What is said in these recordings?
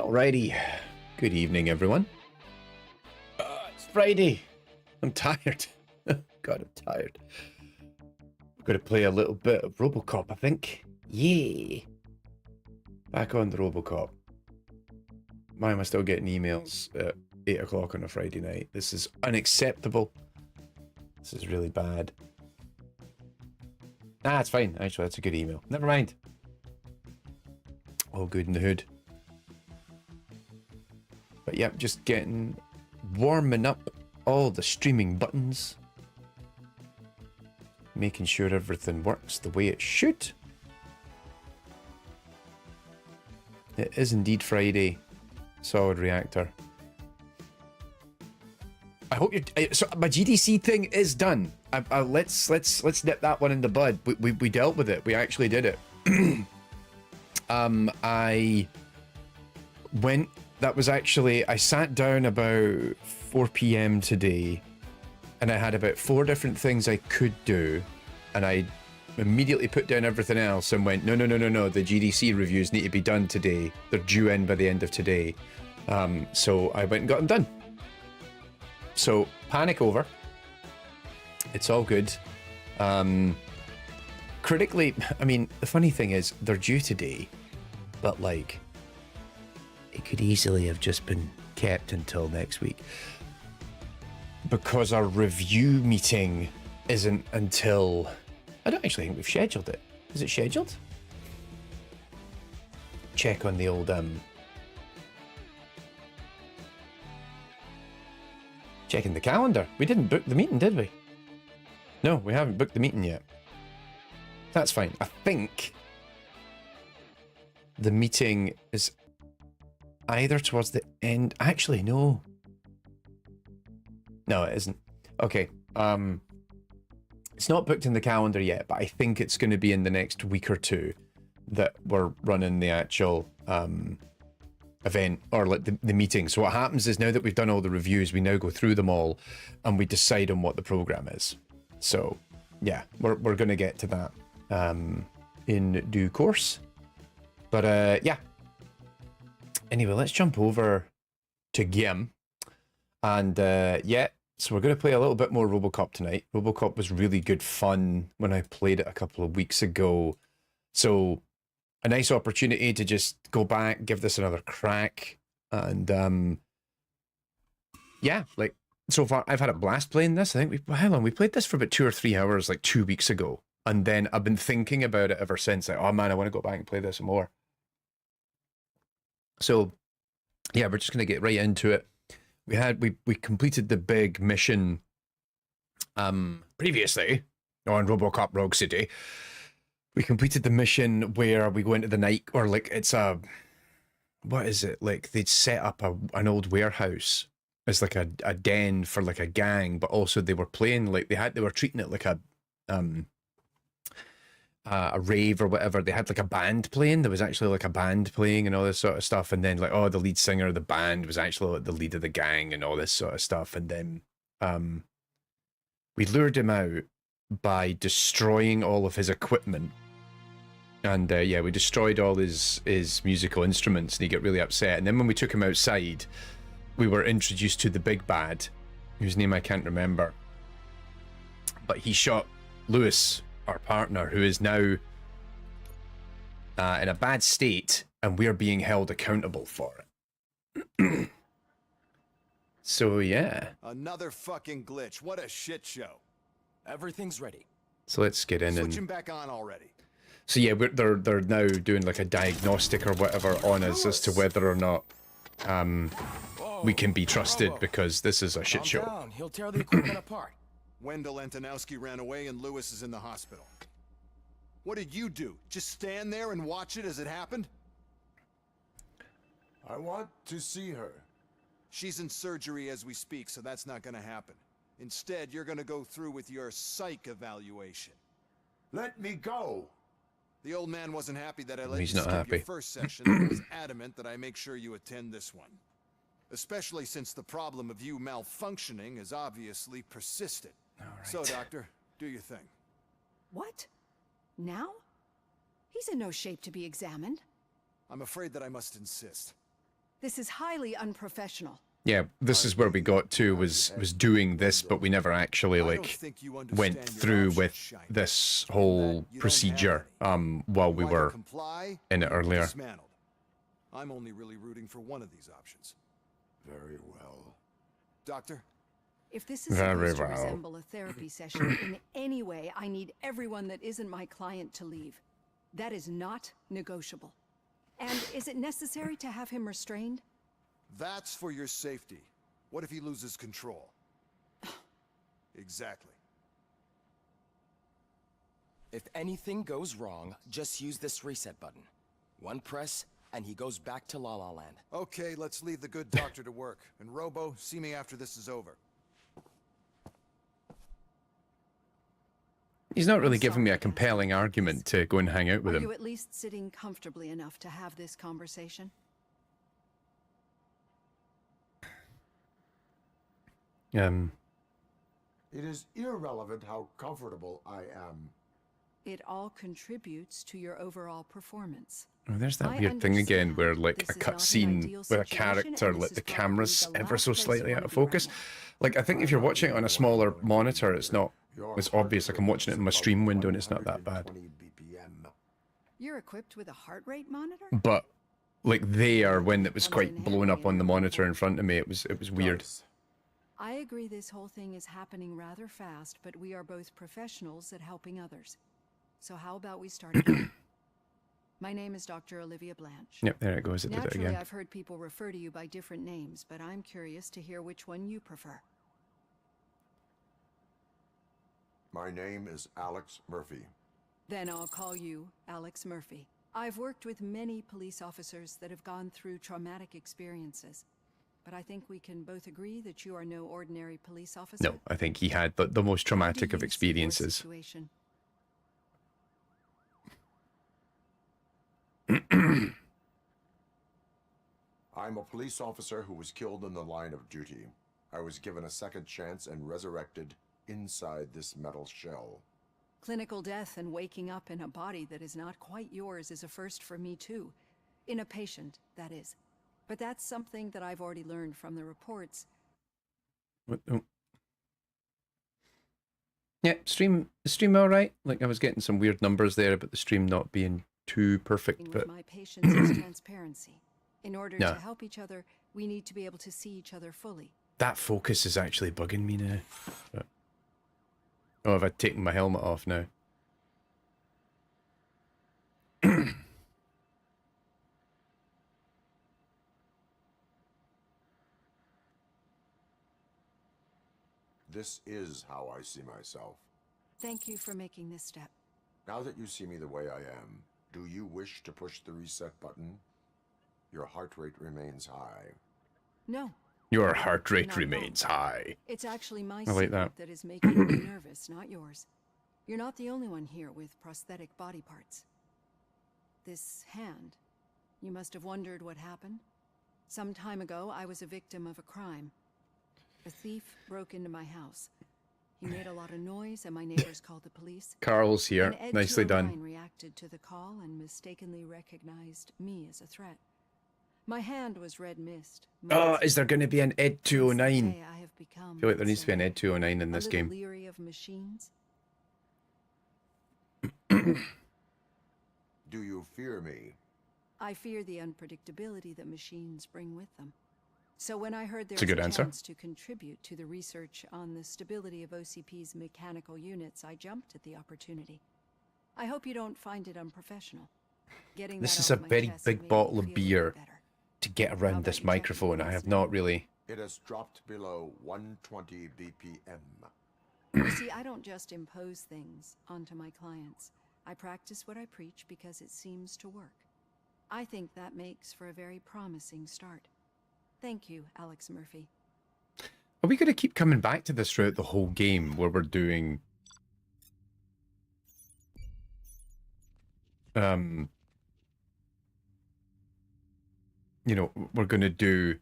Alrighty. Good evening, everyone. It's Friday. I'm tired. God, I'm tired. I'm going to play a little bit of Robocop, I think. Yay. Back on the Robocop. Why am I still getting emails at 8 o'clock on a Friday night? This is unacceptable. This is really bad. Nah, it's fine. Actually, that's a good email. Never mind. All good in the hood. But yep, just warming up all the streaming buttons. Making sure everything works the way it should. It is indeed Friday. Solid Reactor. I hope you're... So my GDC thing is done. Let's nip that one in the bud. We dealt with it. We actually did it. I went... That was actually... I sat down about 4 p.m. today, and I had about 4 different things I could do, and I immediately put down everything else and went, no, the GDC reviews need to be done today. They're due in by the end of today. So I went and got them done. So, panic over. It's all good. Critically, I mean, the funny thing is, they're due today, but like, it could easily have just been kept until next week. Because our review meeting isn't until... I don't actually think we've scheduled it. Is it scheduled? Check on the old, checking the calendar. We didn't book the meeting, did we? No, we haven't booked the meeting yet. That's fine. I think the meeting is either towards the end. Actually, no. No, it isn't. Okay. It's not booked in the calendar yet, but I think it's going to be in the next week or two that we're running the actual event, or like the meeting. So what happens is, now that we've done all the reviews, we now go through them all and we decide on what the program is. So yeah, we're going to get to that in due course. But yeah. Anyway, let's jump over to game. And yeah, so we're going to play a little bit more Robocop tonight. Robocop was really good fun when I played it a couple of weeks ago. So a nice opportunity to just go back, give this another crack. And yeah, like, so far I've had a blast playing this. I think how long? We played this for about 2 or 3 hours like 2 weeks ago. And then I've been thinking about it ever since. Like, oh man, I want to go back and play this some more. So yeah, we're just going to get right into it. We completed the big mission previously on Robocop Rogue City. We completed the mission where we go into the night, or like, it's a, what is it? Like, they'd set up an old warehouse as like a den for like a gang, but also they were playing, like, they were treating it like a rave or whatever. They had like a band playing. There was actually like a band playing and all this sort of stuff. And then like, oh, the lead singer of the band was actually like the lead of the gang and all this sort of stuff. And then we lured him out by destroying all of his equipment. And yeah, we destroyed all his musical instruments, and he got really upset. And then when we took him outside, we were introduced to the big bad, whose name I can't remember. But he shot Lewis, our partner, who is now in a bad state, and we're being held accountable for it. So yeah. Another fucking glitch. What a shit show. Everything's ready. So let's get in. Switch him back on already. So yeah, they're now doing like a diagnostic or whatever on us as to whether or not we can be trusted, because this is a shit show. Down. He'll tear the equipment apart. Wendell Antonowski ran away and Lewis is in the hospital. What did you do? Just stand there and watch it as it happened? I want to see her. She's in surgery as we speak, so that's not gonna happen. Instead, you're gonna go through with your psych evaluation. Let me go. The old man wasn't happy that I let He's you not skip happy. your first session, and was adamant that I make sure you attend this one. Especially since the problem of you malfunctioning is obviously persistent. All right. So, Doctor, do your thing. What? Now? He's in no shape to be examined. I'm afraid that I must insist. This is highly unprofessional. Yeah, this is where we got to, was doing this, but we never actually, I don't like, think you went understand your through options, with Shiny. this In whole that you don't have procedure, any. while we You either were comply in or it you're earlier. dismantled. I'm only really rooting for one of these options. Very well. Doctor, If this is Very supposed to well. resemble a therapy session in any way, I need everyone that isn't my client to leave. That is not negotiable. And is it necessary to have him restrained? that's for your safety. What if he loses control? Exactly. If anything goes wrong, just use this reset button. One press, and he goes back to La La Land. Okay, let's leave the good doctor to work. And Robo, see me after this is over. He's not really giving me sorry a to ask compelling you about argument this. to go and hang out with Are him. you at least sitting comfortably enough to have this conversation? It is irrelevant how comfortable I am. It all contributes to your overall performance. Oh, there's that I weird thing again understand where, like, this a is not an cutscene ideal with a situation, character, and this like, is the probably camera's the ever last so place you slightly wanna out of be right focus. now. Like, I think if you're watching it on a smaller monitor, it's not as obvious. Like, I'm watching it in my stream window and it's not that bad. 120 BPM. You're equipped with a heart rate monitor? But, like, there, when it was Comes quite in blown handy up on the in a monitor in report. front of me, it was weird. Does. I agree this whole thing is happening rather fast, but we are both professionals at helping others. So how about we start again? My name is Dr. Olivia Blanche. Yep, there it goes. It did it Naturally, again. I've heard people refer to you by different names, but I'm curious to hear which one you prefer. My name is Alex Murphy. Then I'll call you Alex Murphy. I've worked with many police officers that have gone through traumatic experiences, but I think we can both agree that you are no ordinary police officer. No, I think he had the most How do traumatic of you see your experiences. situation? I'm a police officer who was killed in the line of duty. I was given a second chance and resurrected inside this metal shell. Clinical death and waking up in a body that is not quite yours is a first for me too. In a patient, that is. But that's something that I've already learned from the reports. What? Oh. Yeah, stream all right. Like, I was getting some weird numbers there about the stream not being too perfect, With but my patients is transparency. In order Yeah. to help each other, we need to be able to see each other fully. that focus is actually bugging me now. But... Oh, have I taken my helmet off now? This is how I see myself. Thank you for making this step. Now that you see me the way I am, do you wish to push the reset button? Your heart rate remains high. No, Your heart rate Not at all. remains high. it's actually my I like secret that. that is making me nervous, not yours. You're not the only one here with prosthetic body parts. This hand, you must have wondered what happened. Some time ago, I was a victim of a crime. A thief broke into my house. He made a lot of noise, and my neighbors called the police. Carl's here. An Ed Nicely 209 done. reacted to the call and mistakenly recognized me as a threat. My hand was red mist. Oh, months is there going to be an Ed Since that 209? day, I have become, I feel like there needs to be an say, Ed 209 in a this little game. leery of machines. Do you fear me? I fear the unpredictability that machines bring with them. So when I heard there It's a was good a answer. chance to contribute to the research on the stability of OCP's mechanical units, I jumped at the opportunity. I hope you don't find it unprofessional. Getting This that is off a my very chest big made me bottle of feel a bit beer better. to get How around about this you check your microphone. I pulse have now? not really... It has dropped below 120 BPM. You see, I don't just impose things onto my clients. I practice what I preach because it seems to work. I think that makes for a very promising start. Thank you, Alex Murphy. Are we going to keep coming back to this throughout the whole game where we're doing... You know, we're going to do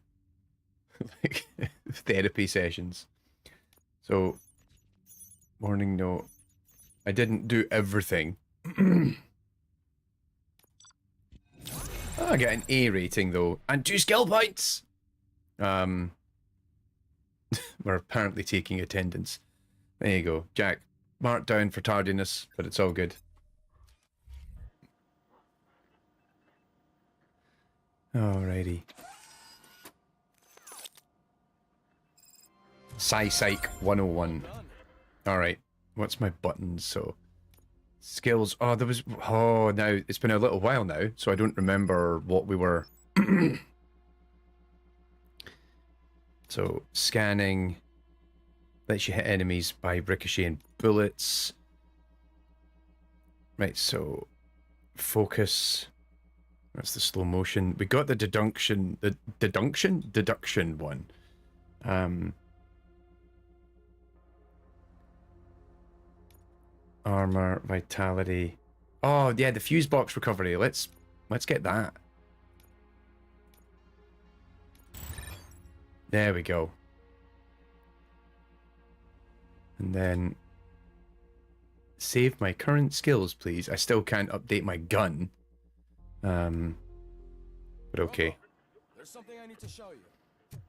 like therapy sessions. So, warning note. I didn't do everything. I get an A rating though, and 2 skill points. We're apparently taking attendance. There you go, Jack. Marked down for tardiness, but it's all good. Alrighty. Psych 101. Alright, what's my buttons? So, skills. Oh, there was... Oh, now, it's been a little while now, so I don't remember what we were... So, scanning. Lets you hit enemies by ricocheting bullets. Right, so... Focus. That's the slow motion. We got the deduction... The deduction? Deduction one. Armor, vitality. Oh, yeah, the fuse box recovery. Let's get that. There we go. And then save my current skills, please. I still can't update my gun. But okay. There's something I need to show you.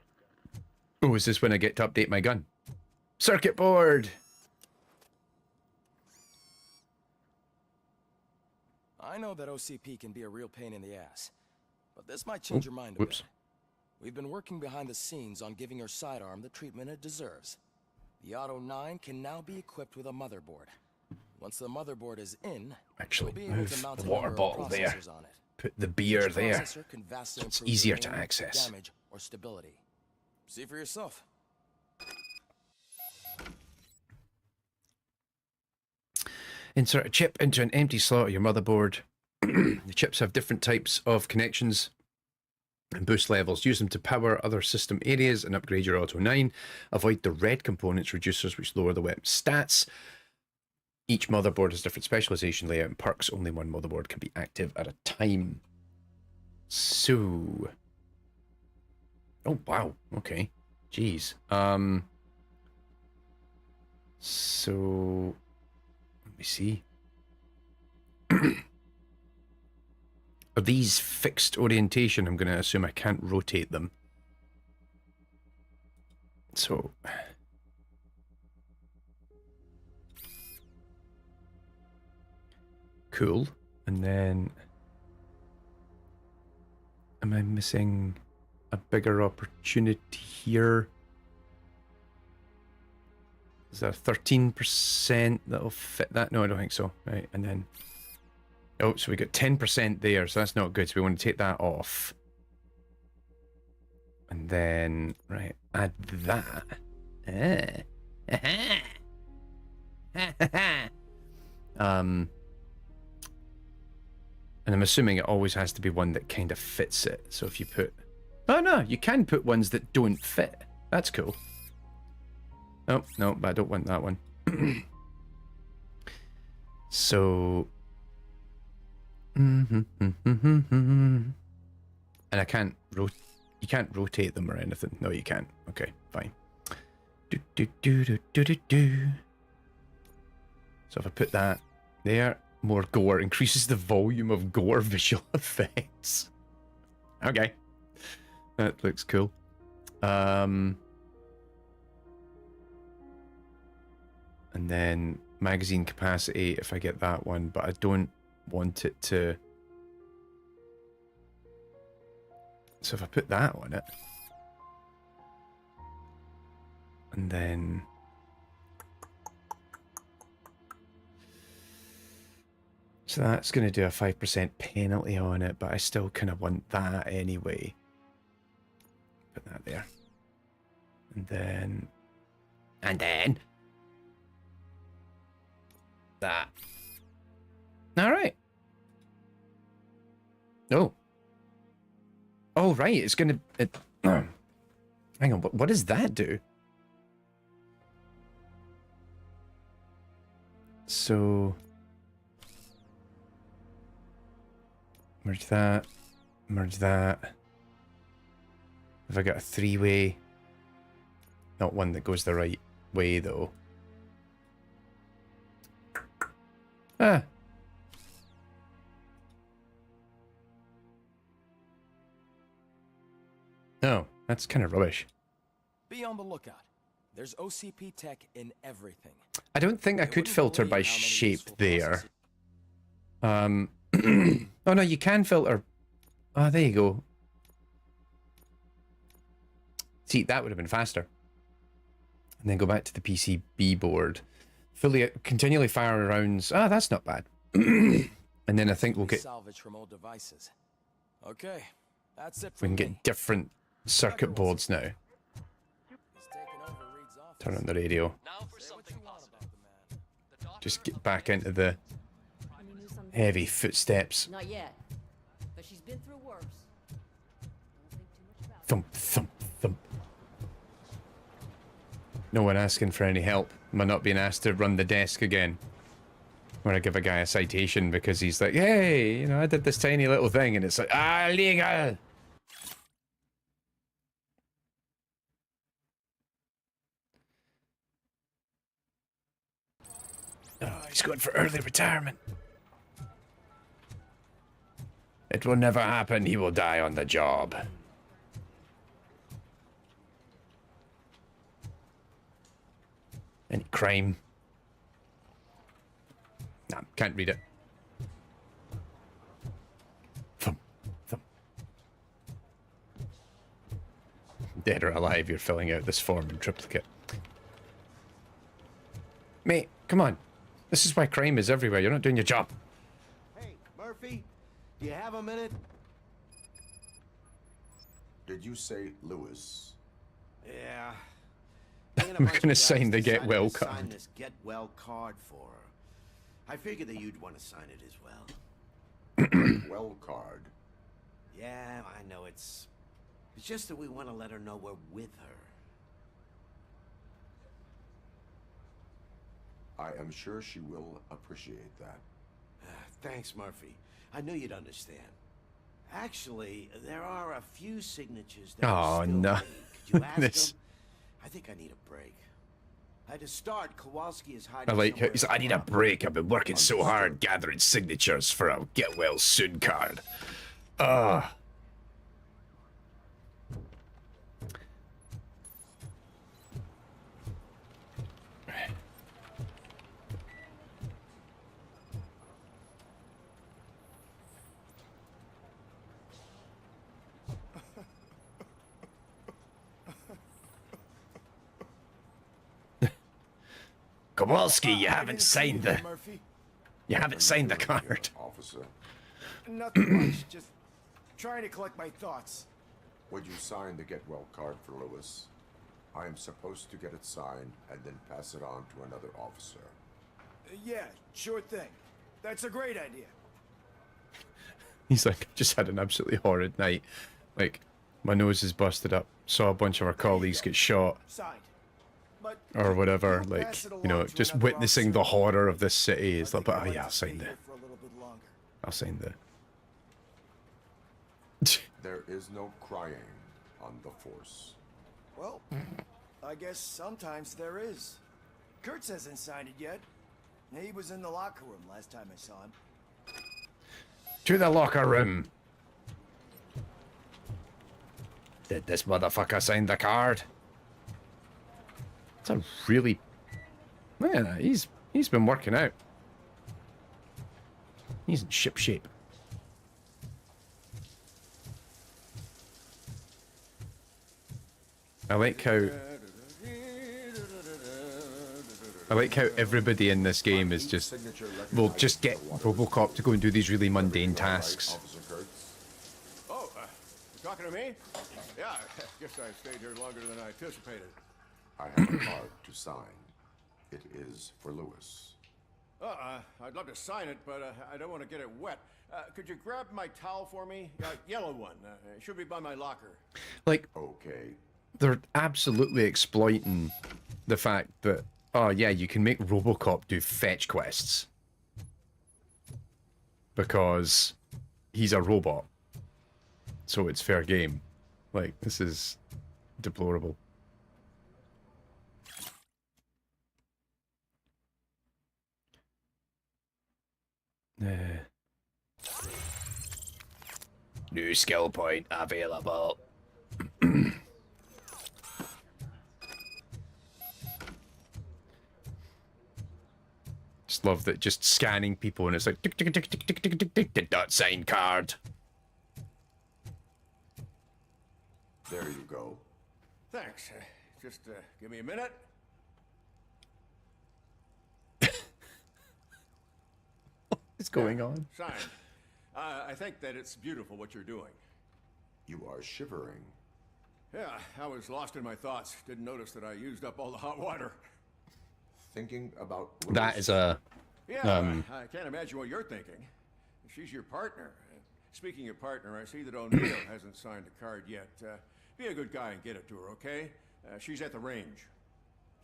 Oh, is this when I get to update my gun? Circuit board! I know that OCP can be a real pain in the ass, but this might change your mind a bit. We've been working behind the scenes on giving her sidearm the treatment it deserves. The Auto 9 can now be equipped with a motherboard. Once the motherboard is in, actually, we'll be able to mount the a water number bottle of there. processors on it. Put the beer Each there. processor can vastly It's improve easier the to aim, access. damage, or stability. See for yourself. Insert a chip into an empty slot of your motherboard. The chips have different types of connections and boost levels. Use them to power other system areas and upgrade your Auto 9. Avoid the red components reducers, which lower the weapon stats. Each motherboard has different specialization, layout, and perks. Only one motherboard can be active at a time. So... Oh, wow. Okay. Jeez. So... Let me see. Are these fixed orientation? I'm going to assume I can't rotate them. So... Cool. And then... Am I missing a bigger opportunity here? Is that 13% that'll fit that? No, I don't think so. Right, and then... Oh, so we got 10% there, so that's not good. So we want to take that off. And then, right, add that. And I'm assuming it always has to be one that kind of fits it. So if you put... Oh, no, you can put ones that don't fit. That's cool. Oh, no, but I don't want that one. So... And I can't you can't rotate them or anything. No, you can't. Okay, fine. So if I put that there, more gore increases the volume of gore visual effects. Okay, that looks cool. And then magazine capacity if I get that one, but I don't want it to... So if I put that on it, and then so that's going to do a 5% penalty on it, but I still kind of want that anyway. Put that there, and then that. All right. Oh. Oh, right. It's going to... Hang on. What does that do? So... Merge that. Merge that. Have I got a three-way? Not one that goes the right way, though. Ah. That's kind of rubbish. Be on the lookout. There's OCP tech in everything. I don't think I could wouldn't filter believe by how many shape useful there. processes- Oh no, you can filter. Oh, there you go. See, that would have been faster. And then go back to the PCB board. Continually fire rounds. Ah, that's not bad. And then I think we'll get... salvage from old devices. Okay, that's it We from can me. get different circuit boards now. He's taken over Reed's office. Turn on the radio. Now for something positive. The doctor Just get back into the heavy footsteps. Not yet, but she's been through worse. Don't think too much about it. Thump, thump, thump. No one asking for any help. Am I not being asked to run the desk again? When I give a guy a citation because he's like, hey, you know, I did this tiny little thing, and it's like, illegal. Oh, he's going for early retirement. It will never happen. He will die on the job. Any crime? Nah, can't read it. Thump, thump. Dead or alive, you're filling out this form in triplicate. Mate, come on. This is why crime is everywhere. You're not doing your job. Hey, Murphy, do you have a minute? Did you say Lewis? Yeah. I'm gonna sign the get well Sign card. this get well card for her. I figured that you'd want to sign it as well. Well card. Yeah, I know it's just that we want to let her know we're with her. I am sure she will appreciate that. Thanks, Murphy. I knew you'd understand. Actually, there are a few signatures that Oh, we still no. need. Could you ask This- them? I think I need a break. To start, Kowalski is I hiding like how somewhere he's in like, I need a the break. I've been working so hard gathering signatures for a get well soon card. Ugh. Kowalski, you haven't signed the Murphy? you haven't signed the card. Officer, Nothing much. Just trying to collect my thoughts. would you sign the get well card for Lewis? I am supposed to get it signed and then pass it on to another officer. Yeah, sure thing. That's a great idea. He's like, just had an absolutely horrid night. Like, my nose is busted up. Saw a bunch of our colleagues get shot Signed. But or whatever. you'll Like, pass it you know, along to just another witnessing the officer. horror of this city. I It's like, think but I'd like yeah, I'll to stay sign the. here for a little bit longer. I'll sign the. There is no crying on the force. Well, I guess sometimes there is. Kurtz hasn't signed it yet. He was in the locker room last time I saw him. To the locker room. Did this motherfucker sign the card? It's a really... Man, he's been working out. He's in ship shape. I like how everybody in this game is just... We'll just get Robocop to go and do these really mundane tasks. Officer Kurtz. Oh, you talking to me? Yeah, I guess I stayed here longer than I anticipated. I have a card to sign. It is for Lewis. I'd love to sign it, but I don't want to get it wet. Could you grab my towel for me? Yellow one. It should be by my locker. Like, Okay. they're absolutely exploiting the fact that, oh yeah, you can make Robocop do fetch quests. Because he's a robot. So it's fair game. Like, this is deplorable. New skill point available. Just love that, just scanning people and it's like tick tick tick tick tick tick tick tick, did not sign card. There you go. Thanks. Just give me a minute. What's going on? Signed. I think that it's beautiful what you're doing. You are shivering. Yeah, I was lost in my thoughts. Didn't notice that I used up all the hot water. Thinking about That is a Yeah, I can't imagine what you're thinking. She's your partner. Speaking of partner, I see that O'Neill hasn't signed a card yet. Be a good guy and get it to her, okay? She's at the range.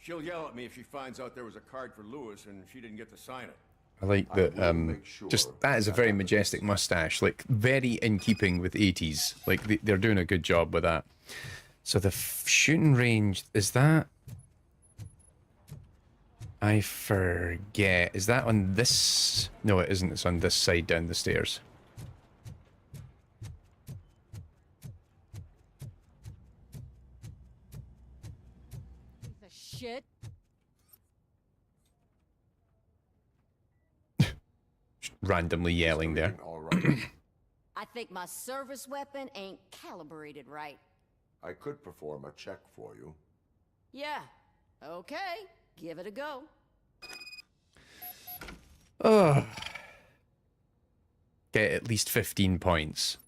She'll yell at me if she finds out there was a card for Lewis and she didn't get to sign it. I like that, just, that is a very majestic mustache, like, very in keeping with 80s. Like, they're doing a good job with that. So the shooting range, is that... I forget. Is that on this... No, it isn't. It's on this side down the stairs. The shit. Randomly yelling there. All right. I think my service weapon ain't calibrated right. I could perform a check for you. Yeah. Okay. Give it a go. Oh. Get at least 15 points.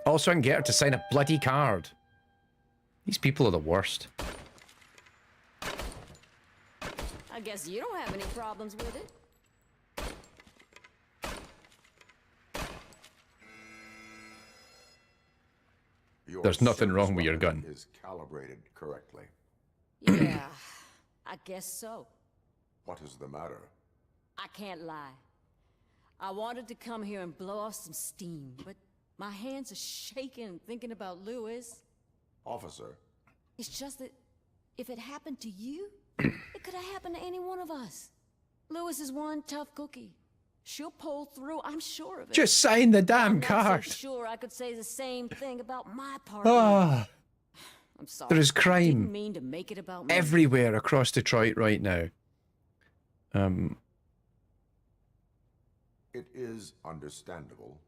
Also, I can get her to sign a bloody card. These people are the worst. I guess you don't have any problems with it. There's nothing wrong with your gun. Is calibrated correctly. Yeah, I guess so. What is the matter? I can't lie. I wanted to come here and blow off some steam, but my hands are shaking thinking about Lewis. Officer. It's just that if it happened to you, it could have happened to any one of us. Lewis is one tough cookie. She'll pull through, I'm sure of it. Just sign the damn I'm card. not so sure I could say the same thing about my partner. Ah. I'm sorry. There is I crime didn't mean to make it about me. everywhere across Detroit right now. It is understandable.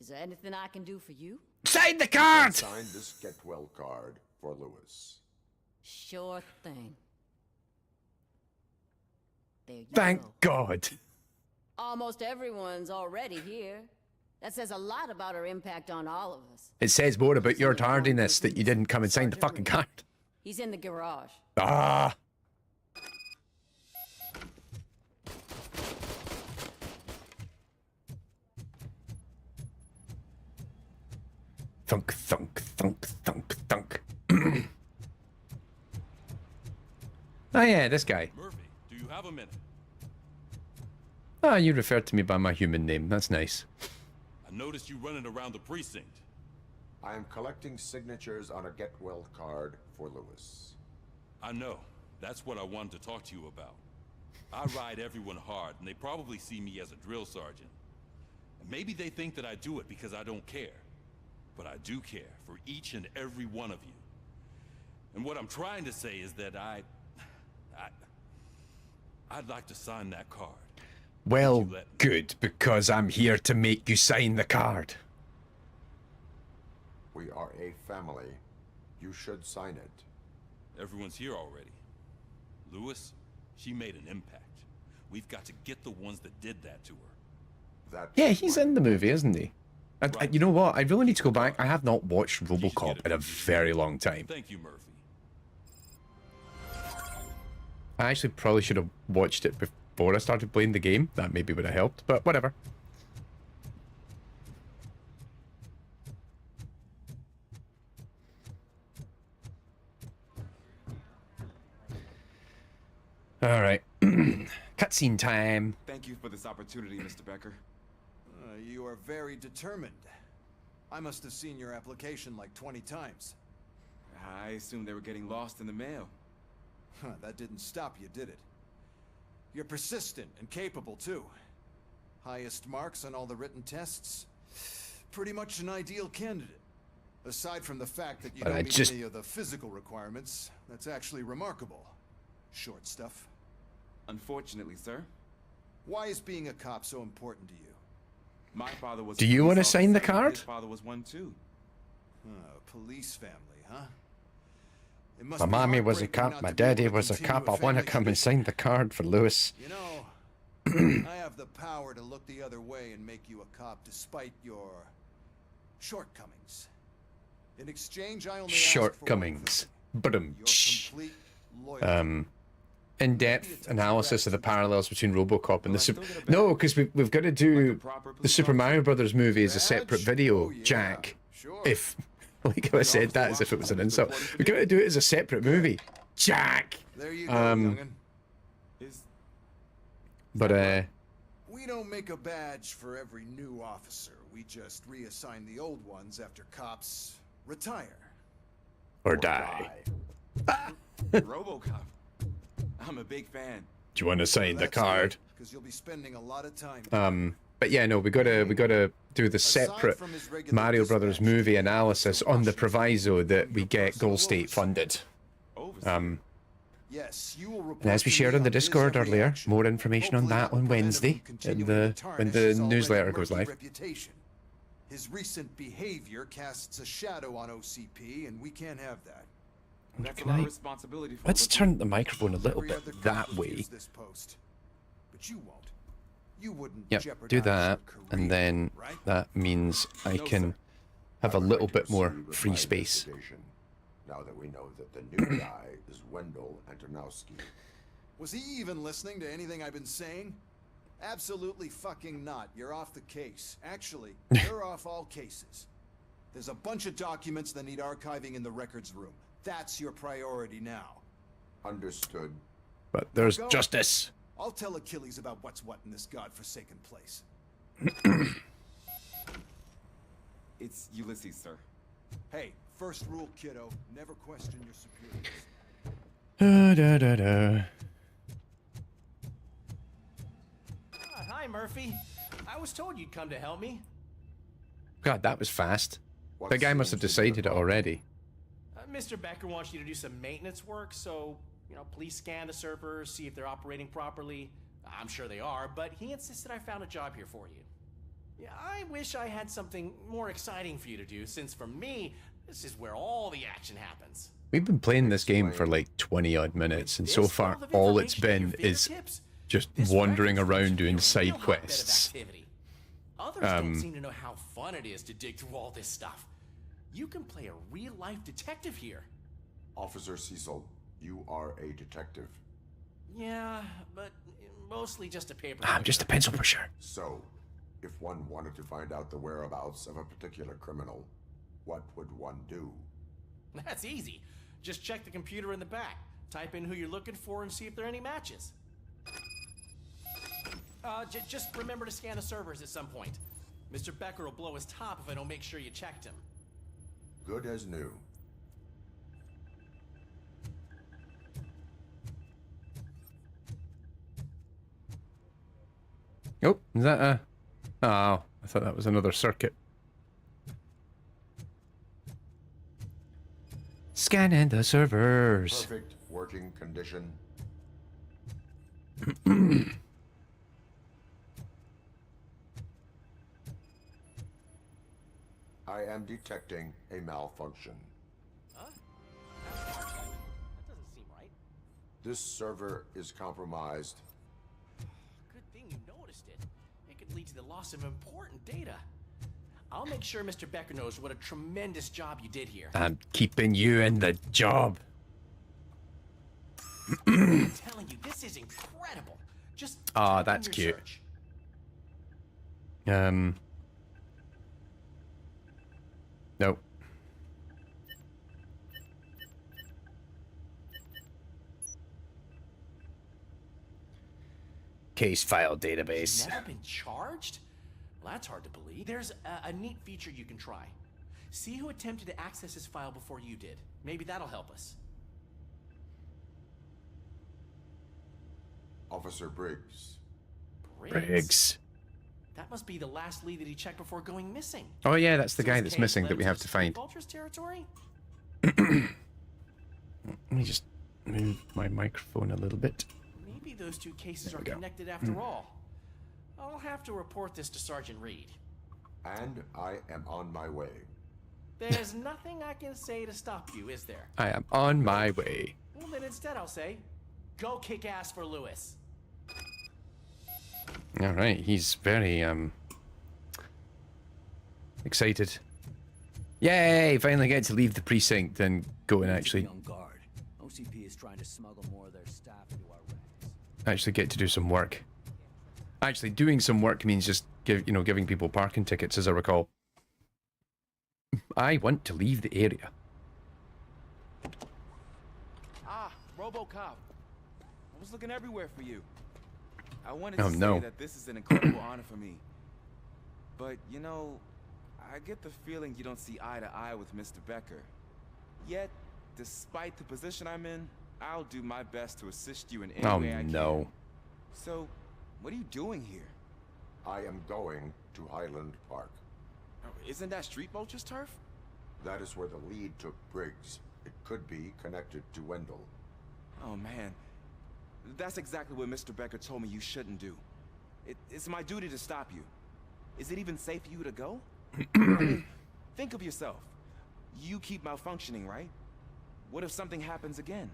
Is there anything I can do for you? Sign the card! Sign this get well card for Lewis. Sure thing. There you Thank go. God. Almost everyone's already here. That says a lot about her impact on all of us. It says more about your tardiness that you didn't come and sign the fucking card. He's in the garage. Ah. Thunk, thunk, thunk, thunk, thunk. Oh yeah, this guy. Murphy, do you have a minute? Ah, you referred to me by my human name. That's nice. I noticed you running around the precinct. I am collecting signatures on a get well card for Lewis. I know. That's what I wanted to talk to you about. I ride everyone hard, and they probably see me as a drill sergeant. And maybe they think that I do it because I don't care. But I do care for each and every one of you. And what I'm trying to say is that I'd like to sign that card. Well, good, because I'm here to make you sign the card. We are a family. You should sign it. Everyone's here already. Lewis, she made an impact. We've got to get the ones that did that to her. Yeah, he's in the movie, isn't he? You know what? I really need to go back. I have not watched Robocop in a very long time. Thank you, Murphy. I actually probably should have watched it before I started playing the game. That maybe would have helped, but whatever. All right. Cutscene time. Thank you for this opportunity, Mr. Becker. You are very determined. I must have seen your application like 20 times. I assumed they were getting lost in the mail. Huh, that didn't stop you, did it? You're persistent and capable, too. Highest marks on all the written tests. Pretty much an ideal candidate. Aside from the fact that you don't meet any of the physical requirements, that's actually remarkable. Short stuff. Unfortunately, sir. Why is being a cop so important to you? My father was. Do you want to sign the officer, and card? His father was one too. Police family, huh? It must My be mommy was a heartbreaking cop, not my to be able daddy to was a continue cop. I want to family come and tradition. sign the card for Lewis. You know, I have the power to look the other way and make you a cop despite your shortcomings. In exchange, I only Shortcomings. Your complete loyalty. In-depth analysis of the parallels between Robocop and the Super... No, because we've got to do the Super Mario Brothers movie as a separate video, Jack. Sure. If, like I said that as if it was an insult. We've got to do it as a separate movie, Jack. There you go, youngin'. But, We don't make a badge for every new officer. We just reassign the old ones after cops retire. or die. Robocop. I'm a big fan. Do you want to sign the card? Because you'll be spending a lot of time. But yeah, no, we gotta do the separate Mario Brothers movie analysis on the proviso that we get Goal State funded. Yes, you will report And as we to shared me on the his Discord every earlier, action. more information on Hopefully that will on prevent him Wednesday from when continuing the to tarnish the his already newsletter goes murky live. reputation. His recent behavior casts a shadow on OCP, and we can't have that. That's a Can lot I- of responsibility for Let's a- turn the microphone a little Every bit other cop that would way. use this post, but you won't. You wouldn't Yep, jeopardize do that, your and career, then right? that means I No, can sir. have a I would little like to bit more proceed with free my space. investigation, now that we know that the new guy is Wendell Antonowski. Was he even listening to anything I've been saying? Absolutely fucking not. You're off the case. Actually, you're off all cases. There's a bunch of documents that need archiving in the records room. That's your priority now. Understood. But there's Go. justice. I'll tell Achilles about what's what in this godforsaken place. It's Ulysses, sir. Hey, first rule, kiddo. Never question your superiors. Da, da, da, da. Hi, Murphy. I was told you'd come to help me. God, that was fast. What The guy must have seems to be the decided it problem? already. Mr. Becker wants you to do some maintenance work, so, please scan the servers, see if they're operating properly. I'm sure they are, but he insisted I found a job here for you. Yeah, I wish I had something more exciting for you to do, since for me, this is where all the action happens. We've been playing this game for like 20 odd minutes, and so This far wealth of all it's information at been your is fingertips, just this wandering records room around should be doing a side real hotbed of quests. activity. Others don't seem to know how fun it is to dig through all this stuff. You can play a real-life detective here. Officer Cecil, you are a detective. Yeah, but mostly just a paper. I'm just a pencil pusher. So, if one wanted to find out the whereabouts of a particular criminal, what would one do? That's easy. Just check the computer in the back. Type in who you're looking for and see if there are any matches. Just remember to scan the servers at some point. Mr. Becker will blow his top if I don't make sure you checked him. Good as new. Oh, is that a... Oh, I thought that was another circuit. Scanning the servers. Perfect working condition. I am detecting a malfunction. Huh? That doesn't seem right. This server is compromised. Good thing you noticed it. It could lead to the loss of important data. I'll make sure Mr. Becker knows what a tremendous job you did here. I'm keeping you in the job. I'm telling you, this is incredible. Just Ah, type in that's your cute. search. Nope. Case file database. Never been charged? Well, that's hard to believe. There's a neat feature you can try. See who attempted to access his file before you did. Maybe that'll help us. Officer Briggs. Briggs. That must be the last lead that he checked before going missing. Oh yeah, that's the So guy his that's case missing led that we into have to find. Vulture's territory? Let me just move my microphone a little bit. Maybe maybe those two cases are we go. connected after all. I'll have to report this to Sergeant Reed. And I am on my way. There's nothing I can say to stop you, is there? I am on my way. Well, then instead I'll say, go kick ass for Lewis. All right, he's very excited. Yay! Finally get to leave the precinct and go and actually On guard. OCP is trying to smuggle more of their staff into our ranks. actually get to do some work. Actually, doing some work means just giving people parking tickets, as I recall. I want to leave the area. Ah, Robocop. I was looking everywhere for you. I wanted Oh, to no. say that this is an incredible honor for me. But, you know, I get the feeling you don't see eye to eye with Mr. Becker. Yet, despite the position I'm in, I'll do my best to assist you in any way I can. Oh no. So, what are you doing here? I am going to Highland Park. Oh, isn't that Street Vulture's turf? That is where the lead took Briggs. It could be connected to Wendell. Oh, man. That's exactly what Mr. Becker told me you shouldn't do. It's my duty to stop you. Is it even safe for you to go? I mean, think of yourself. You keep malfunctioning, right? What if something happens again?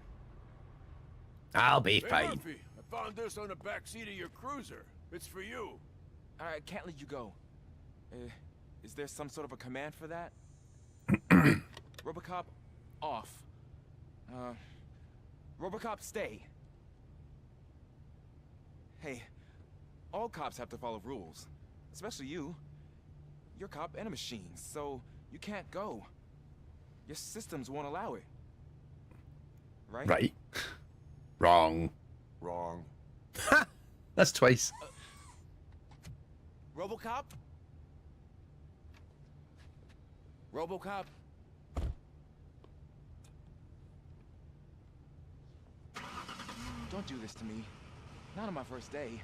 I'll be Hey, fine. Murphy, I found this on the back seat of your cruiser. It's for you. I can't let you go. Is there some sort of a command for that? Robocop, off. Robocop, stay. Hey, all cops have to follow rules. Especially you. You're a cop and a machine, so you can't go. Your systems won't allow it. Right? Right. Wrong. Wrong. That's twice. Robocop? Robocop? Don't do this to me. Not on my first day.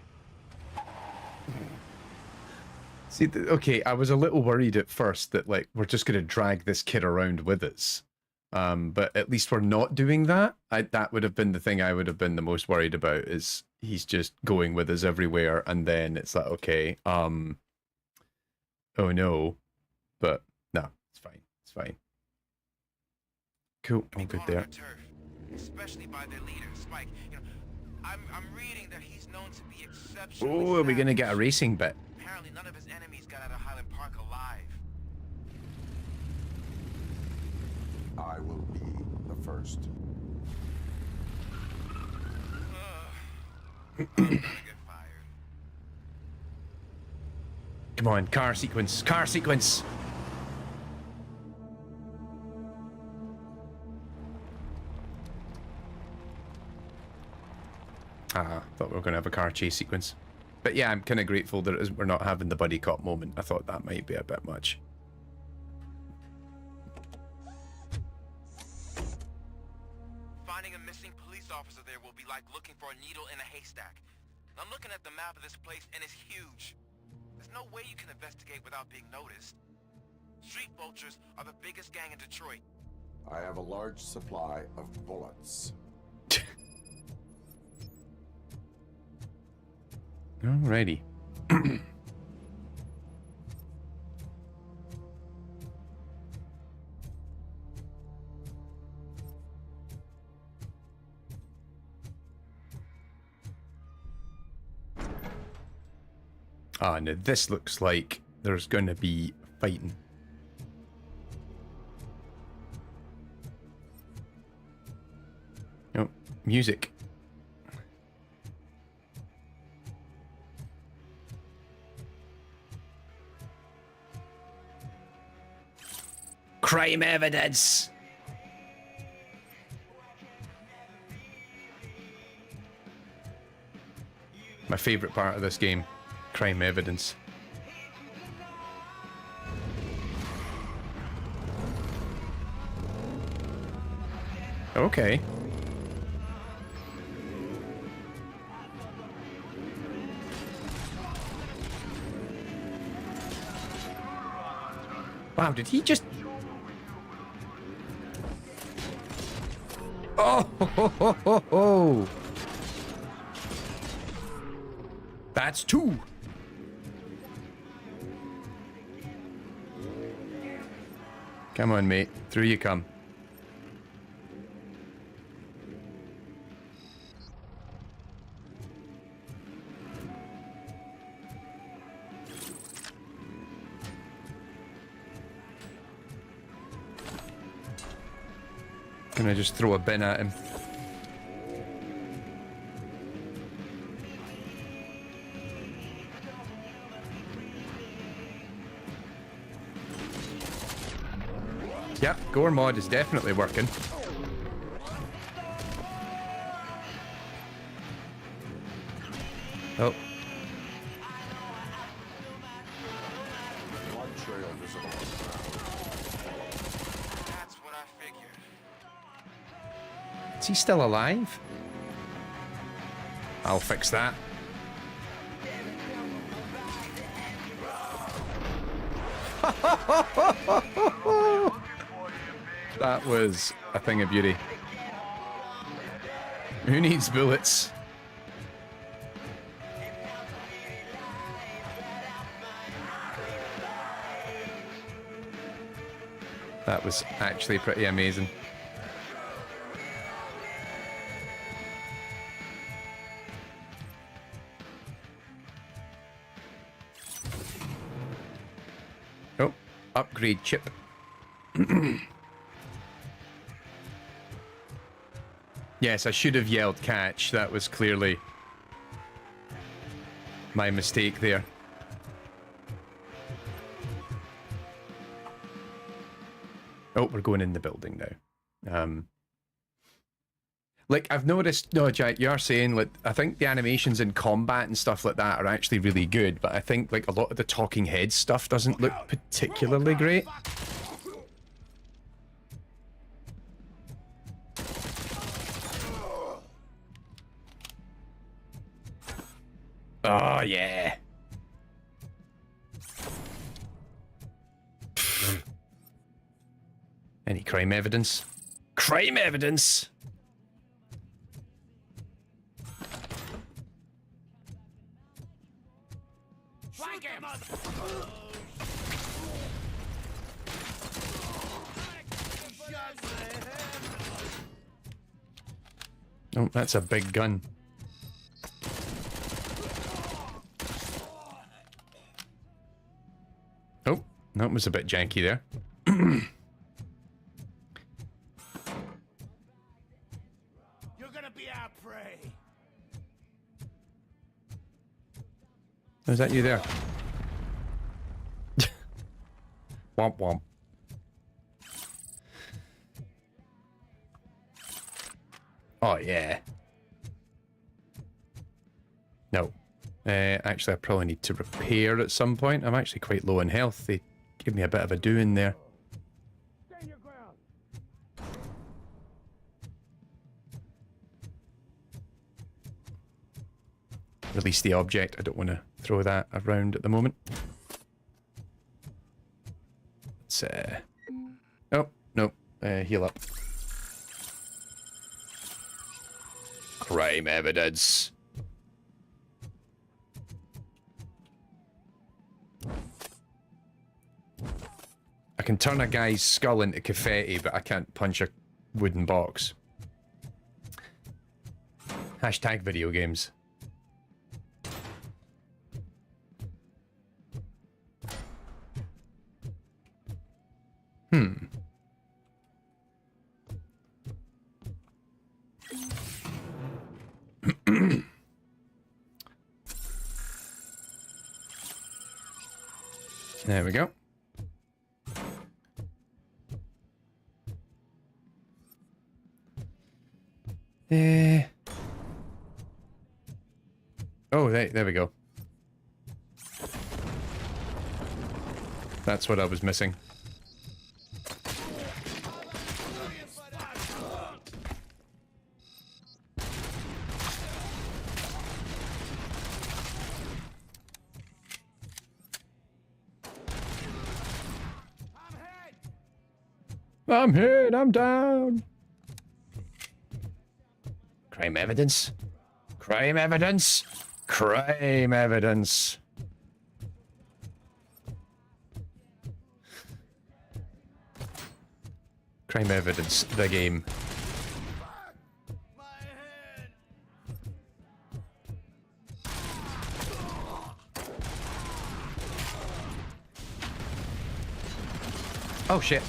See, okay, I was a little worried at first that, like, we're just going to drag this kid around with us. But at least we're not doing that. That would have been the thing I would have been the most worried about, is he's just going with us everywhere, and then it's like, okay, oh no. But, no, it's fine. It's fine. Cool, I'm good there. Especially by their leader, Spike. You know, I'm reading that he's known to be exceptionally Oh, are we going to get a racing bit? Apparently none of his enemies got out of Highland Park alive. I will be the first. I'm gonna get fired. Come on, car sequence. Car sequence. Thought we were going to have a car chase sequence. But yeah, I'm kind of grateful that we're not having the buddy cop moment. I thought that might be a bit much. Finding a missing police officer there will be like looking for a needle in a haystack. I'm looking at the map of this place and it's huge. There's no way you can investigate without being noticed. Street Vultures are the biggest gang in Detroit. I have a large supply of bullets. Alrighty. Ah, now this looks like there's going to be fighting. Oh, music. Crime evidence. My favorite part of this game, crime evidence. Okay. Wow, did he just... Oh, ho, ho, ho, ho, ho. That's 2. Come on, mate. Through you come. Gonna just throw a bin at him. Yep, Gore mod is definitely working. Oh. Blood trail visible. That's what I figured. Is he still alive? I'll fix that. That was a thing of beauty. Who needs bullets? That was actually pretty amazing. Oh, upgrade chip. Yes, I should have yelled catch. That was clearly my mistake there. Oh, we're going in the building now. Like, I've noticed, no, Jack, you are saying, like, I think the animations in combat and stuff like that are actually really good, but I think, like, a lot of the talking head stuff doesn't look particularly great. Oh, yeah. Any crime evidence? Crime evidence! Oh, that's a big gun. Oh, that was a bit janky there. You're gonna be our prey. Is that you there? Womp womp. Oh, yeah. No. Actually, I probably need to repair at some point. I'm actually quite low in health. They give me a bit of a doing there. Stand your ground. Release the object. I don't want to throw that around at the moment. Let's, oh, no. Heal up. Crime evidence. I can turn a guy's skull into confetti, but I can't punch a wooden box. Hashtag video games. There we go. Oh, there we go. That's what I was missing. I'm hit, I'm down. Crime evidence. Crime evidence. Crime evidence. Crime evidence, the game. Oh shit.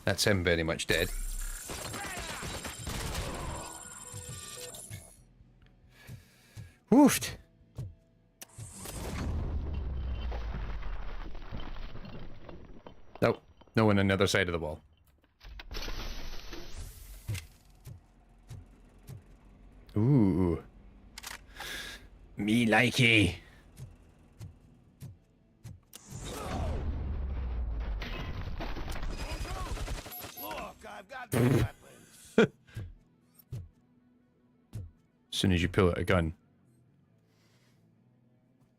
That's him very much dead. Woofed. Nope. No one on the other side of the wall. Ooh. Me likey. As soon as you pull out a gun.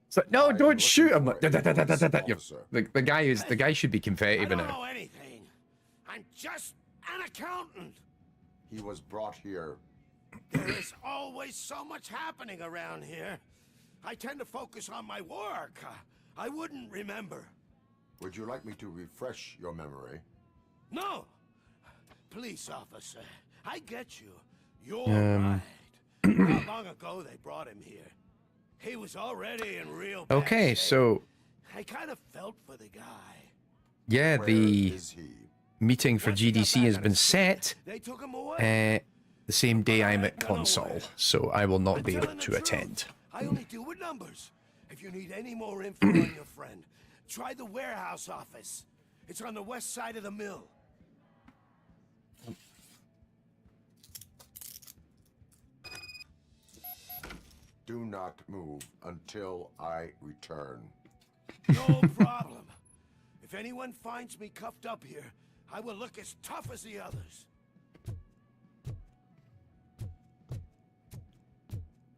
It's like, no, don't shoot him. The guy should be confetti by now. I don't know anything. I'm just an accountant. He was brought here. There is always so much happening around here. I tend to focus on my work. I wouldn't remember. Would you like me to refresh your memory? No! Police officer, I get you. You're right. Not long ago they brought him here. He was already in real bad Okay, shape. so I kind of felt for the guy. yeah, Where the is he? meeting for GDC has been set. They took him away. The same day I'm at console, so I will not be able to attend. I only deal with numbers. If you need any more info on your friend, try the warehouse office. It's on the west side of the mill. Do not move until I return. No problem. If anyone finds me cuffed up here, I will look as tough as the others.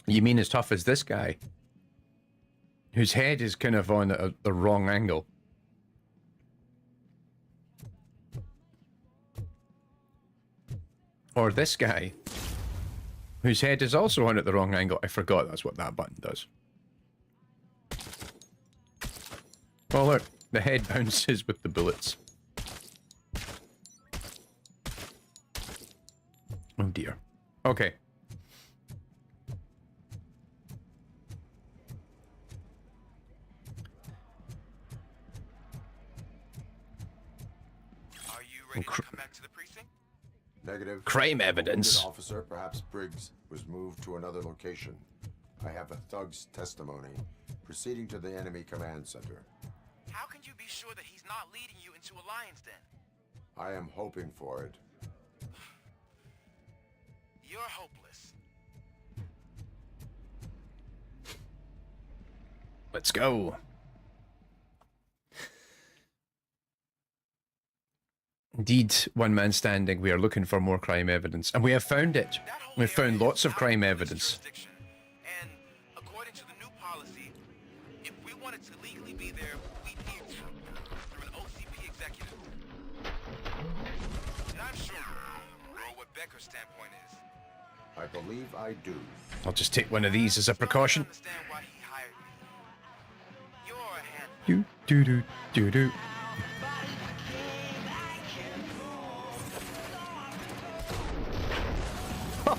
You mean as tough as this guy? Whose head is kind of on the wrong angle. Or this guy, whose head is also on at the wrong angle. I forgot that's what that button does. Oh look, the head bounces with the bullets. Oh dear. Okay. Are you ready to come back to the precinct? Negative. Crime evidence. Wounded officer, perhaps Briggs, was moved to another location. I have a thug's testimony. Proceeding to the enemy command center. How can you be sure that he's not leading you into a lion's den? I am hoping for it. You're hopeless. Let's go. Indeed, one man standing. We are looking for more crime evidence. And we have found it. We've found lots of crime evidence. And according to the new policy, if we wanted to legally be there, we need to through an OCP executive. Not sure what Becker's standpoint is. I believe I do. I'll just take one of these as a precaution. Understand why he hired me. You're a handler. Do do do do do.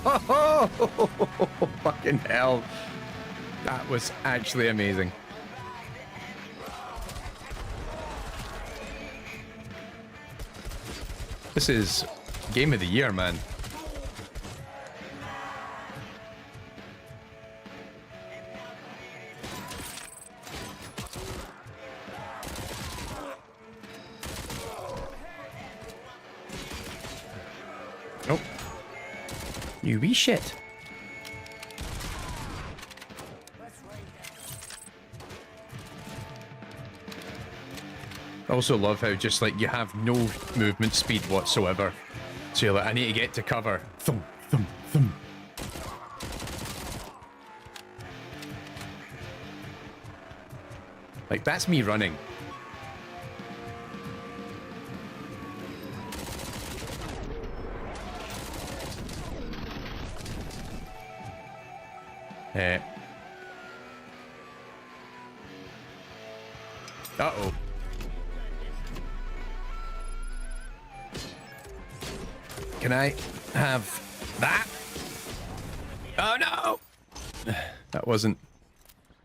Oh, fucking hell. That was actually amazing. This is game of the year, man. Oh. You wee shit. I also love how just like you have no movement speed whatsoever. So you're like, I need to get to cover. Thump, thump, thump. Like that's me running. Uh-oh. Can I have that? Oh no! That wasn't...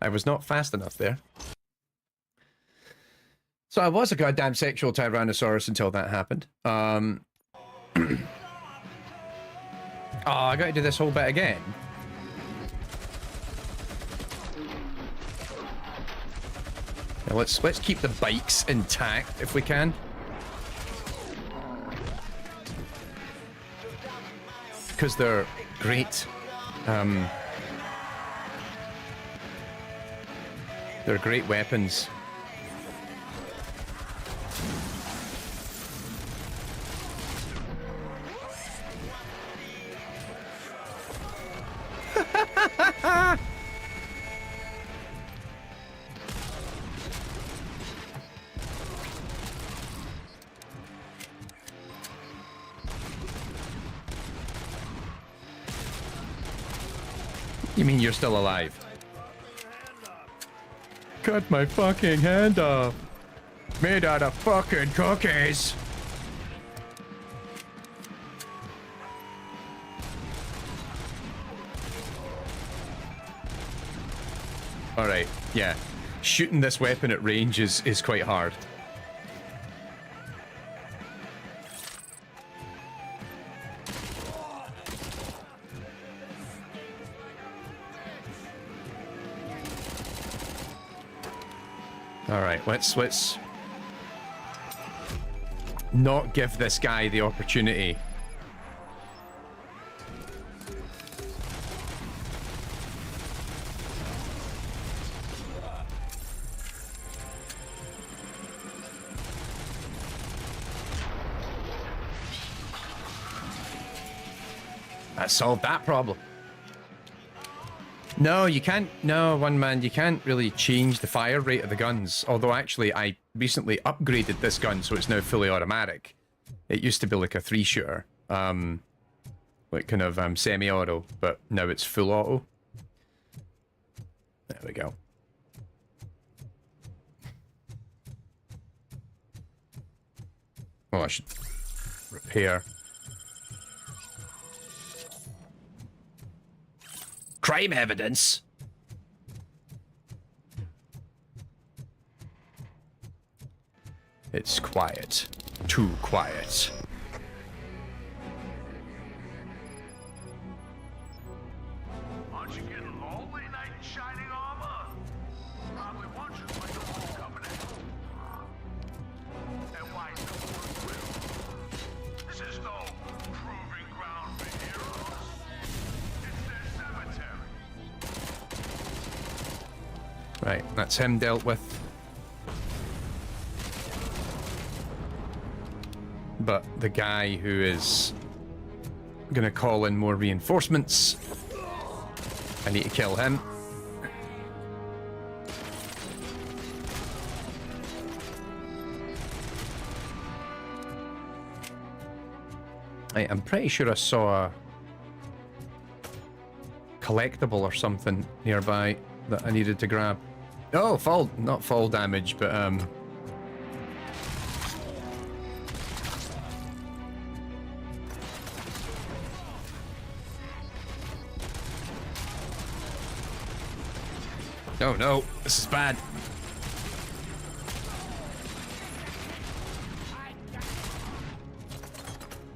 I was not fast enough there. So I was a goddamn sexual Tyrannosaurus until that happened. Oh, I gotta do this whole bit again. Now let's keep the bikes intact if we can. Because they're great. They're great weapons. You mean you're still alive? Cut my fucking hand off. Made out of fucking cookies. Alright, yeah. Shooting this weapon at range is quite hard. Alright, let's not give this guy the opportunity. That solved that problem. No, you can't. No, one man, you can't really change the fire rate of the guns. Although, actually, I recently upgraded this gun, so it's now fully automatic. It used to be like a 3-shooter. Like kind of semi-auto, but now it's full auto. There we go. Oh, I should repair. Crime evidence? It's quiet. Too quiet. Aren't you getting lonely, knight in shining armor? Probably want you like the whole company. And why no will? This is no proving ground for heroes. It's their cemetery. Right, that's him dealt with. But the guy who is gonna call in more reinforcements, I need to kill him. I'm pretty sure I saw a collectible or something nearby that I needed to grab. Oh, not fall damage, but oh no, this is bad.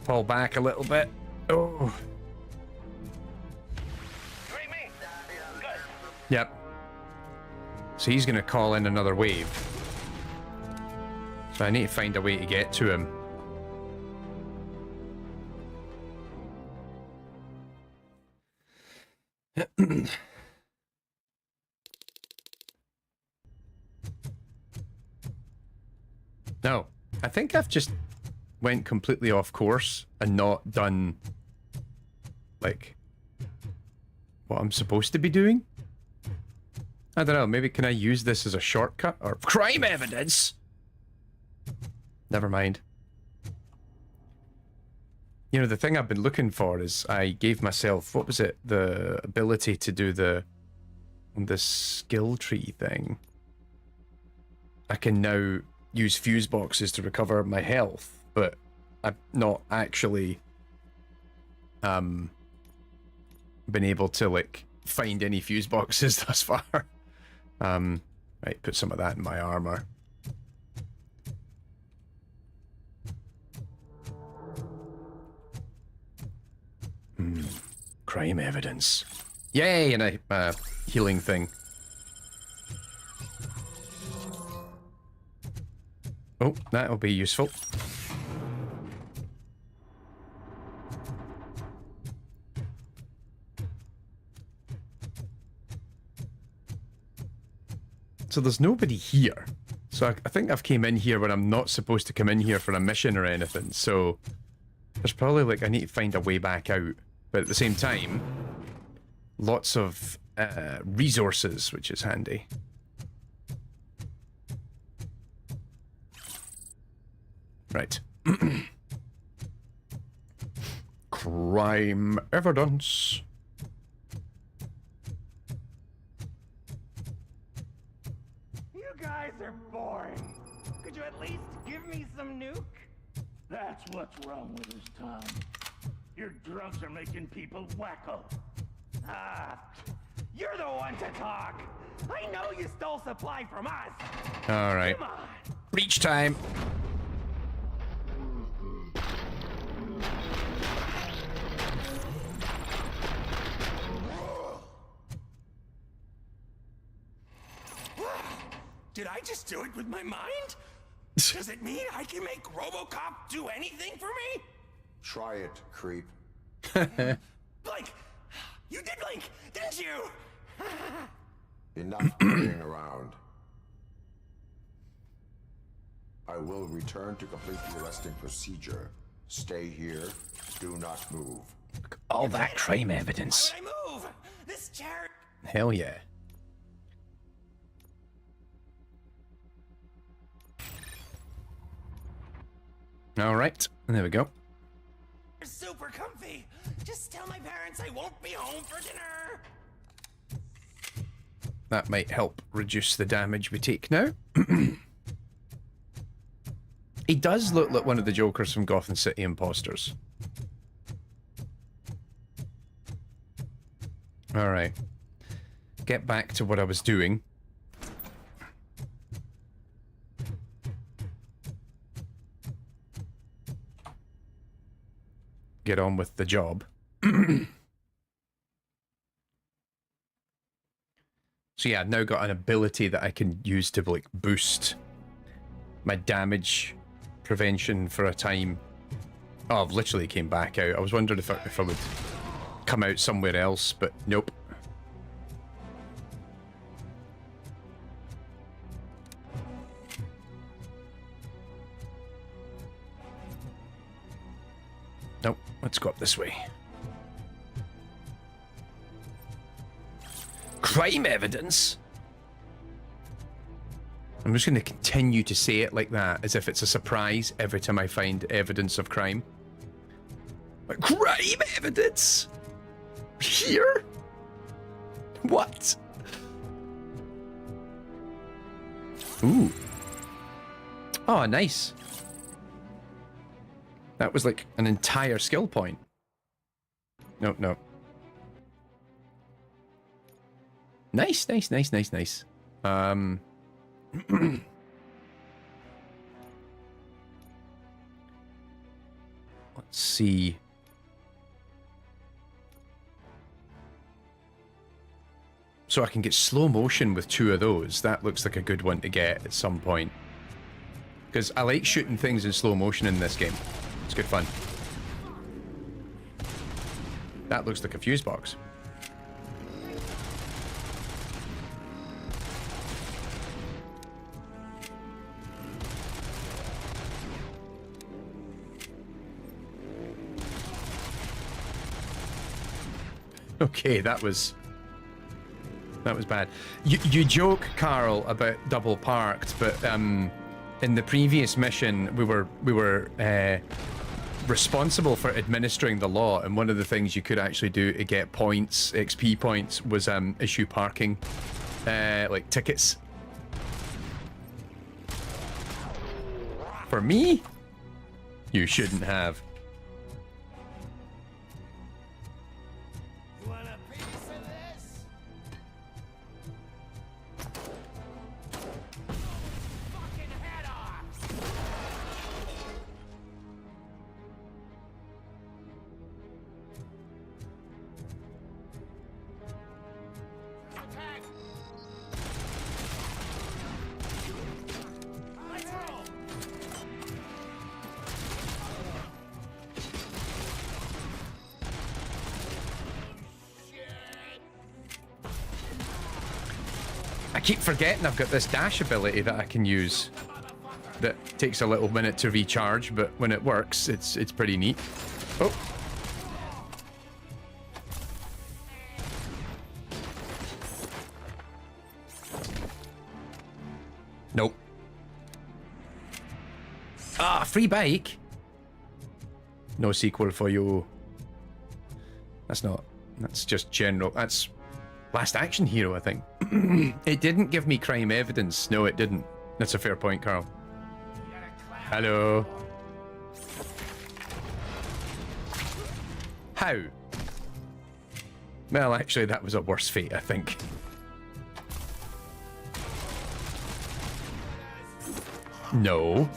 Fall back a little bit. Oh. Yep. So he's gonna call in another wave. So I need to find a way to get to him. No, I think I've just went completely off course and not done, like, what I'm supposed to be doing. I don't know, maybe can I use this as a shortcut? Or crime evidence? Never mind. You know, the thing I've been looking for is I gave myself, what was it? The ability to do the this skill tree thing, I can now use fuse boxes to recover my health, but I've not actually been able to like find any fuse boxes thus far. Right, put some of that in my armor. Crime evidence. Yay, and a healing thing. Oh, that'll be useful. So there's nobody here. So I think I've came in here when I'm not supposed to come in here for a mission or anything. So there's probably like, I need to find a way back out. But at the same time, lots of resources, which is handy. Right. Crime evidence. You guys are boring. Could you at least give me some nuke? That's what's wrong with us, Tom. Your drugs are making people wacko. Ah, you're the one to talk. I know you stole supply from us. All right. Come on. Reach time. Did I just do it with my mind? Does it mean I can make Robocop do anything for me? Try it, creep. Blink! You did blink, didn't you? Enough playing around. I will return to complete the arresting procedure. Stay here. Do not move. All that crime evidence. Why would I move? This chair. Hell yeah. All right, there we go. Super comfy. Just tell my parents I won't be home for dinner. That might help reduce the damage we take now. He does look like one of the Jokers from Gotham City Imposters. All right. Get back to what I was doing. Get on with the job. So yeah, I've now got an ability that I can use to like boost my damage prevention for a time. Oh, I've literally came back out. I was wondering if I would come out somewhere else, but nope. Nope, let's go up this way. Crime evidence? I'm just going to continue to say it like that, as if it's a surprise every time I find evidence of crime. But crime evidence? Here? What? Ooh. Oh, nice. That was like an entire skill point. Nope, nope. Nice, nice, nice, nice, nice. Let's see. So I can get slow motion with 2 of those. That looks like a good one to get at some point. Because I like shooting things in slow motion in this game. It's good fun. That looks like a fuse box. Okay, that was bad. You joke, Carl, about double parked, but in the previous mission we were responsible for administering the law, and one of the things you could actually do to get points, XP points, was issue parking, like tickets. For me, you shouldn't have. You want a piece of this? Fucking head off! Attack! Let's roll! I keep forgetting I've got this dash ability that I can use that takes a little minute to recharge, but when it works, it's pretty neat. Oh. Nope. Ah, free bike. No sequel for you. That's not. That's just general. That's Last Action Hero, I think. It didn't give me crime evidence. No, it didn't. That's a fair point, Carl. Hello. How? Well, actually, that was a worse fate, I think. No.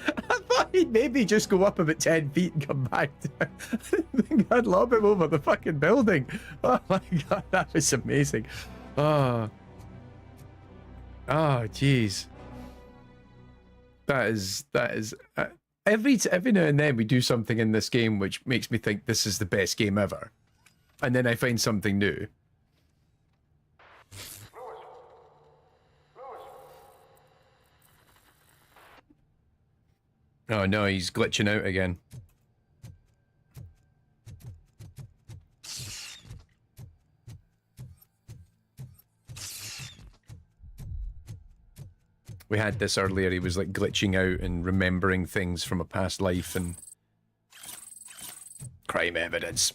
I thought he'd maybe just go up about 10 feet and come back down. I didn't think I'd lob him over the fucking building. Oh my god, that was amazing. Oh. Oh, jeez. That is every now and then we do something in this game which makes me think this is the best game ever. And then I find something new. Oh no, he's glitching out again. We had this earlier, he was like glitching out and remembering things from a past life and crime evidence.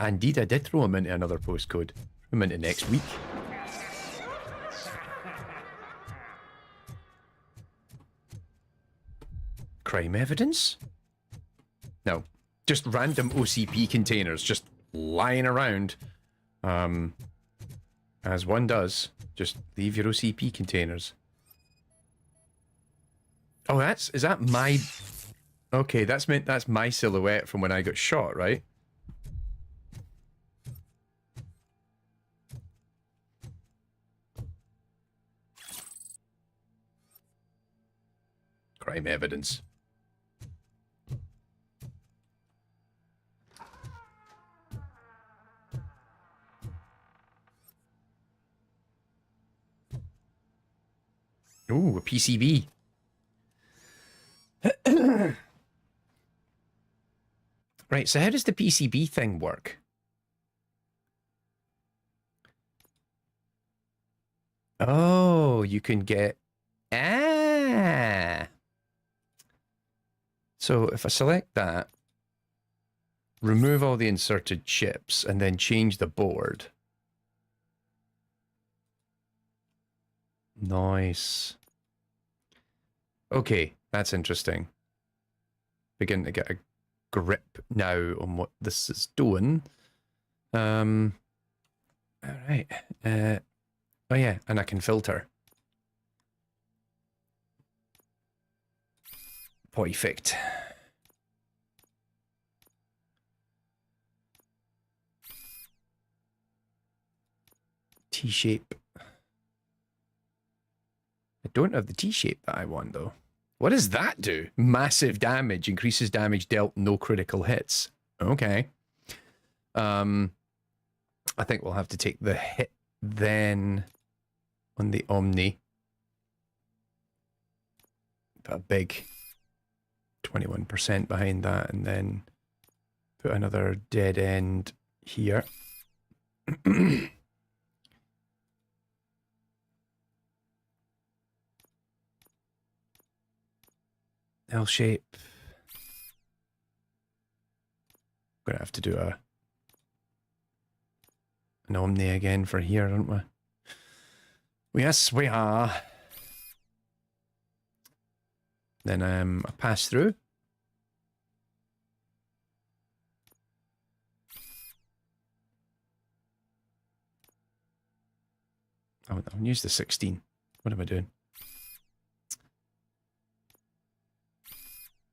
Indeed, I did throw him into another postcode. Throw him into next week. Crime evidence? No. Just random OCP containers just lying around. As one does. Just leave your OCP containers. Oh, is that my... Okay, that's my silhouette from when I got shot, right? Crime evidence. Ooh, a PCB. Right, so how does the PCB thing work? Oh, you can get... Ah! So if I select that, remove all the inserted chips, and then change the board. Nice. Okay, that's interesting. Beginning to get a grip now on what this is doing. All right. Oh yeah, and I can filter. Perfect. T-shape. I don't have the T-shape that I want, though. What does that do? Massive damage. Increases damage dealt, no critical hits. Okay. I think we'll have to take the hit then on the Omni. Put a big 21% behind that, and then put another dead end here. L shape. Gonna have to do an Omni again for here, aren't we? Yes, we are. Then a pass through. I'll use the 16. What am I doing?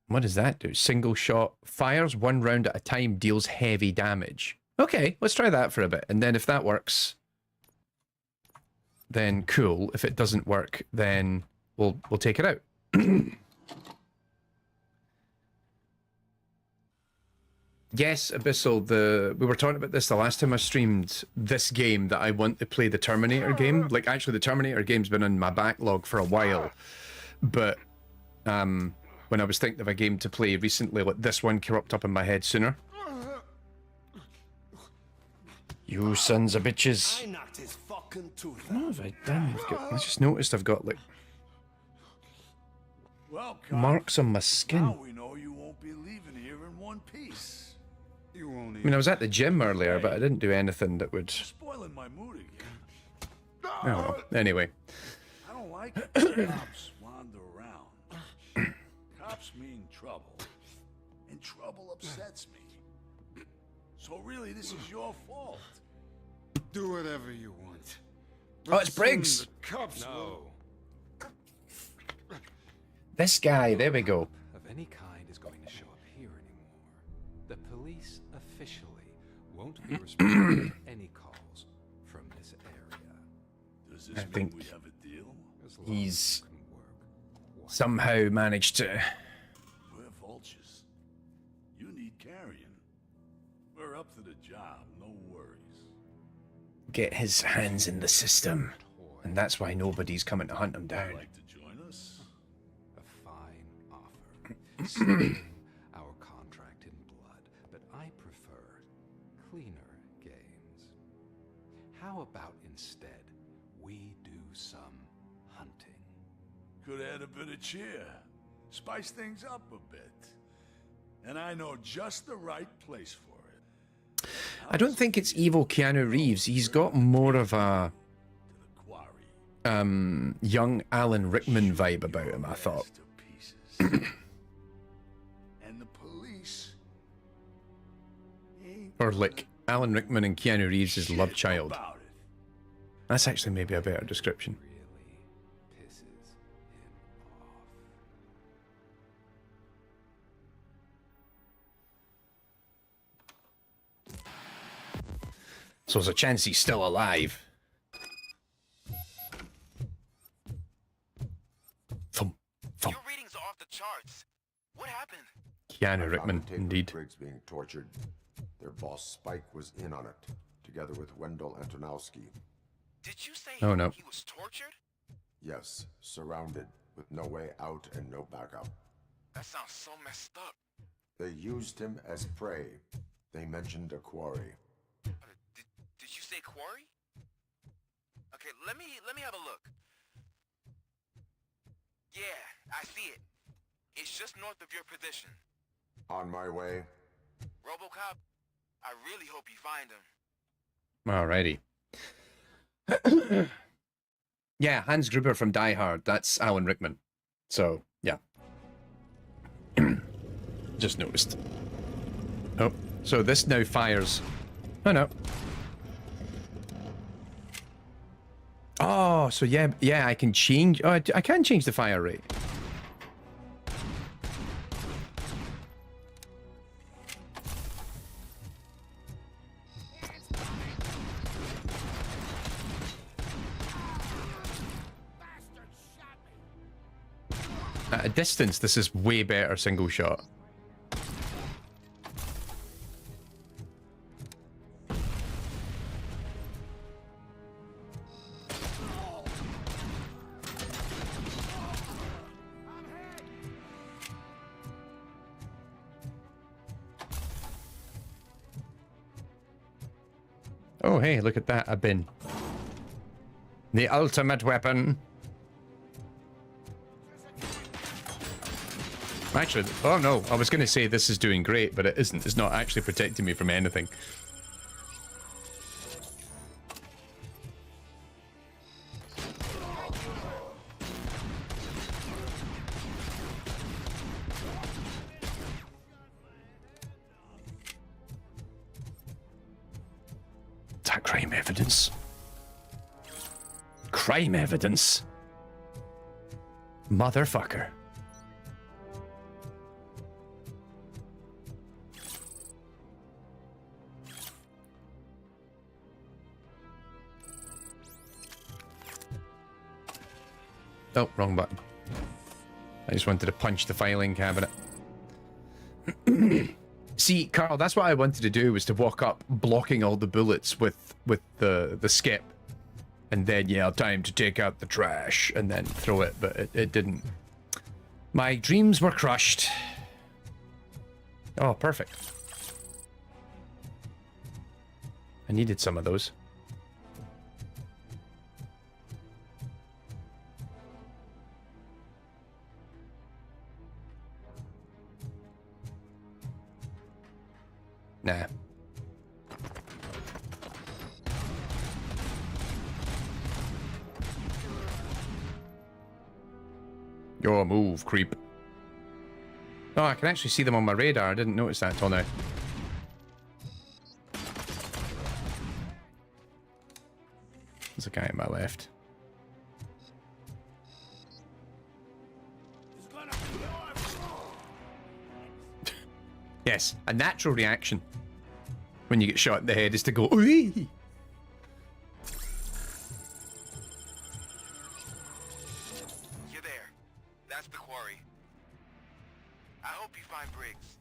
What does that do? Single shot. Fires 1 round at a time, deals heavy damage. Okay, let's try that for a bit. And then if that works, then cool. If it doesn't work, then we'll take it out. Yes, Abyssal, we were talking about this the last time I streamed this game, that I want to play the Terminator game. Like, actually, the Terminator game's been in my backlog for a while. But when I was thinking of a game to play recently, like, this one cropped up in my head sooner. You sons of bitches. I knocked his fucking tooth out. What have I done? I just noticed I've got, like, Well, marks on my skin. now we know you won't be leaving here in one piece. You won't I mean, I was at the gym earlier, but I didn't do anything that would... spoiling my mood again. Oh, well. Anyway. I don't like it when cops wander around. Cops mean trouble, and trouble upsets me. So really, this is your fault. Do whatever you want. Oh, it's Briggs. The cops will. This guy, there we go. Of any kind is going to show up here anymore. The police officially won't be responsible for any calls from this area. Does I this mean think we have a deal? he's somehow managed to... We're vultures. You need carrion. We're up to the job, no worries. get his hands in the system. And that's why nobody's coming to hunt him down. Like to join us? A fine offer. Sealing our contract in blood, but I prefer cleaner games. How about instead we do some hunting? Could add a bit of cheer. Spice things up a bit. And I know just the right place for it. I don't think it's evil Keanu Reeves. He's got more of a young Alan Rickman vibe about him, I thought. And the police Or like Alan Rickman and Keanu Reeves' love child. That's actually maybe a better description. So there's a chance he's still alive. Thump, thump. Your readings are off the charts. What happened? Keanu Rickman, indeed. Briggs being tortured. Their boss Spike was in on it, together with Wendell Antonowski. Did you say Oh, no. he was tortured? Yes, surrounded, with no way out and no backup. That sounds so messed up. They used him as prey. They mentioned a quarry. Did you say quarry? Okay, let me have a look. Yeah, I see it. It's just north of your position. On my way. Robocop, I really hope you find him. Alrighty. Yeah, Hans Gruber from Die Hard. That's Alan Rickman. So, yeah. Just noticed. Oh, so this now fires. Oh, no. Oh, so yeah, I can change. Oh, I can change the fire rate. At a distance, this is way better single shot. Oh, hey, look at that, a bin. The ultimate weapon. Actually, oh no, I was going to say this is doing great, but it isn't. It's not actually protecting me from anything. Is that crime evidence? Crime evidence? Motherfucker. Oh, wrong button. I just wanted to punch the filing cabinet. See, Carl, that's what I wanted to do, was to walk up, blocking all the bullets with the skip. And then, yeah, time to take out the trash, and then throw it, but it didn't. My dreams were crushed. Oh, perfect. I needed some of those. Nah. Your move, creep. Oh, I can actually see them on my radar. I didn't notice that until now. There's a guy on my left. Yes, a natural reaction when you get shot in the head is to go, ooh. You're there. That's the quarry. I hope you find Briggs.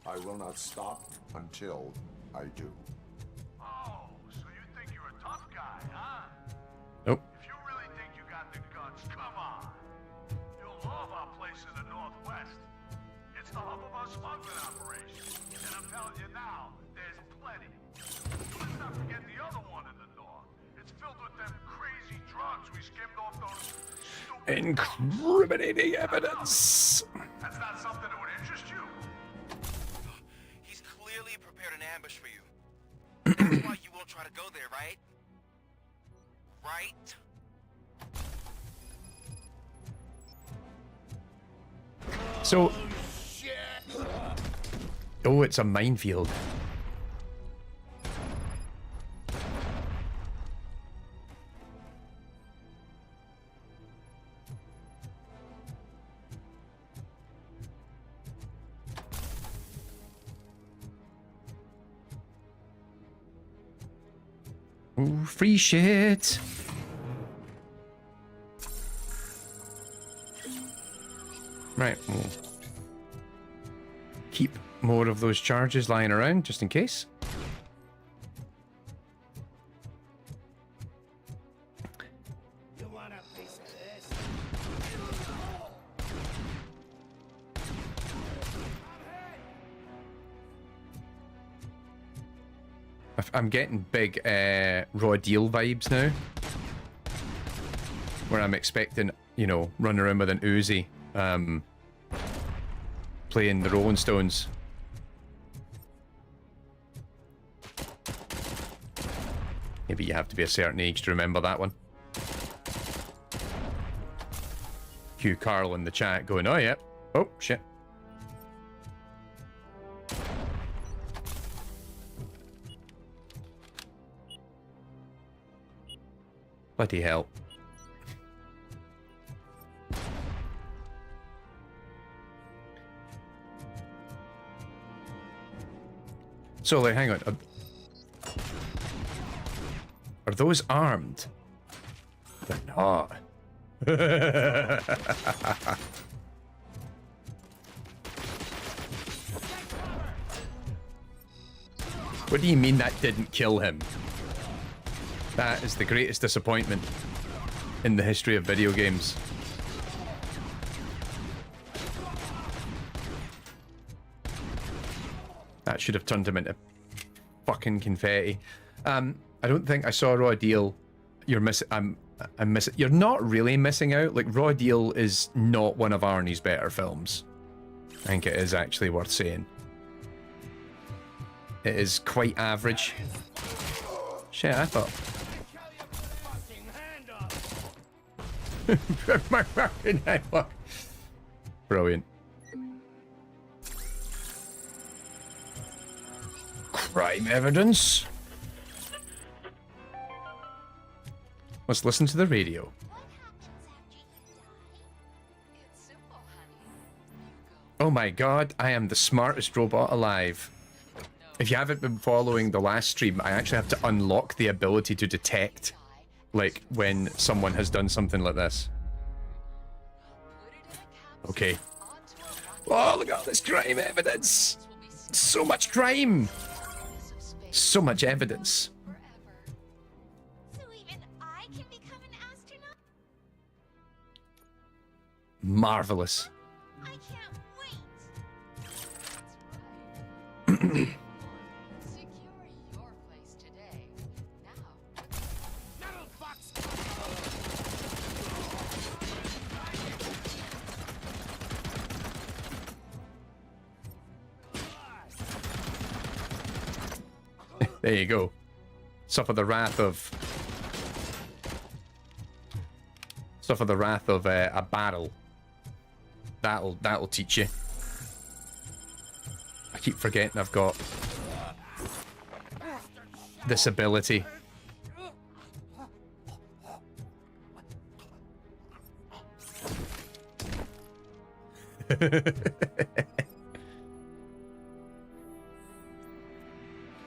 I will not stop until I do. Oh, so you think you're a tough guy, huh? Nope. If you really think you got the guts, come on. You'll love our place in the Northwest. It's the hub of our smuggling operation. And I'm telling you now, there's plenty. Let's not forget the other one in the north. It's filled with them crazy drugs we skimmed off those stupid... Incriminating evidence. That's not something that would interest you. He's clearly prepared an ambush for you. That's why you won't try to go there, right? Right? So... Oh, it's a minefield. Ooh, free shit. Right, we'll keep more of those charges lying around just in case. You want a piece of this? I'm getting big Raw Deal vibes now. Where I'm expecting, you know, running around with an Uzi, playing the Rolling Stones. Maybe you have to be a certain age to remember that one. Cue Carl in the chat going, oh yeah, oh shit. Bloody hell. So, like, hang on. Are those armed? They're not. What do you mean that didn't kill him? That is the greatest disappointment in the history of video games. That should have turned him into fucking confetti. I don't think I saw Raw Deal. You're missing. I'm missing. You're not really missing out. Like, Raw Deal is not one of Arnie's better films. I think it is actually worth saying. It is quite average. Shit, I thought. My fucking head. Brilliant. Crime evidence. Let's listen to the radio. Oh my god, I am the smartest robot alive. If you haven't been following the last stream, I actually have to unlock the ability to detect, like, when someone has done something like this. Okay. Oh, look at all this crime evidence! So much crime! So much evidence. So even I can become an astronaut? Marvelous. I can't wait. There you go. Suffer the wrath of a barrel. That'll teach you. I keep forgetting I've got this ability.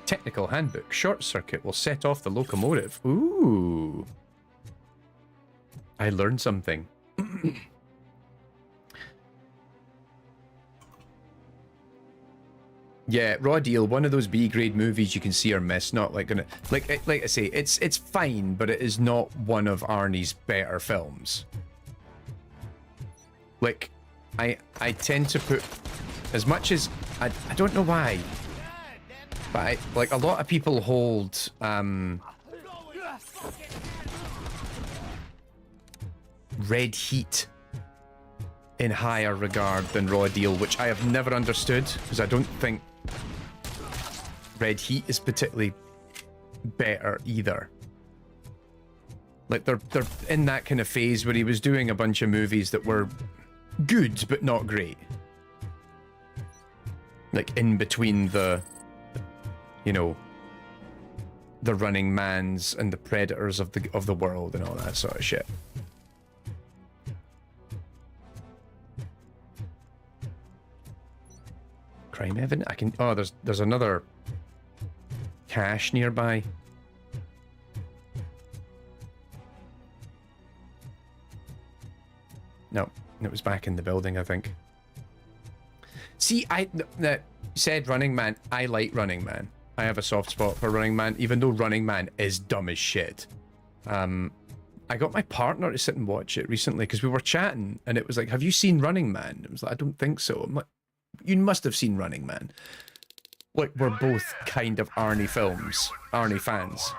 Technical handbook. Short circuit will set off the locomotive. Ooh. I learned something. Yeah, Raw Deal, one of those B-grade movies you can see or miss. Not like gonna like I say, it's fine, but it is not one of Arnie's better films. Like, I tend to put as much as I don't know why. But like a lot of people hold Red Heat in higher regard than Raw Deal, which I have never understood because I don't think Red Heat is particularly better either. Like they're in that kind of phase where he was doing a bunch of movies that were good but not great. Like in between the you know, the Running Mans and the Predators of the world and all that sort of shit. Crime evidence? I can. Oh, there's another cache nearby. No, it was back in the building, I think. See, I said Running Man. I like Running Man. I have a soft spot for Running Man, even though Running Man is dumb as shit. I got my partner to sit and watch it recently because we were chatting, and it was like, "Have you seen Running Man?" It was like, "I don't think so." I'm like, "You must have seen Running Man." Like, we're both kind of Arnie films, Arnie fans.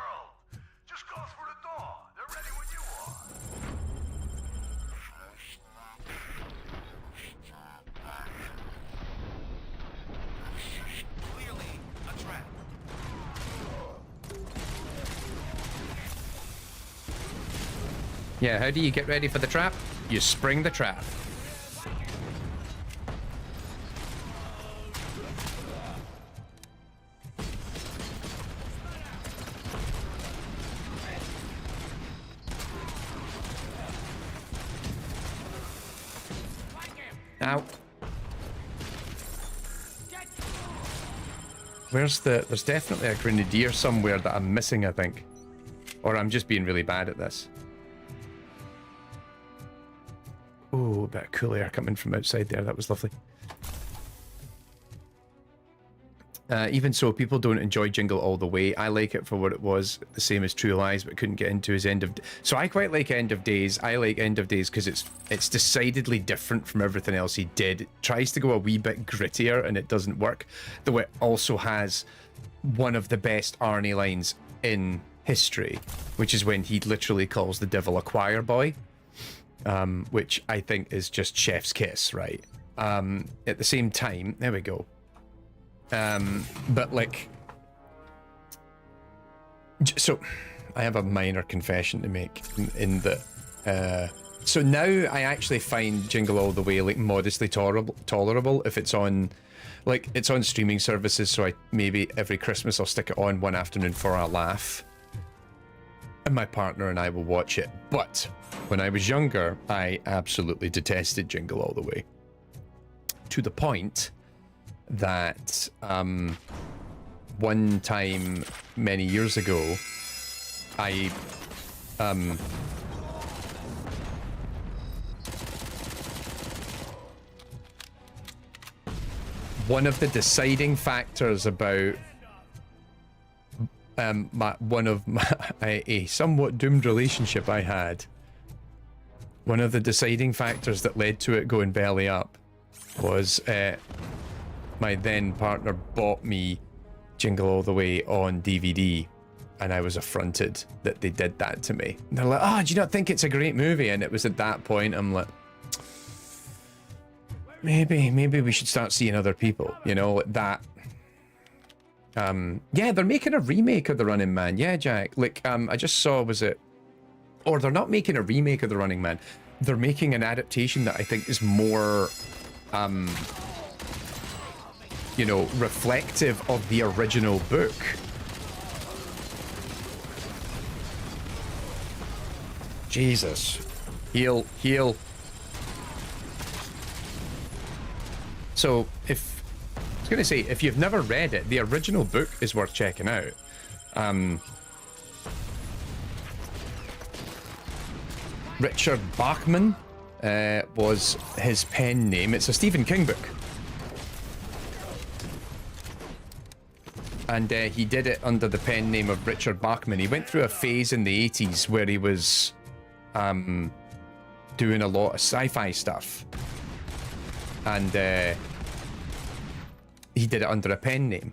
Yeah, how do you get ready for the trap? You spring the trap. Ow. There's definitely a grenadier somewhere that I'm missing, I think. Or I'm just being really bad at this. Oh, a bit of cool air coming from outside there. That was lovely. Even so, people don't enjoy Jingle all the way. I like it for what it was, the same as True Lies, but couldn't get into his End of... So I quite like End of Days. I like End of Days because it's decidedly different from everything else he did. It tries to go a wee bit grittier, and it doesn't work. Though it also has one of the best Arnie lines in history, which is when he literally calls the devil a choir boy, which I think is just chef's kiss, right? at the same time, there we go. But like, so I have a minor confession to make in that. So now I actually find Jingle All the Way like modestly tolerable if it's on, like it's on streaming services. So I maybe every Christmas I'll stick it on one afternoon for a laugh, and my partner and I will watch it. But when I was younger, I absolutely detested Jingle All the Way, to the point that one time many years ago, I one of the deciding factors about a somewhat doomed relationship I had, one of the deciding factors that led to it going belly up was my then partner bought me Jingle All the Way on DVD, and I was affronted that they did that to me. And they're like, oh, do you not think it's a great movie? And it was at that point I'm like, maybe we should start seeing other people, you know, like that. Yeah, they're making a remake of The Running Man. Yeah, Jack, like I just saw, was it, or they're not making a remake of The Running Man, they're making an adaptation that I think is more you know, reflective of the original book. Jesus. Heal. So, if I was gonna say, if you've never read it, the original book is worth checking out. Richard Bachman was his pen name. It's a Stephen King book. And he did it under the pen name of Richard Bachman. He went through a phase in the 80s where he was doing a lot of sci-fi stuff. And he did it under a pen name.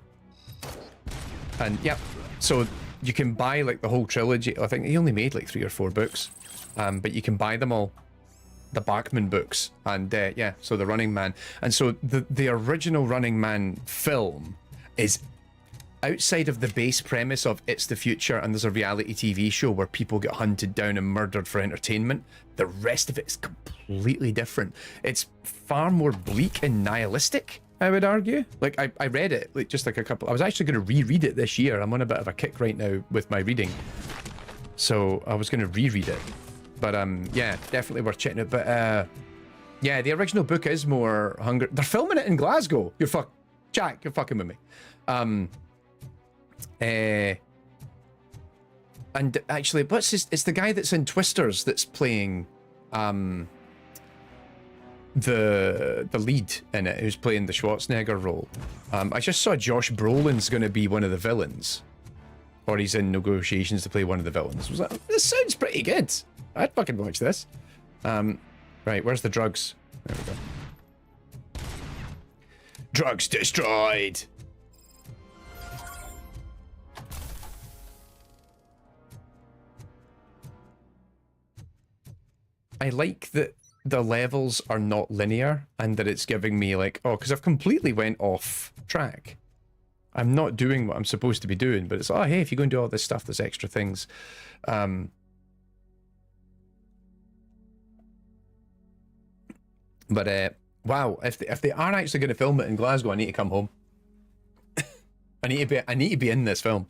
And yep, so you can buy like the whole trilogy. I think he only made like 3 or 4 books. But you can buy them all. The Bachman books. And yeah, so The Running Man. And so the original Running Man film is outside of the base premise of it's the future and there's a reality TV show where people get hunted down and murdered for entertainment. The rest of it is completely different. It's far more bleak and nihilistic, I would argue. Like I read it like just like a couple. I was actually going to reread it this year. I'm on a bit of a kick right now with my reading, so I was going to reread it. But yeah, definitely worth checking it. But yeah, the original book is more hungry. They're filming it in Glasgow. Jack, you're fucking with me. And actually, what's his? It's the guy that's in Twisters that's playing the lead in it, who's playing the Schwarzenegger role. I just saw Josh Brolin's going to be one of the villains, or he's in negotiations to play one of the villains. I was like, this sounds pretty good. I'd fucking watch this. Right, where's the drugs? There we go. Drugs destroyed. I like that the levels are not linear and that it's giving me like, oh, because I've completely went off track. I'm not doing what I'm supposed to be doing, but it's, oh, hey, if you go and do all this stuff, there's extra things. But wow, if they are actually going to film it in Glasgow, I need to come home. I need to be in this film.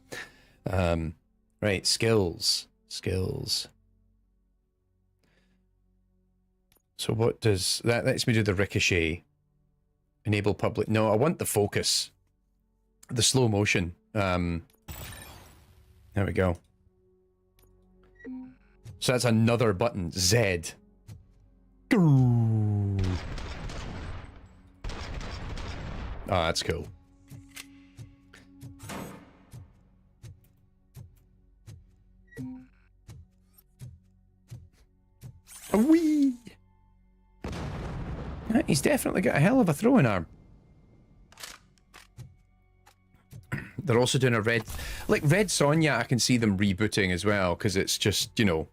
Right, skills. So what does that lets me do? The ricochet, enable public. No, I want the focus, the slow motion. There we go. So that's another button. Z. Oh, that's cool. Wee. He's definitely got a hell of a throwing arm. They're also doing a Red Sonja. I can see them rebooting as well, because it's just, you know,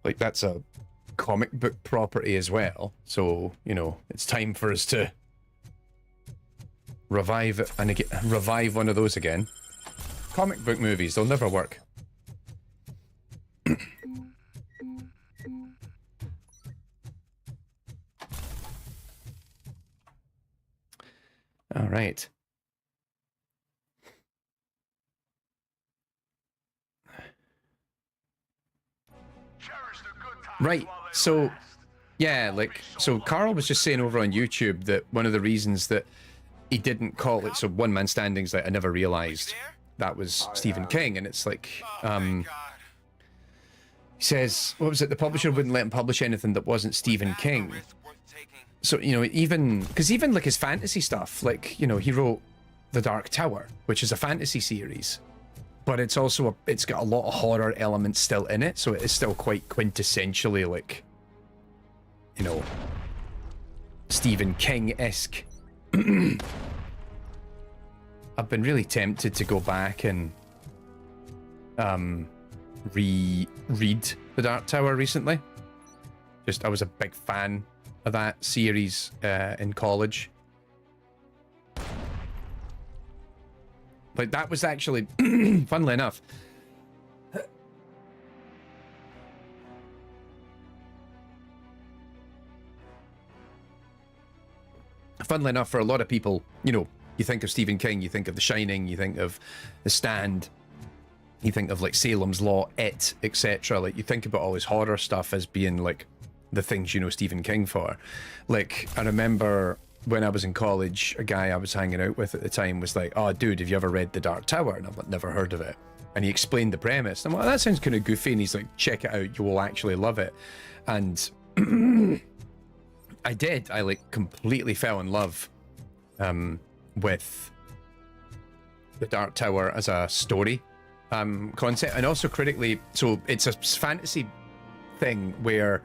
like that's a comic book property as well. So, you know, it's time for us to revive it and revive one of those again. Comic book movies, they'll never work. All right. Right, so, yeah, like, so Carl was just saying over on YouTube that one of the reasons that he didn't call it, so One Man Standing's like, I never realized that was Stephen King, and it's like, he says, what was it, the publisher wouldn't let him publish anything that wasn't Stephen King. So, you know, even, because even like his fantasy stuff, like, you know, he wrote The Dark Tower, which is a fantasy series. But it's also, it's got a lot of horror elements still in it, so it is still quite quintessentially, like, you know, Stephen King-esque. I've been really tempted to go back and reread The Dark Tower recently. Just, I was a big fan of that series in college. Like, that was actually, funnily enough, for a lot of people, you know, you think of Stephen King, you think of The Shining, you think of The Stand, you think of like Salem's Lot, It, etc. Like, you think about all his horror stuff as being like the things you know Stephen King for. Like, I remember when I was in college, a guy I was hanging out with at the time was like, oh dude, have you ever read The Dark Tower? And I'm like, never heard of it. And he explained the premise. I'm like, that sounds kind of goofy. And he's like, check it out, you will actually love it. And I did. I like completely fell in love with The Dark Tower as a story concept, and also critically. So it's a fantasy thing where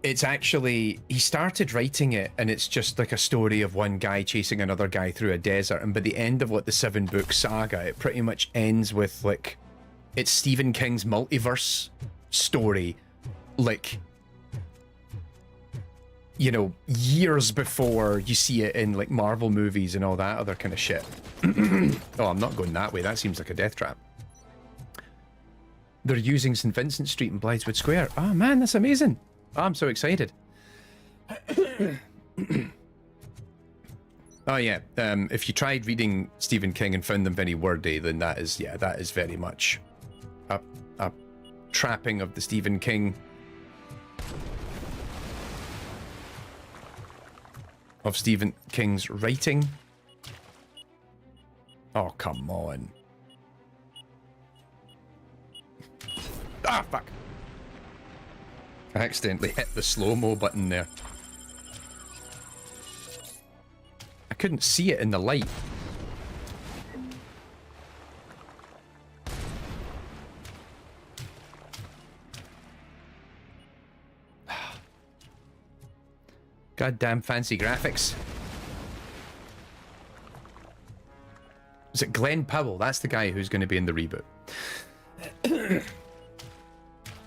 it's actually, he started writing it and it's just like a story of one guy chasing another guy through a desert, and by the end of like the 7-book saga, it pretty much ends with like, it's Stephen King's multiverse story, like, you know, years before you see it in like Marvel movies and all that other kind of shit. Oh, I'm not going that way, that seems like a death trap. They're using St. Vincent Street in Blytheswood Square. Oh man, that's amazing. Oh, I'm so excited. Oh yeah, if you tried reading Stephen King and found them very wordy, then that is, yeah, that is very much a trapping of the Stephen King, of Stephen King's writing. Oh, come on. Ah, fuck. I accidentally hit the slow-mo button there. I couldn't see it in the light. Goddamn fancy graphics. Is it Glenn Powell? That's the guy who's going to be in the reboot.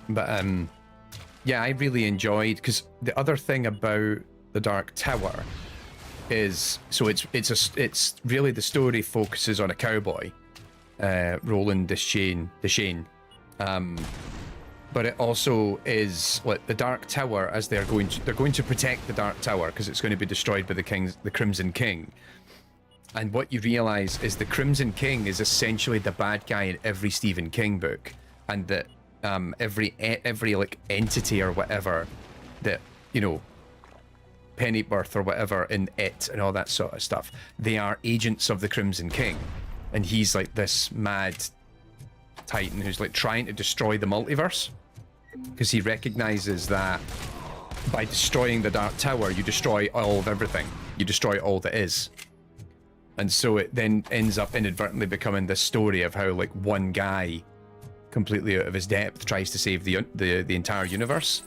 But yeah, I really enjoyed, because the other thing about The Dark Tower is, so it's really, the story focuses on a cowboy, Roland Deschain. But it also is like the Dark Tower, as they're going to protect the Dark Tower because it's going to be destroyed by the Crimson King. And what you realize is the Crimson King is essentially the bad guy in every Stephen King book, and that every like entity or whatever that, you know, Pennyworth or whatever in It and all that sort of stuff, they are agents of the Crimson King, and he's like this mad titan who's like trying to destroy the multiverse, because he recognizes that by destroying the Dark Tower, you destroy all of everything, you destroy all that is. And so it then ends up inadvertently becoming this story of how like one guy, completely out of his depth, tries to save the entire universe.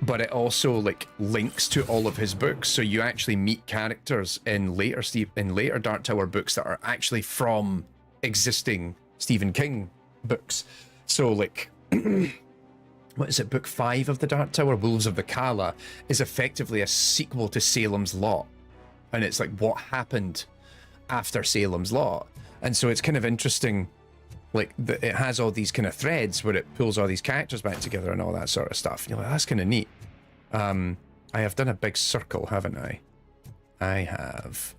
But it also like links to all of his books, so you actually meet characters in later Dark Tower books that are actually from existing Stephen King books. So like what is it, book 5 of the Dark Tower, Wolves of the Kala, is effectively a sequel to Salem's Lot. And it's like what happened after Salem's Lot. And so it's kind of interesting, like, it has all these kind of threads where it pulls all these characters back together and all that sort of stuff. You're like, that's kind of neat. I have done a big circle, haven't I? I have.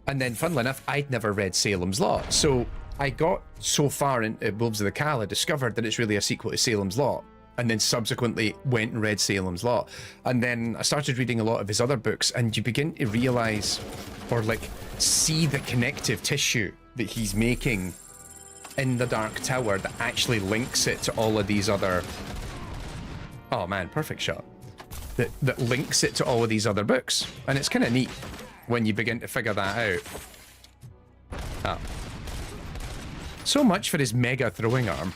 And then, funnily enough, I'd never read Salem's Lot. So I got so far in Wolves of the Kala, discovered that it's really a sequel to Salem's Lot, and then subsequently went and read Salem's Lot. And then I started reading a lot of his other books, and you begin to realize, or like see the connective tissue that he's making in the Dark Tower that actually links it to all of these other... Oh man, perfect shot. That links it to all of these other books. And it's kind of neat when you begin to figure that out. Oh. So much for his mega throwing arm.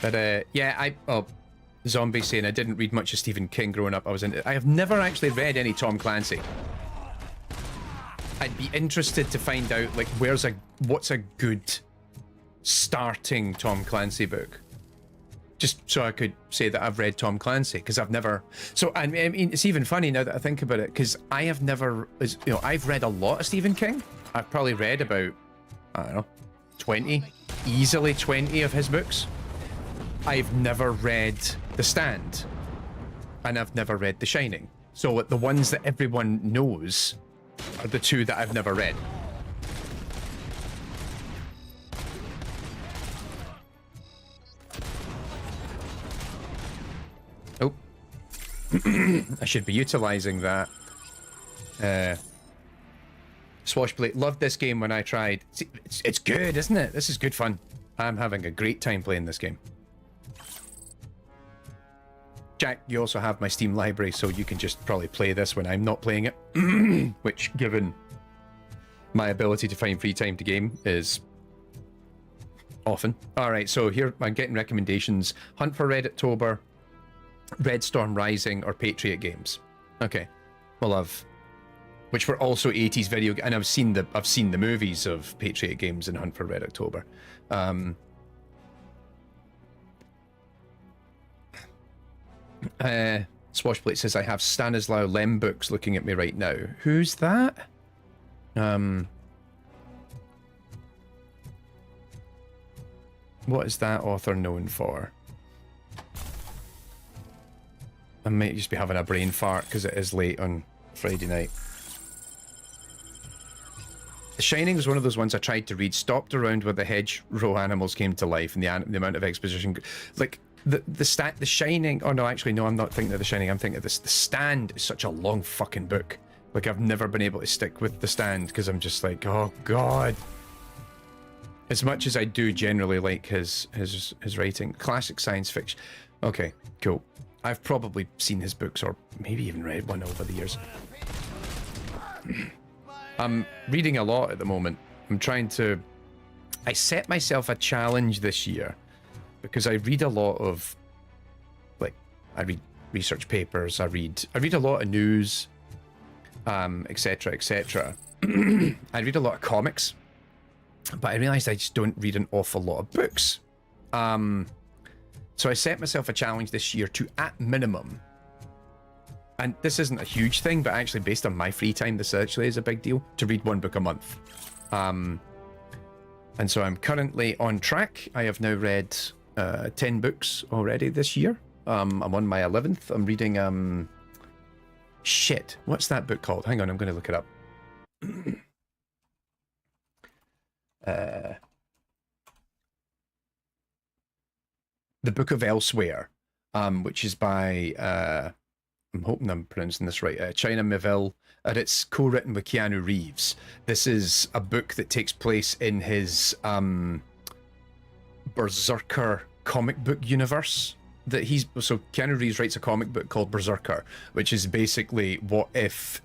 But yeah, Zombie saying I didn't read much of Stephen King growing up. I have never actually read any Tom Clancy. I'd be interested to find out like what's a good starting Tom Clancy book. Just so I could say that I've read Tom Clancy, because I've never... So, I mean, it's even funny now that I think about it, because I have never... You know, I've read a lot of Stephen King. I've probably read about, I don't know, 20, easily 20 of his books. I've never read The Stand, and I've never read The Shining. So the ones that everyone knows are the two that I've never read. Oh. I should be utilizing that. Swashblade. Loved this game when I tried. It's good, isn't it? This is good fun. I'm having a great time playing this game. Jack, you also have my Steam library, so you can just probably play this when I'm not playing it. Which, given my ability to find free time to game, is often. Alright, so here I'm getting recommendations. Hunt for Red October, Red Storm Rising, or Patriot Games. Okay, well which were also 80s video, and I've seen the movies of Patriot Games and Hunt for Red October. Swashblade says I have Stanislaw Lem books looking at me right now. Who's that? What is that author known for? I might just be having a brain fart because it is late on Friday night. The Shining was one of those ones I tried to read, stopped around where the hedgerow animals came to life, and the amount of exposition. Like, the Shining... Oh, no, actually, no, I'm not thinking of The Shining. I'm thinking of this. The Stand is such a long fucking book. Like, I've never been able to stick with The Stand because I'm just like, oh, God. As much as I do generally like his writing. Classic science fiction. Okay, cool. I've probably seen his books or maybe even read one over the years. I'm reading a lot at the moment. I'm trying to... I set myself a challenge this year because I read a lot of... Like, I read research papers, I read a lot of news, etc, etc. I read a lot of comics, but I realized I just don't read an awful lot of books. So I set myself a challenge this year to, at minimum, and this isn't a huge thing, but actually based on my free time, this actually is a big deal, to read one book a month. And so I'm currently on track. I have now read 10 books already this year. I'm on my 11th. I'm reading, shit, what's that book called? Hang on, I'm going to look it up. The Book of Elsewhere, which is by, I'm hoping I'm pronouncing this right, China Miéville, and it's co-written with Keanu Reeves. This is a book that takes place in his Berserker comic book universe. So Keanu Reeves writes a comic book called Berserker, which is basically what if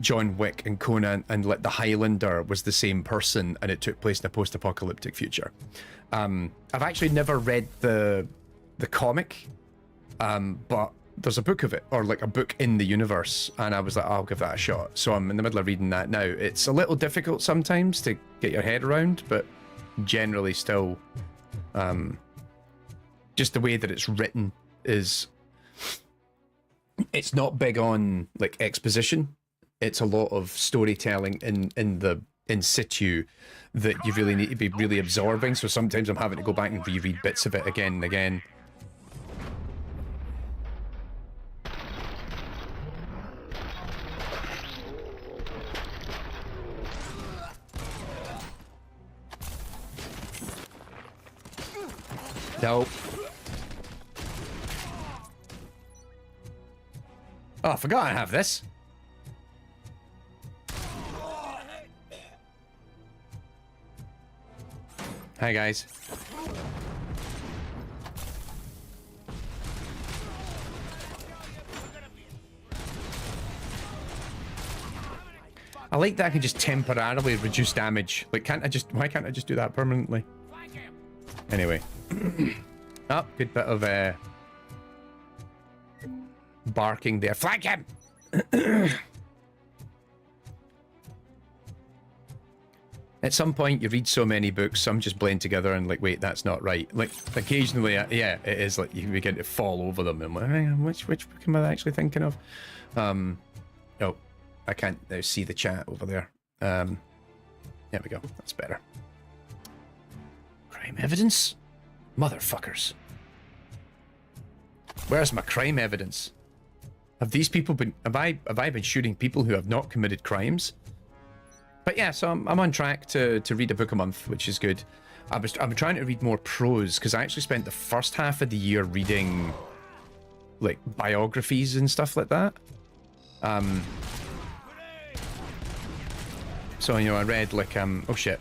John Wick and Conan and like the Highlander was the same person and it took place in a post-apocalyptic future. I've actually never read the comic, but there's a book of it, or like a book in the universe, and I was like, I'll give that a shot. So I'm in the middle of reading that now. It's a little difficult sometimes to get your head around, but generally still, just the way that it's written is, it's not big on like exposition. It's a lot of storytelling in situ that you really need to be really absorbing. So sometimes I'm having to go back and reread bits of it again and again. No. Oh, I forgot I have this. Hi, guys. I like that I can just temporarily reduce damage. Like, why can't I just do that permanently? Anyway. Oh, good bit of barking there. Flank him! At some point, you read so many books, some just blend together and like, wait, that's not right. Like, occasionally, yeah, it is like you begin to fall over them. And I'm like, which book am I actually thinking of? Oh, I can't now see the chat over there. There we go. That's better. Crime evidence? Motherfuckers. Where's my crime evidence? Have these people been... Have I been shooting people who have not committed crimes? But yeah, so I'm on track to read a book a month, which is good. I'm trying to read more prose, because I actually spent the first half of the year reading, like, biographies and stuff like that. So, you know, I read, like, oh shit.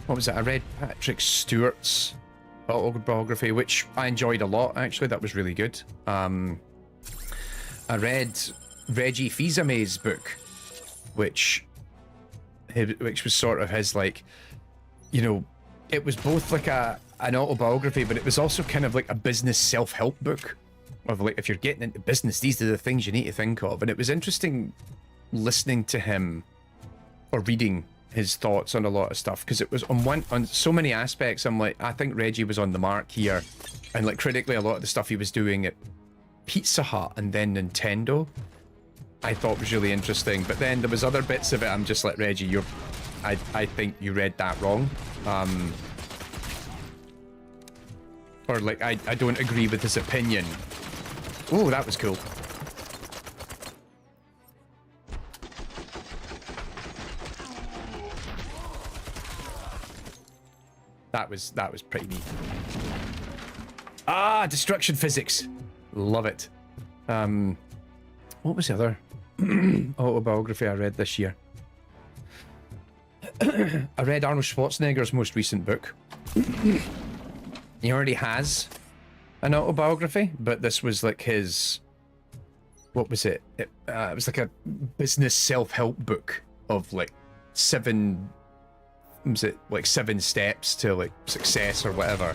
What was it? I read Patrick Stewart's autobiography, which I enjoyed a lot, actually. That was really good. I read Reggie Fils-Aimé's book, which was sort of his, like, you know, it was both like an autobiography, but it was also kind of like a business self-help book of like, if you're getting into business, these are the things you need to think of. And it was interesting listening to him or reading his thoughts on a lot of stuff, because it was on so many aspects. I'm like, I think Reggie was on the mark here, and like critically, a lot of the stuff he was doing at Pizza Hut and then Nintendo, I thought was really interesting. But then there was other bits of it I'm just like, Reggie, I think you read that wrong. Or like, I don't agree with his opinion. Oh, that was cool. That was pretty neat. Ah, destruction physics. Love it. What was the other autobiography I read this year? I read Arnold Schwarzenegger's most recent book. He already has an autobiography, but this was like his... What was it? It was like a business self-help book of like 7 steps to like success or whatever.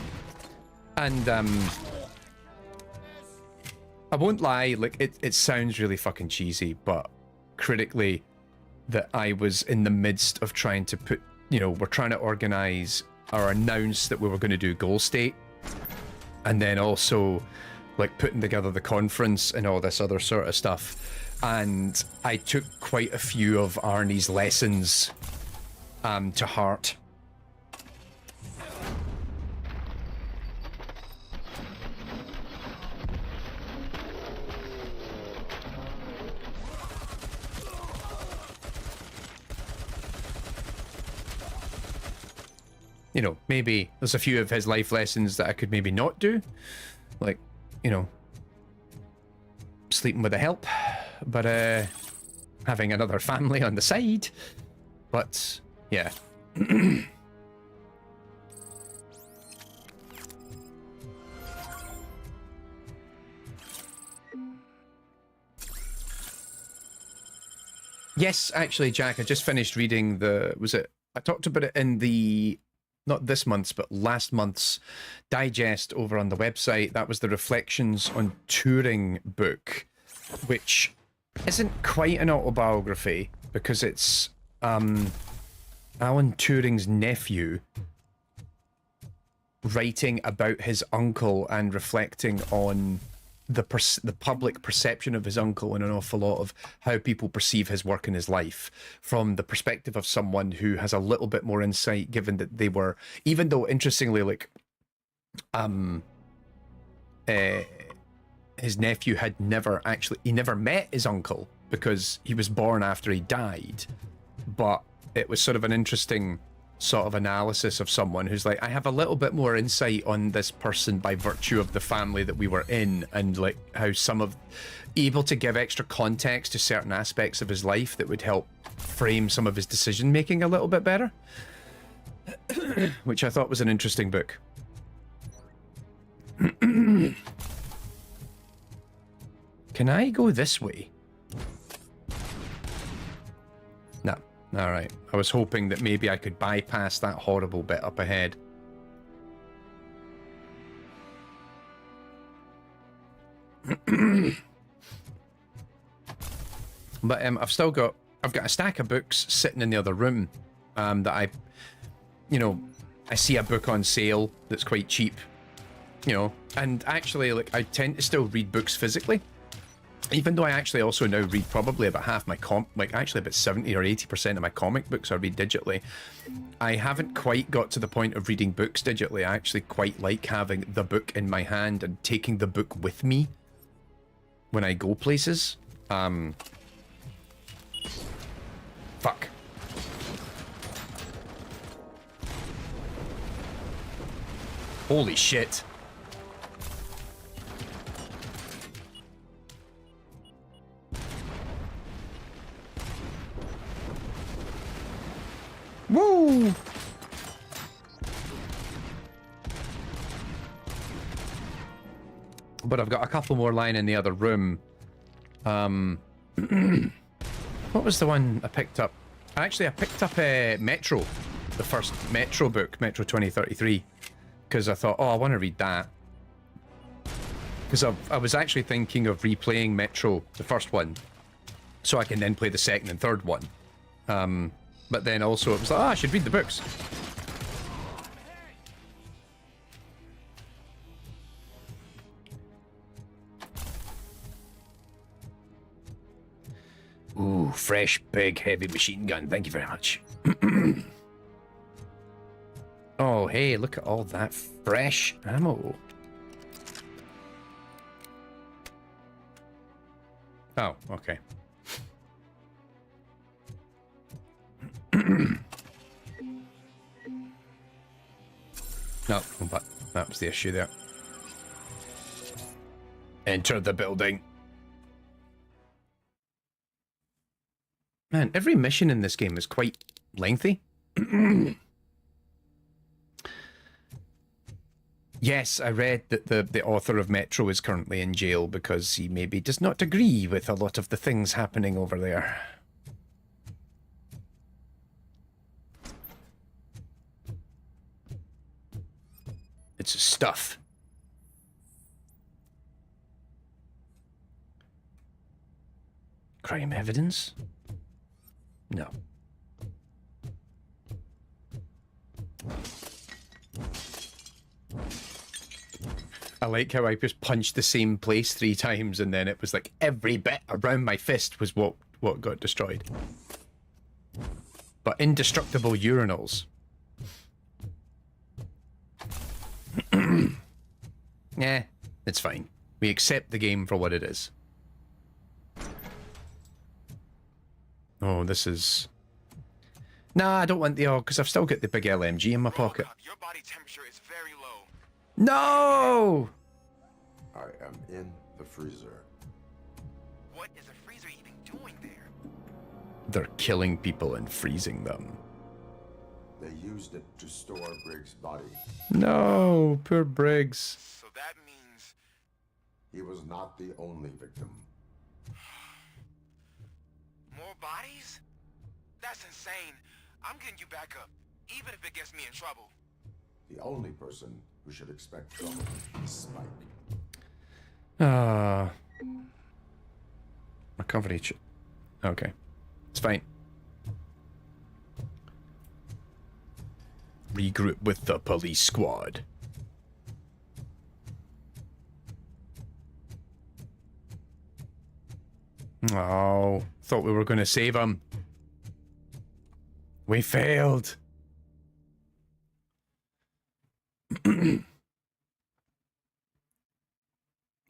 And I won't lie, like it sounds really fucking cheesy, but critically, that I was in the midst of trying to put, you know, we're trying to organize or announce that we were going to do Goal State, and then also like putting together the conference and all this other sort of stuff. And I took quite a few of Arnie's lessons to heart. You know, maybe there's a few of his life lessons that I could maybe not do. Like, you know, sleeping with a help, but having another family on the side. But, yeah. Yes, actually, Jack, I just finished reading I talked about it in the not this month's, but last month's digest over on the website. That was the Reflections on Turing book, which isn't quite an autobiography because it's Alan Turing's nephew writing about his uncle and reflecting on the public perception of his uncle and an awful lot of how people perceive his work and his life from the perspective of someone who has a little bit more insight, given that they were, even though interestingly, like his nephew had never met his uncle because he was born after he died, but it was sort of an interesting sort of analysis of someone who's like, I have a little bit more insight on this person by virtue of the family that we were in, and like how some of able to give extra context to certain aspects of his life that would help frame some of his decision making a little bit better, which I thought was an interesting book. Can I go this way? No. All right. I was hoping that maybe I could bypass that horrible bit up ahead. But I've got a stack of books sitting in the other room that I see a book on sale that's quite cheap, and actually, like, I tend to still read books physically. Even though I actually also now read probably about half my actually about 70 or 80% of my comic books I read digitally. I haven't quite got to the point of reading books digitally. I actually quite like having the book in my hand and taking the book with me when I go places. Fuck. Holy shit. Woo! But I've got a couple more lying in the other room. What was the one I picked up? Actually, I picked up Metro, the first Metro book, Metro 2033, because I thought, oh, I want to read that. Because I was actually thinking of replaying Metro, the first one, so I can then play the second and third one. But then also it was like, I should read the books. Ooh, fresh, big, heavy machine gun. Thank you very much. Oh, hey, look at all that fresh ammo. Oh, okay. No, but that was the issue there. Enter the building. Man, every mission in this game is quite lengthy. Yes, I read that the author of Metro is currently in jail because he maybe does not agree with a lot of the things happening over there. It's stuff. Crime evidence? No. I like how I just punched the same place 3 times and then it was like every bit around my fist was what got destroyed. But indestructible urinals. Yeah, it's fine. We accept the game for what it is. Oh, this is... Nah, I don't want the... Oh, because I've still got the big LMG in my pocket. Your body temperature is very low. No! I am in the freezer. What is a freezer even doing there? They're killing people and freezing them. They used it to store Briggs' body. No, poor Briggs. So that means... He was not the only victim. More bodies? That's insane. I'm getting you back up, even if it gets me in trouble. The only person who should expect trouble is Spike. Recovery. Okay. It's fine. Regroup with the police squad. Oh, thought we were going to save him. We failed.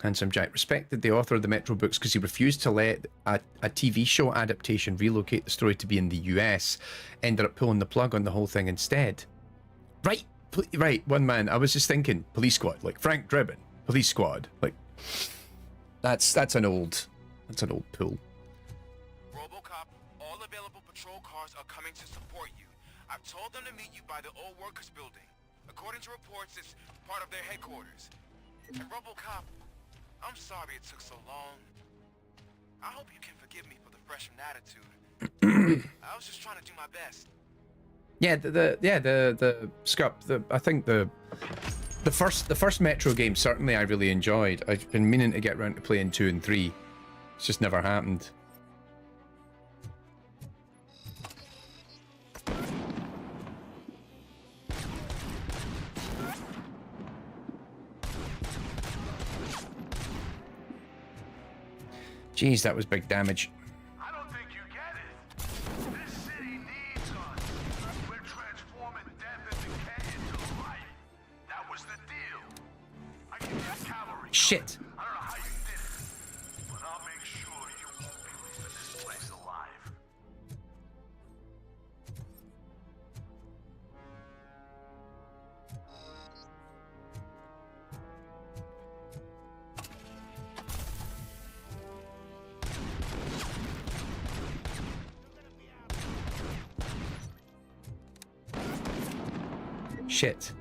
Handsome Jack respected the author of the Metro books because he refused to let a TV show adaptation relocate the story to be in the US. Ended up pulling the plug on the whole thing instead. Right, right, one man. I was just thinking, police squad, like Frank Drebin, police squad, like that's an old pull. Robocop, all available patrol cars are coming to support you. I've told them to meet you by the old workers building. According to reports, it's part of their headquarters. And Robocop, I'm sorry it took so long. I hope you can forgive me for the freshman attitude. I was just trying to do my best. Yeah, the Scup. I think the first Metro game certainly I really enjoyed. I've been meaning to get around to playing 2 and 3. It's just never happened. Jeez, that was big damage. I don't think you get it. This city needs us. We're transforming death and decay into life. That was the deal. I can get cavalry. Shit. I don't know how you did it, but I'll make sure you won't be leaving this place alive. Shit.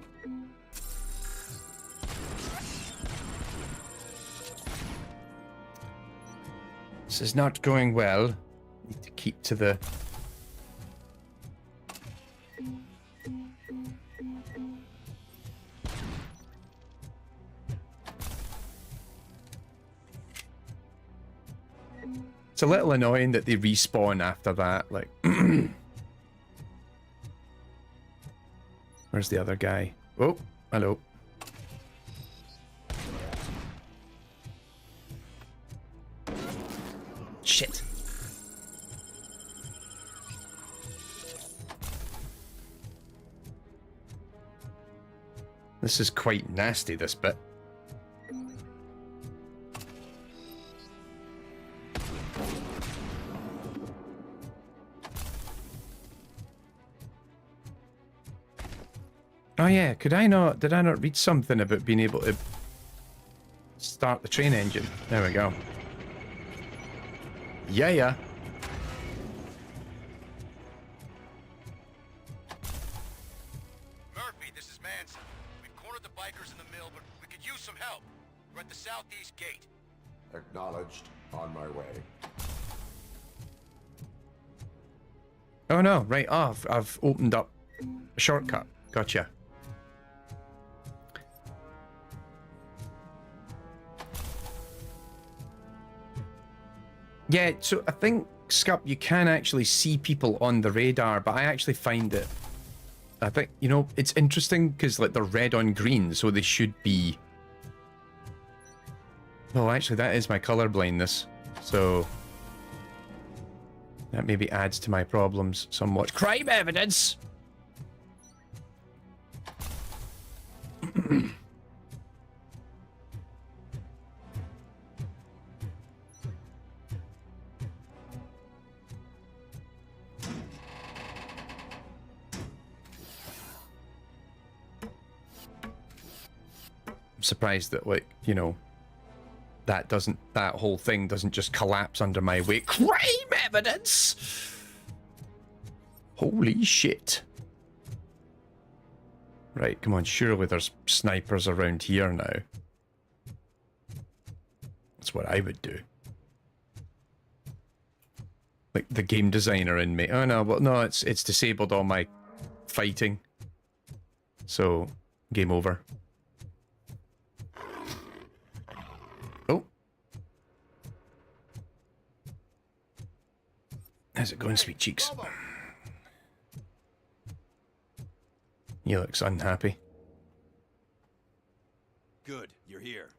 This is not going well. Need to keep to the... It's a little annoying that they respawn after that, like... Where's the other guy? Oh, hello. Shit. This is quite nasty, this bit. Oh yeah, did I not read something about being able to start the train engine? There we go. Yeah. Murphy, this is Manson. We've cornered the bikers in the mill, but we could use some help. We're at the southeast gate. Acknowledged. On my way. Oh no, right off. I've opened up a shortcut. Gotcha. Yeah, so I think, Scup, you can actually see people on the radar, but I actually find it... I think, you know, it's interesting because, like, they're red on green, so they should be... Well, actually, that is my color blindness, so... That maybe adds to my problems somewhat. Crime evidence! Surprised that, like, you know, that whole thing doesn't just collapse under my weight. Crime evidence! Holy shit. Right, come on, surely there's snipers around here now. That's what I would do. Like the game designer in me. Oh no, well no, it's disabled all my fighting. So Game over. Oh. How's it going, sweet cheeks? He looks unhappy. Good, you're here.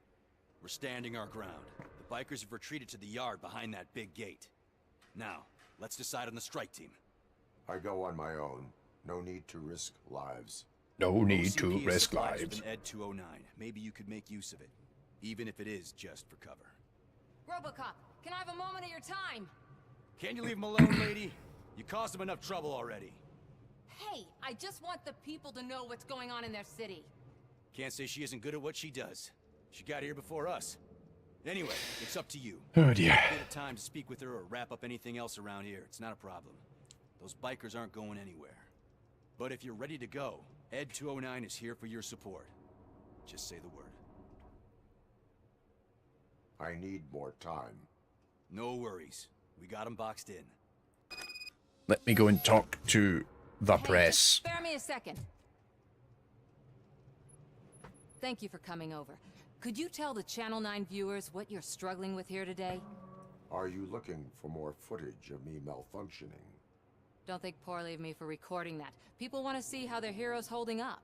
We're standing our ground. The bikers have retreated to the yard behind that big gate. Now, let's decide on the strike team. I go on my own. No need to risk lives. No need to OCP is risk supplied lives. with an Ed 209. Maybe you could make use of it, even if it is just for cover. Robocop, can I have a moment of your time? Can you leave him alone, lady? You caused him enough trouble already. Hey, I just want the people to know what's going on in their city. Can't say she isn't good at what she does. She got here before us. Anyway, it's up to you. Oh dear. A bit of time to speak with her or wrap up anything else around here. It's not a problem. Those bikers aren't going anywhere. But if you're ready to go, Ed 209 is here for your support. Just say the word. I need more time. No worries. We got him boxed in. Let me go and talk to the press. Spare me a second. Thank you for coming over. Could you tell the Channel 9 viewers what you're struggling with here today? Are you looking for more footage of me malfunctioning? Don't think poorly of me for recording that. People want to see how their hero's holding up.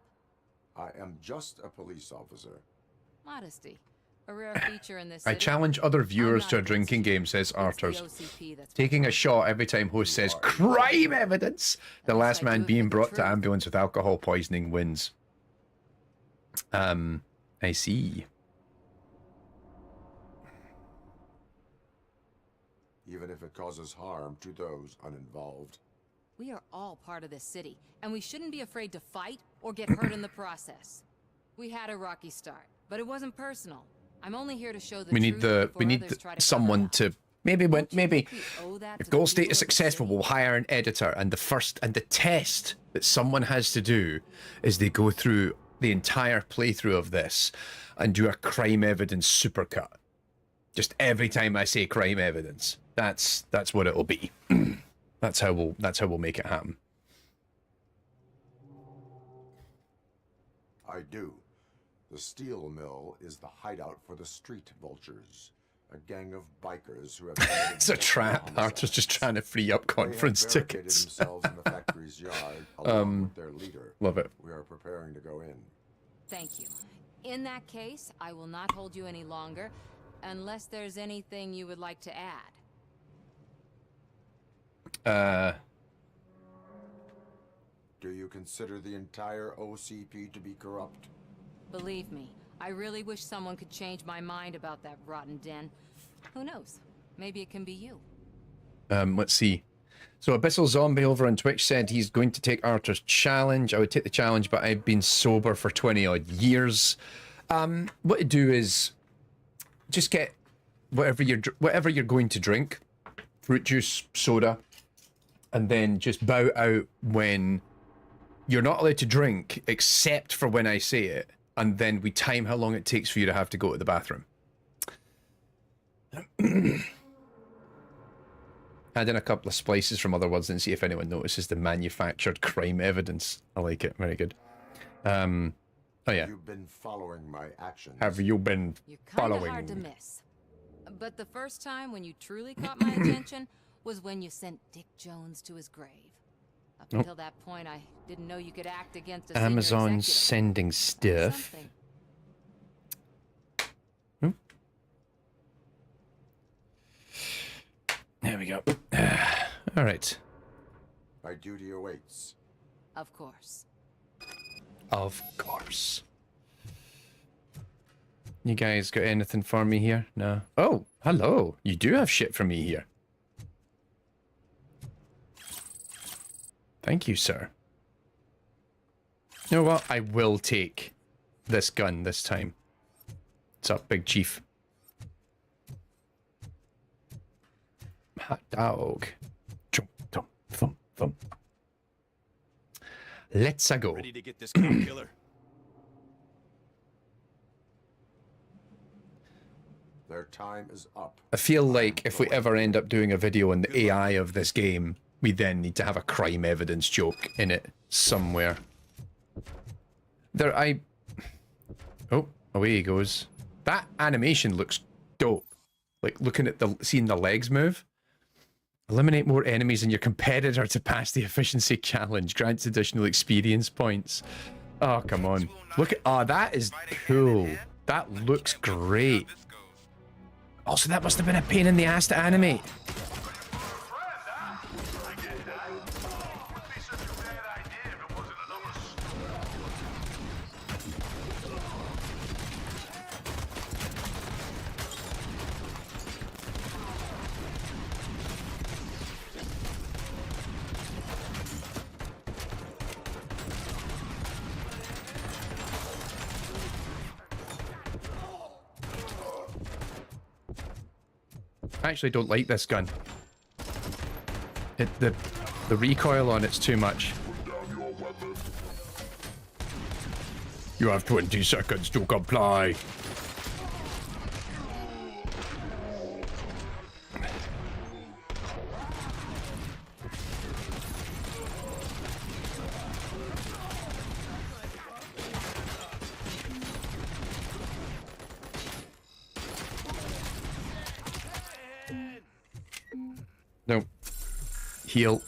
I am just a police officer. Modesty. A rare feature in this I city. challenge other viewers to a drinking game, says Arthurs. Taking a shot every time host says crime evidence. The last man being brought to ambulance with alcohol poisoning wins. I see. Even if it causes harm to those uninvolved. We are all part of this city, and we shouldn't be afraid to fight or get hurt in the process. We had a rocky start, but it wasn't personal. I'm only here to show the We need someone to maybe if Goal State is successful, we'll hire an editor, and the test that someone has to do is they go through the entire playthrough of this and do a crime evidence supercut. Just every time I say crime evidence, that's what it'll be. That's how we'll make it happen. I do. The steel mill is the hideout for the street vultures, a gang of bikers who have. It's a trap. Arthur's just trying to free up conference tickets. themselves in the factory's yard along with their leader. Love it. We are preparing to go in. Thank you. In that case, I will not hold you any longer, unless there's anything you would like to add. Do you consider the entire OCP to be corrupt? Believe me, I really wish someone could change my mind about that rotten den. Who knows? Maybe it can be you. Let's see. So Abyssal Zombie over on Twitch said he's going to take Arthur's challenge. I would take the challenge, but I've been sober for 20 odd years. What to do is just get whatever you're going to drink, fruit juice, soda, and then just bow out when you're not allowed to drink except for when I say it, and then we time how long it takes for you to have to go to the bathroom. Add in a couple of splices from other words and see if anyone notices the manufactured crime evidence. I like it. Very good. Oh yeah. You've been following my actions. Have you been You're kind of following? hard to miss. But the first time when you truly caught my attention was when you sent Dick Jones to his grave. Up until that point, I didn't know you could act against a senior Amazon executive. sending stuff. Something. There we go. All right. My duty awaits. Of course. Of course. You guys got anything for me here? No. Oh, hello. You do have shit for me here. Thank you, sir. You know what? I will take this gun this time. What's up, Big Chief? Hot dog. Chum, thump, thump, thump. Let's go. Ready to get this cop killer? Their time is up. I feel like if we ever end up doing a video on the AI of this game, we then need to have a crime evidence joke in it somewhere. Oh, away he goes. That animation looks dope. Like looking at seeing the legs move. Eliminate more enemies than your competitor to pass the efficiency challenge. Grants additional experience points. Oh, come on. Look at, that is cool. That looks great. Also, that must have been a pain in the ass to animate. I actually don't like this gun. The recoil on it's too much. You have 20 seconds to comply. No. Heal.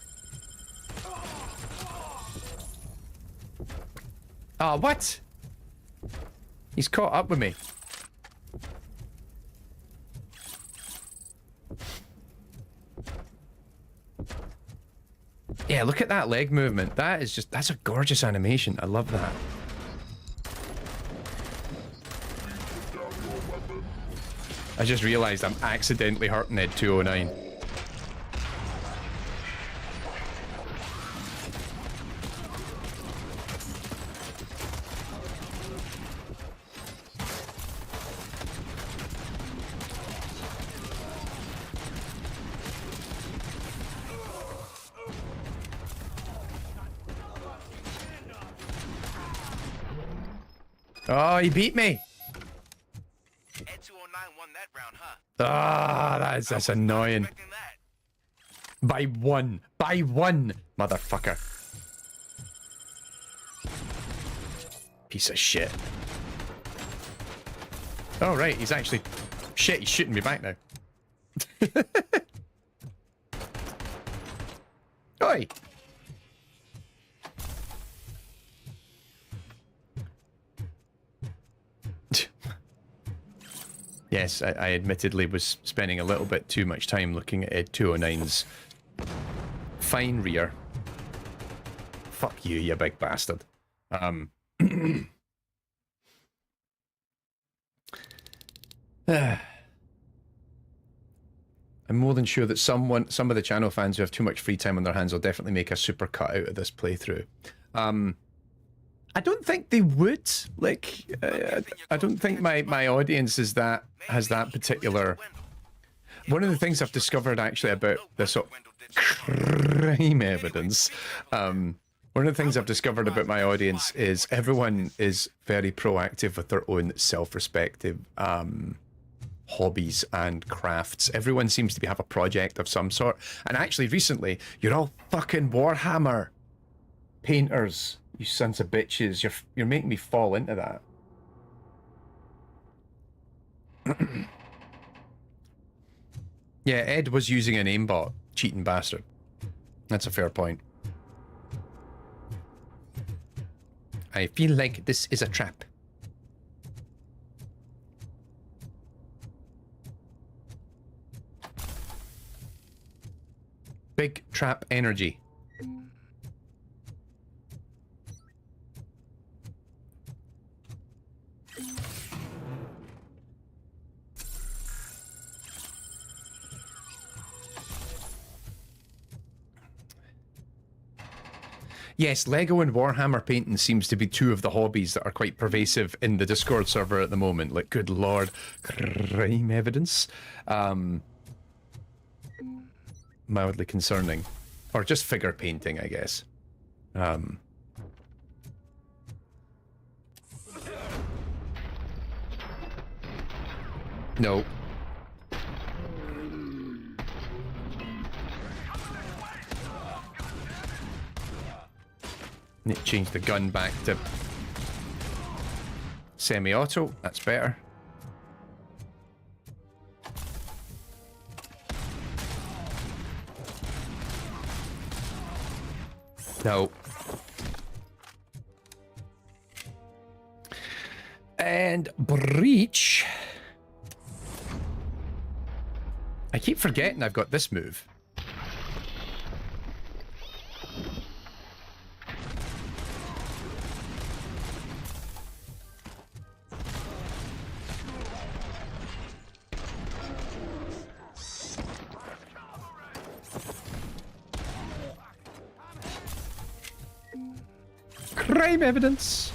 Oh, what? He's caught up with me. Yeah, look at that leg movement. That is just, that's a gorgeous animation. I love that. I just realized I'm accidentally hurting Ed 209. Oh, he beat me. Ed 209 won that round, huh? Ah, that's annoying. By one, motherfucker. Piece of shit. Oh right, he's actually shit. He's shooting me back now. Oi. Yes, I admittedly was spending a little bit too much time looking at Ed 209's fine rear. Fuck you, you big bastard. I'm more than sure that some of the channel fans who have too much free time on their hands will definitely make a super cut out of this playthrough. I don't think they would. Like, I don't think my audience has that particular. One of the things I've discovered actually about this sort of crime evidence, one of the things I've discovered about my audience is everyone is very proactive with their own self-respective hobbies and crafts. Everyone seems to have a project of some sort. And actually, recently, you're all fucking Warhammer painters. You sons of bitches, you're making me fall into that. Yeah, Ed was using an aimbot, cheating bastard. That's a fair point. I feel like this is a trap. Big trap energy. Yes, Lego and Warhammer painting seems to be two of the hobbies that are quite pervasive in the Discord server at the moment. Like, good lord, crime evidence. Mildly concerning. Or just figure painting, I guess. No. Need to change the gun back to Semi-auto, that's better. No. And breach. I keep forgetting I've got this move. Crime evidence.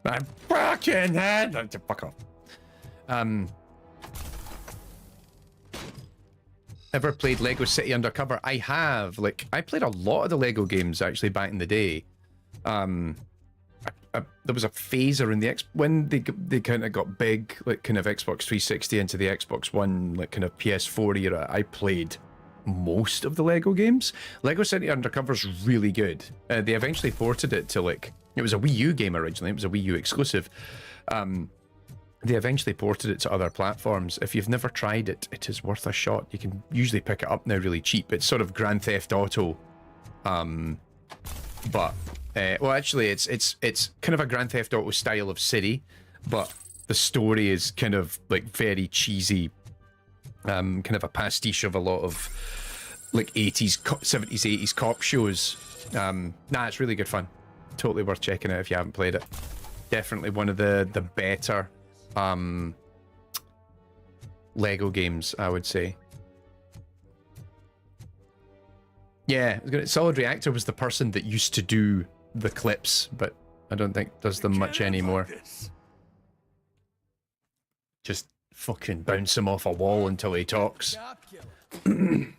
I'm fucking hand. Fuck off. Ever played Lego City Undercover? I have. Like, I played a lot of the Lego games actually back in the day. There was a phaser in the when they kind of got big, like kind of Xbox 360 into the Xbox One, like kind of PS4 era. I played most of the Lego games. Lego City Undercover's really good. They eventually ported it to like, it was a Wii U game originally. It was a Wii U exclusive. They eventually ported it to other platforms. If you've never tried it, it is worth a shot. You can usually pick it up now really cheap. It's sort of Grand Theft Auto, but well, actually, it's kind of a Grand Theft Auto style of city, but the story is kind of like very cheesy, kind of a pastiche of a lot of like 80s, 70s, 80s cop shows. Nah, it's really good fun. Totally worth checking out if you haven't played it. Definitely one of the better Lego games, I would say. Yeah, Solid Reactor was the person that used to do the clips, but I don't think does them much anymore. Just fucking bounce him off a wall until he talks. You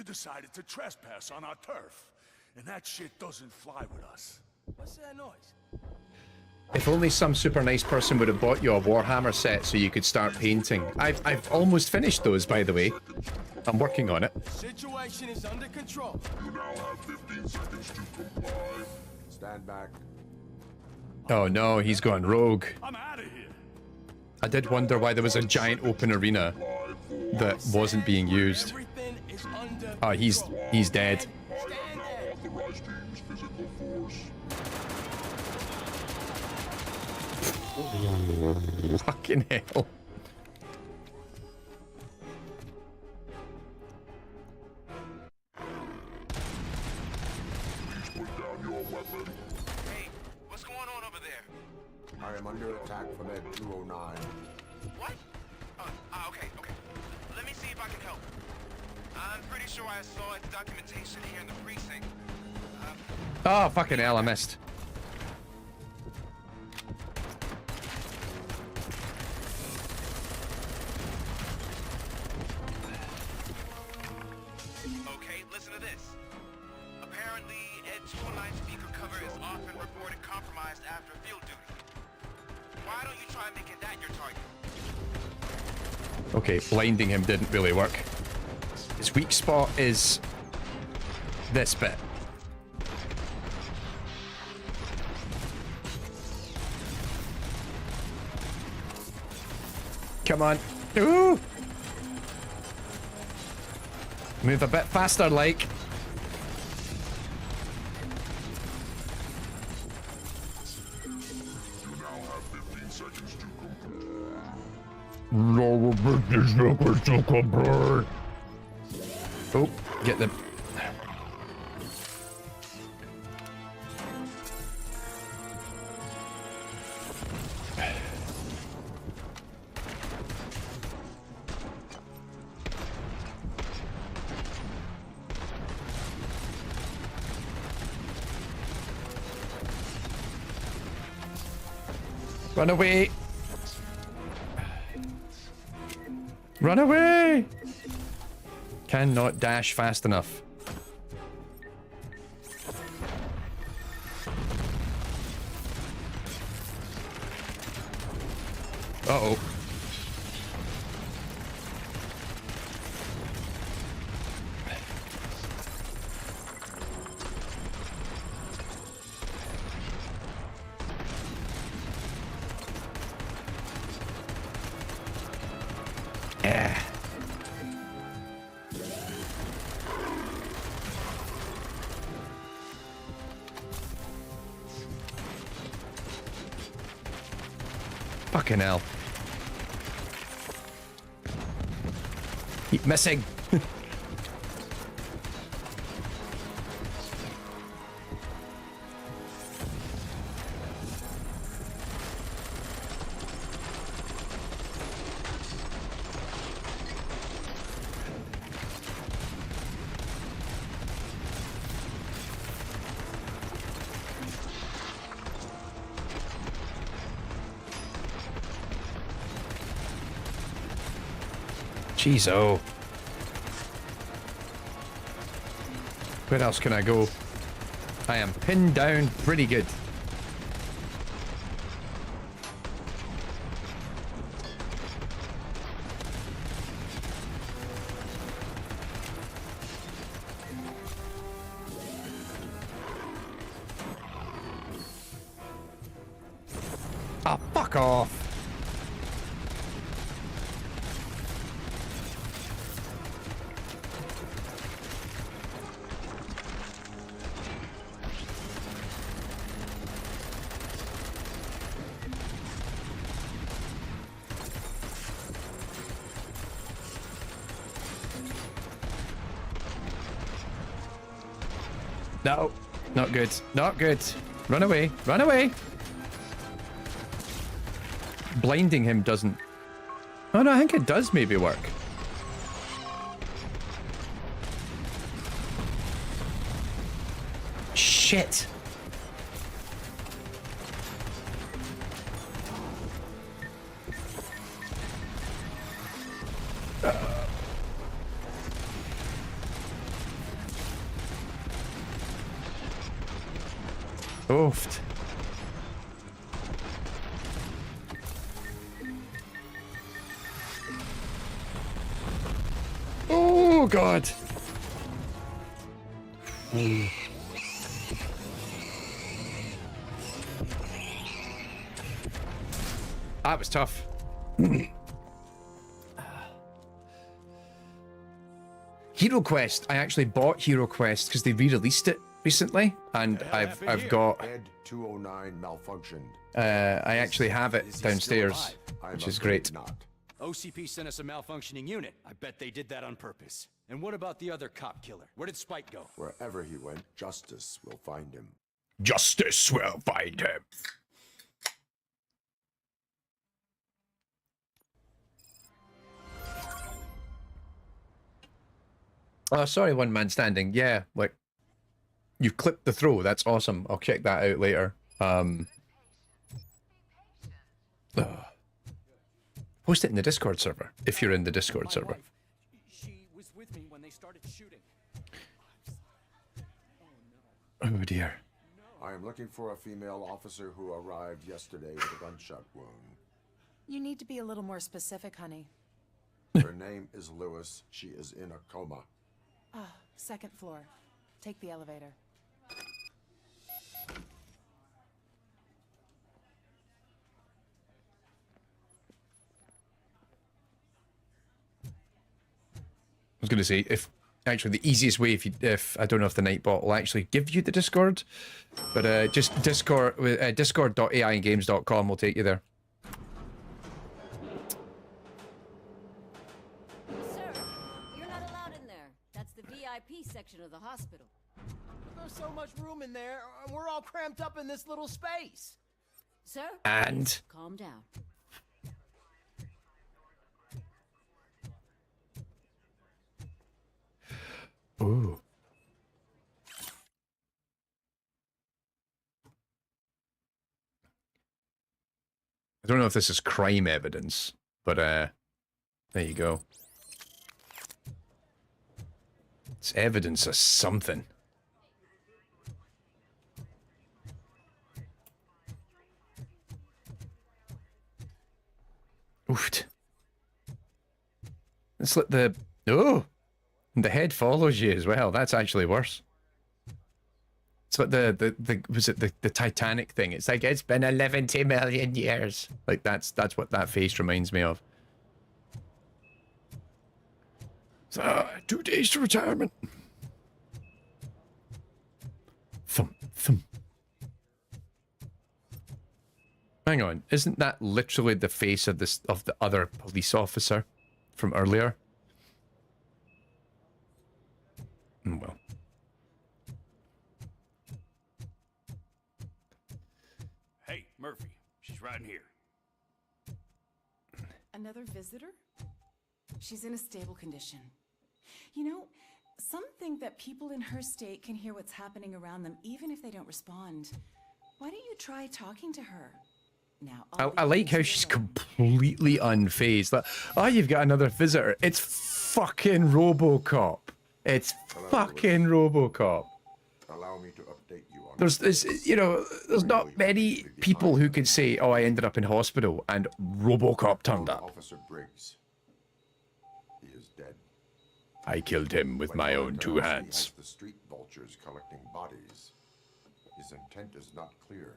decided to trespass on our turf, and that shit doesn't fly with us. What's that noise? If only some super nice person would have bought you a Warhammer set so you could start painting. I've almost finished those, by the way. I'm working on it. Situation is under control. You now have 15 seconds to comply. Stand back. Oh no, he's gone rogue. I'm out of here. I did wonder why there was a giant open arena that wasn't being used. Oh, he's dead. Fucking hell. Hey, what's going on over there? I am under attack from Ed 209. What? Okay. Let me see if I can help. I'm pretty sure I saw its documentation here in the precinct. Oh, fucking hell, I missed. Okay, listen to this. Apparently, Ed 209 speaker cover is often reported compromised after field duty. Why don't you try making that your target? Okay, blinding him didn't really work. His weak spot is this bit. Come on. Ooh! Move a bit faster, like. You now have 15 seconds to complete. Oh, get the... Run away! Run away! Cannot dash fast enough. Uh-oh. Fucking hell. Keep missing. Jeez, oh. Where else can I go? I am pinned down pretty good. Ah, fuck off. No, not good. Not good. Run away. Run away. Blinding him doesn't... Oh no, I think it does maybe work. Shit. Oofed. Oh god. That was tough. Hero Quest. I actually bought Hero Quest because they re-released it recently, and I've got Ed 209 malfunctioned. I actually have it downstairs, which is great. OCP sent us a malfunctioning unit. I bet they did that on purpose. And what about the other cop killer? Where did Spike go? Wherever he went, justice will find him. Justice will find him. Oh, sorry, one man standing. Yeah, like, you've clipped the throw. That's awesome. I'll check that out later. Post it in the Discord server, if you're in the Discord server. She was with me when they started shooting. Oh dear. I am looking for a female officer who arrived yesterday with a gunshot wound. You need to be a little more specific, honey. Her name is Lewis. She is in a coma. Ah, second floor. Take the elevator. I was going to say, if actually the easiest way, if I don't know if the Nightbot will actually give you the Discord, but just Discord, discord.aigames.com will take you there. Sir, you're not allowed in there. That's the VIP section of the hospital. There's so much room in there, and we're all cramped up in this little space. Sir? And? Calm down. Ooh. I don't know if this is crime evidence, but there you go. It's evidence of something. Oofed. It's like the... Oh! The head follows you as well. That's actually worse. It's like was it the Titanic thing? It's like, it's been 11 million years. Like that's what that face reminds me of. So, 2 days to retirement. Thump, thump. Hang on, isn't that literally the face of the other police officer from earlier? Well. Hey, Murphy. She's right here. Another visitor? She's in a stable condition. You know, some think that people in her state can hear what's happening around them even if they don't respond. Why don't you try talking to her? Now, I like how she's completely unfazed. Like, oh, you've got another visitor. It's fucking Robocop. It's fucking Robocop. Allow me to update you on there's not many people who could say, oh, I ended up in hospital and Robocop turned up. Officer Briggs. He is dead. I killed him with my own two hands. The street vultures collecting bodies. His intent is not clear.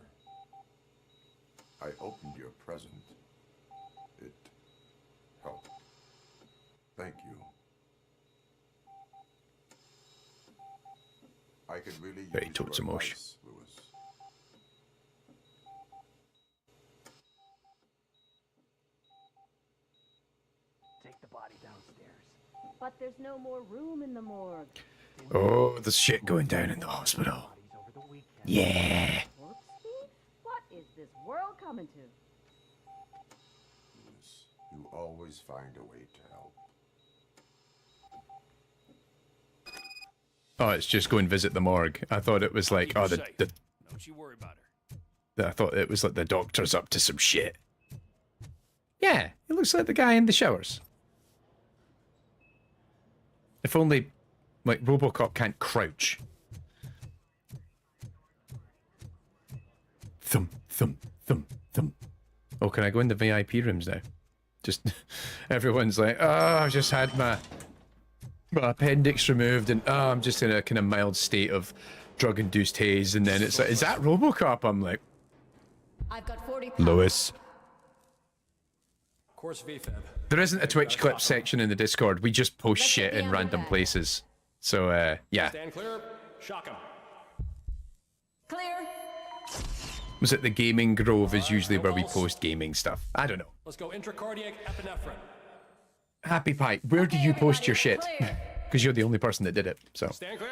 I opened your present. It helped. Thank you. I could really Very use totes your emotion. advice, Lewis. Take the body downstairs. But there's no more room in the morgue. Oh, there's shit going down in the hospital. Yeah. What is this world coming to? Lewis, you always find a way to help. Oh, it's just go and visit the morgue. I thought it was like, oh, Don't you worry about her. I thought it was like the doctor's up to some shit. Yeah, he looks like the guy in the showers. If only, like, Robocop can't crouch. Thump, thump, thump, thump. Oh, can I go in the VIP rooms now? Just, everyone's like, oh, I've just had my appendix removed and oh, I'm just in a kind of mild state of drug-induced haze. And then it's like, is that Robocop? I'm like, I've got 40 Lewis. Course VFib. There isn't a Twitch clip section in the Discord. We just post shit in random places. So, yeah. Stand clear. Shock him. Clear. Was it the Gaming Grove is usually where we post gaming stuff? I don't know. Let's go intracardiac epinephrine. Happy Pie, where do you post your shit? Because you're the only person that did it, so. Stand clear.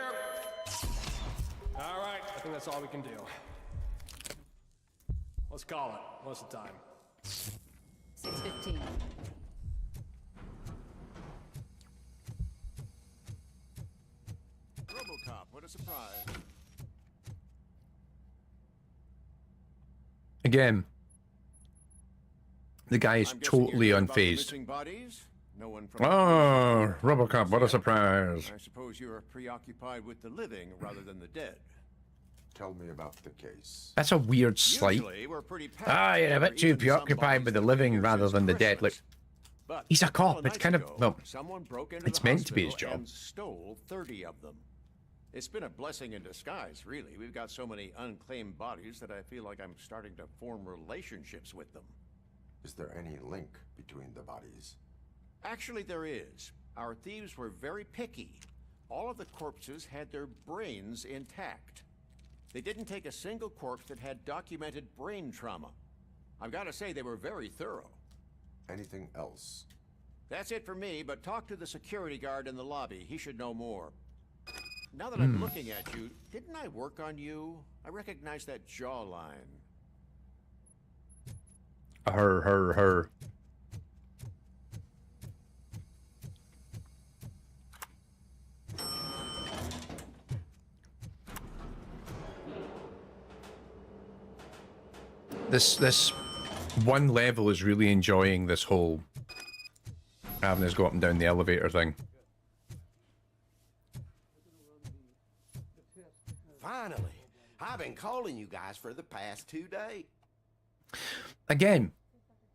All right, I think that's all we can do. Let's call it. What's the time? 6:15. Robocop, what a surprise. Again, the guy is totally unfazed. Missing bodies? No one from Oh, Robocop, what a surprise. I suppose you're preoccupied with the living rather than the dead. Tell me about the case. That's a weird slight. Usually, we're pretty packed Ah, you're a bit too preoccupied with the living rather than the dead. Look, But he's a cop. couple It's kind of, nights well, ago, someone broke into it's the meant to be his hospital job. and stole 30 of them. It's been a blessing in disguise, really. We've got so many unclaimed bodies that I feel like I'm starting to form relationships with them. Is there any link between the bodies? Actually, there is. Our thieves were very picky. All of the corpses had their brains intact. They didn't take a single corpse that had documented brain trauma. I've got to say, they were very thorough. Anything else? That's it for me, but talk to the security guard in the lobby. He should know more. Now that I'm looking at you, didn't I work on you? I recognize that jawline. Her. This one level is really enjoying this whole having us go up and down the elevator thing. Finally, I've been calling you guys for the past 2 days. Again,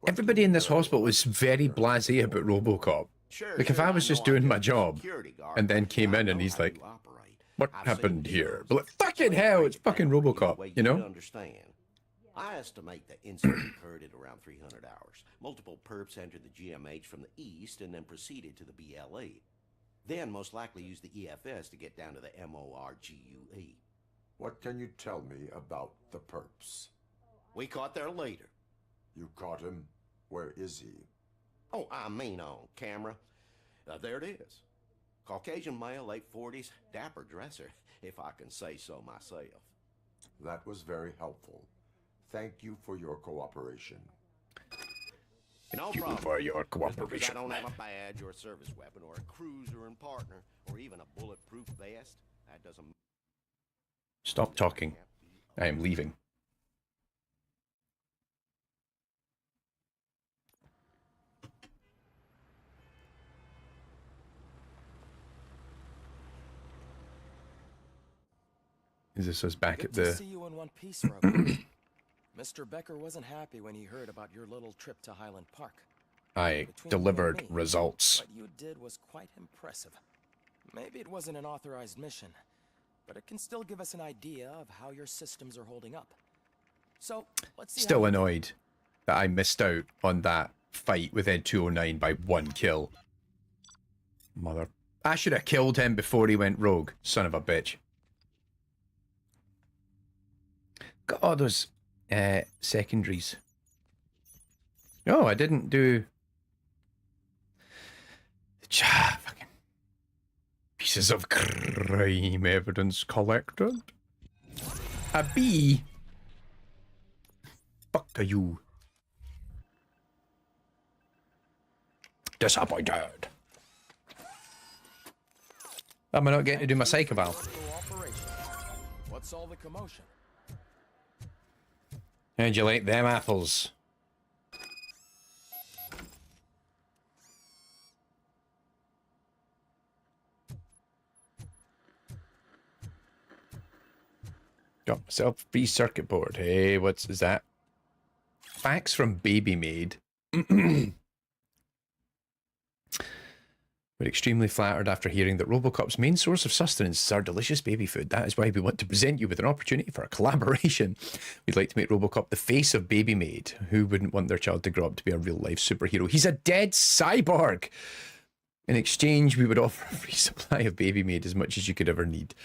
everybody in this hospital was very blasé about Robocop. Like if I was just doing my job and then came in and he's like, what happened here? But like, fucking hell, it's fucking Robocop, you know? Understand. I estimate the incident occurred at around 300 hours. Multiple perps entered the GMH from the east and then proceeded to the BLE. Then most likely used the EFS to get down to the MORGUE. What can you tell me about the perps? We caught their leader. You caught him? Where is he? Oh, I mean on camera. There it is. Caucasian male, late 40s, dapper dresser, if I can say so myself. That was very helpful. Thank you for your cooperation. No Thank you problem. for your Just because cooperation. I don't have a badge or a service weapon or a cruiser and partner or even a bulletproof vest, that doesn't... Stop talking. I am leaving. Is this us back Good at to the... see you in one piece, Robocop. Mr. Becker wasn't happy when he heard about your little trip to Highland Park. I Between you delivered and me, results. What you did was quite impressive. Maybe it wasn't an authorized mission, but it can still give us an idea of how your systems are holding up. So, let's see. Still annoyed that I missed out on that fight with Ed 209 by 1 kill. Mother. I should have killed him before he went rogue. Son of a bitch. Got all those secondaries. Oh, I didn't do... Fucking pieces of crime evidence collected. A bee? Fuck you. Disappointed. Am I not getting to do my psych eval? What's all the commotion? How'd you like them apples? Got myself a free circuit board. Hey, is that? Facts from Baby Maid. We're extremely flattered after hearing that Robocop's main source of sustenance is our delicious baby food. That is why we want to present you with an opportunity for a collaboration. We'd like to make Robocop the face of Baby Maid. Who wouldn't want their child to grow up to be a real-life superhero? He's a dead cyborg! In exchange, we would offer a free supply of Baby Maid, as much as you could ever need.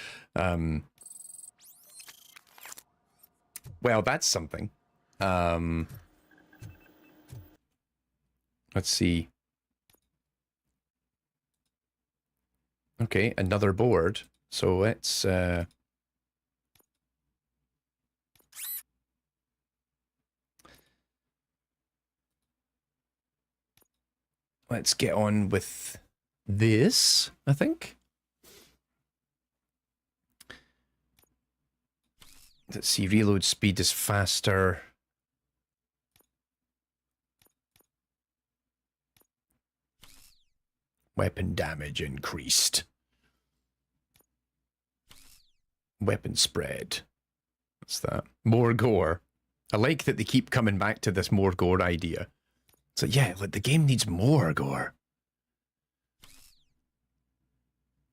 Well, that's something. Let's see. Okay, another board. So let's get on with this, I think. Let's see, reload speed is faster. Weapon damage increased. Weapon spread. What's that? More gore. I like that they keep coming back to this more gore idea. So yeah, like the game needs more gore.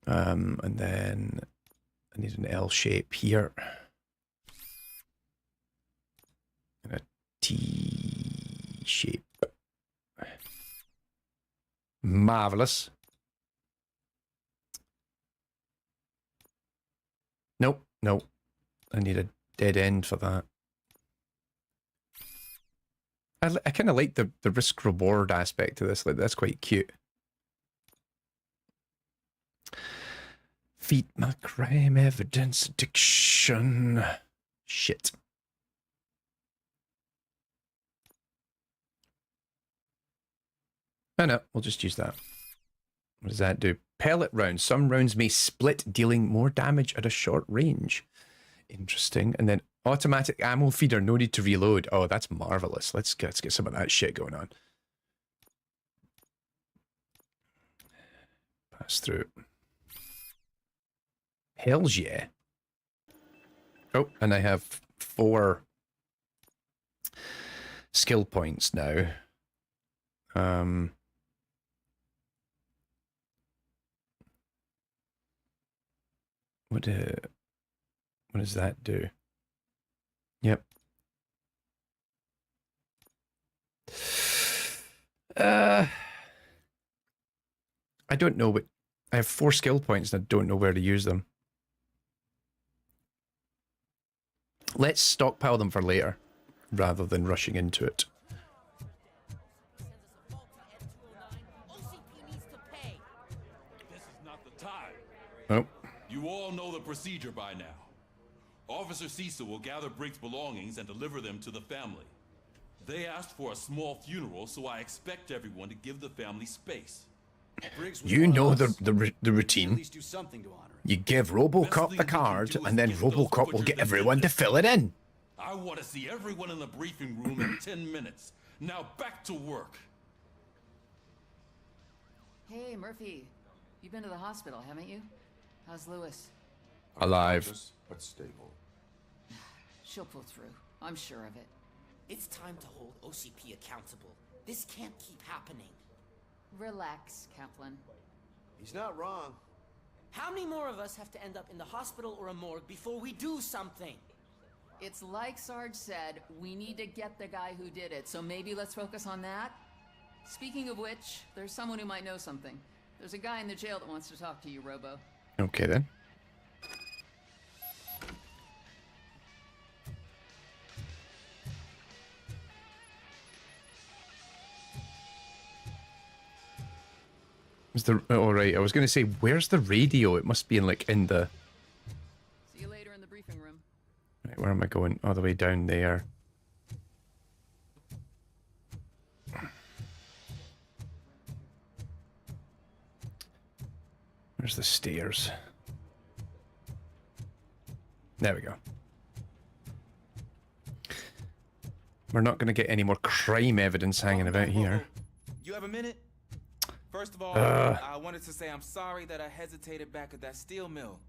And then I need an L shape here. And a T shape. Marvelous. Nope, nope. I need a dead end for that. I kind of like the risk reward aspect to this. Like that's quite cute. Feed my crime evidence addiction. Shit. Oh no, we'll just use that. What does that do? Pellet rounds. Some rounds may split, dealing more damage at a short range. Interesting. And then automatic ammo feeder, no need to reload. Oh, that's marvelous. Let's get some of that shit going on. Pass through. Hells yeah. Oh, and I have 4 skill points now. What does that do? Yep. I don't know what... I have 4 skill points and I don't know where to use them. Let's stockpile them for later, rather than rushing into it time. Oh. You all know the procedure by now. Officer Cecil will gather Briggs' belongings and deliver them to the family. They asked for a small funeral, so I expect everyone to give the family space. You know the routine. At least do something to honor him. You give Robocop the card, and then Robocop will get everyone to fill it in. I want to see everyone in the briefing room in 10 minutes. Now back to work. Hey, Murphy. You've been to the hospital, haven't you? How's Lewis? Alive. But stable. She'll pull through. I'm sure of it. It's time to hold OCP accountable. This can't keep happening. Relax, Kaplan. He's not wrong. How many more of us have to end up in the hospital or a morgue before we do something? It's like Sarge said, we need to get the guy who did it, so maybe let's focus on that? Speaking of which, there's someone who might know something. There's a guy in the jail that wants to talk to you, Robo. Okay, then. Oh, right. I was going to say, where's the radio? It must be in, like, in the... See you later in the briefing room. Right, where am I going? All the way down there. Where's the stairs? There we go. We're not going to get any more crime evidence hanging about here. You have a minute? First of all, I wanted to say I'm sorry that I hesitated back at that steel mill.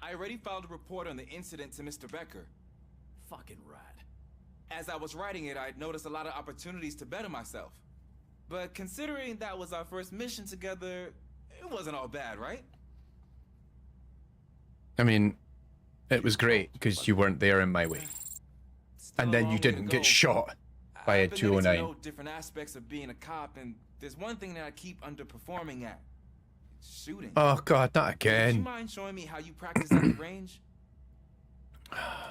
I already filed a report on the incident to Mr. Becker. Fucking rad. As I was writing it, I'd noticed a lot of opportunities to better myself. But considering that was our first mission together, it wasn't all bad, right? I mean, it was great because you weren't there in my way. And then you didn't get shot by a 209. I know different aspects of being a cop, and there's one thing that I keep underperforming at. It's shooting. Oh god, not Would you again. mind showing me how you practice at the range?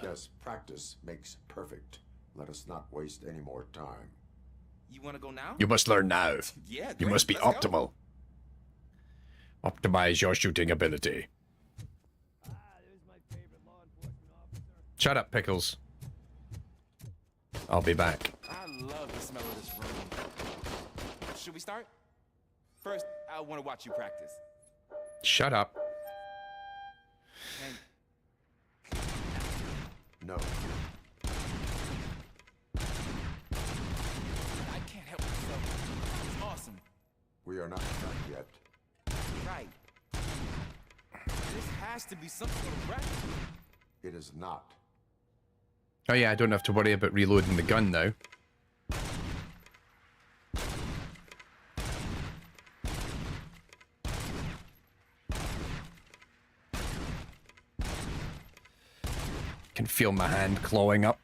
Yes, practice makes perfect. Let us not waste any more time. You want to go now? You must learn now. Yeah, You great. must be Let's go. optimal. Optimize your shooting ability. Shut up, Pickles. I'll be back. I love the smell of this room. Should we start? First, I want to watch you practice. Shut up. No. I can't help myself. It's awesome. We are not done yet. Right. This has to be some sort of practice. It is not. Oh yeah, I don't have to worry about reloading the gun now. Can feel my hand clawing up.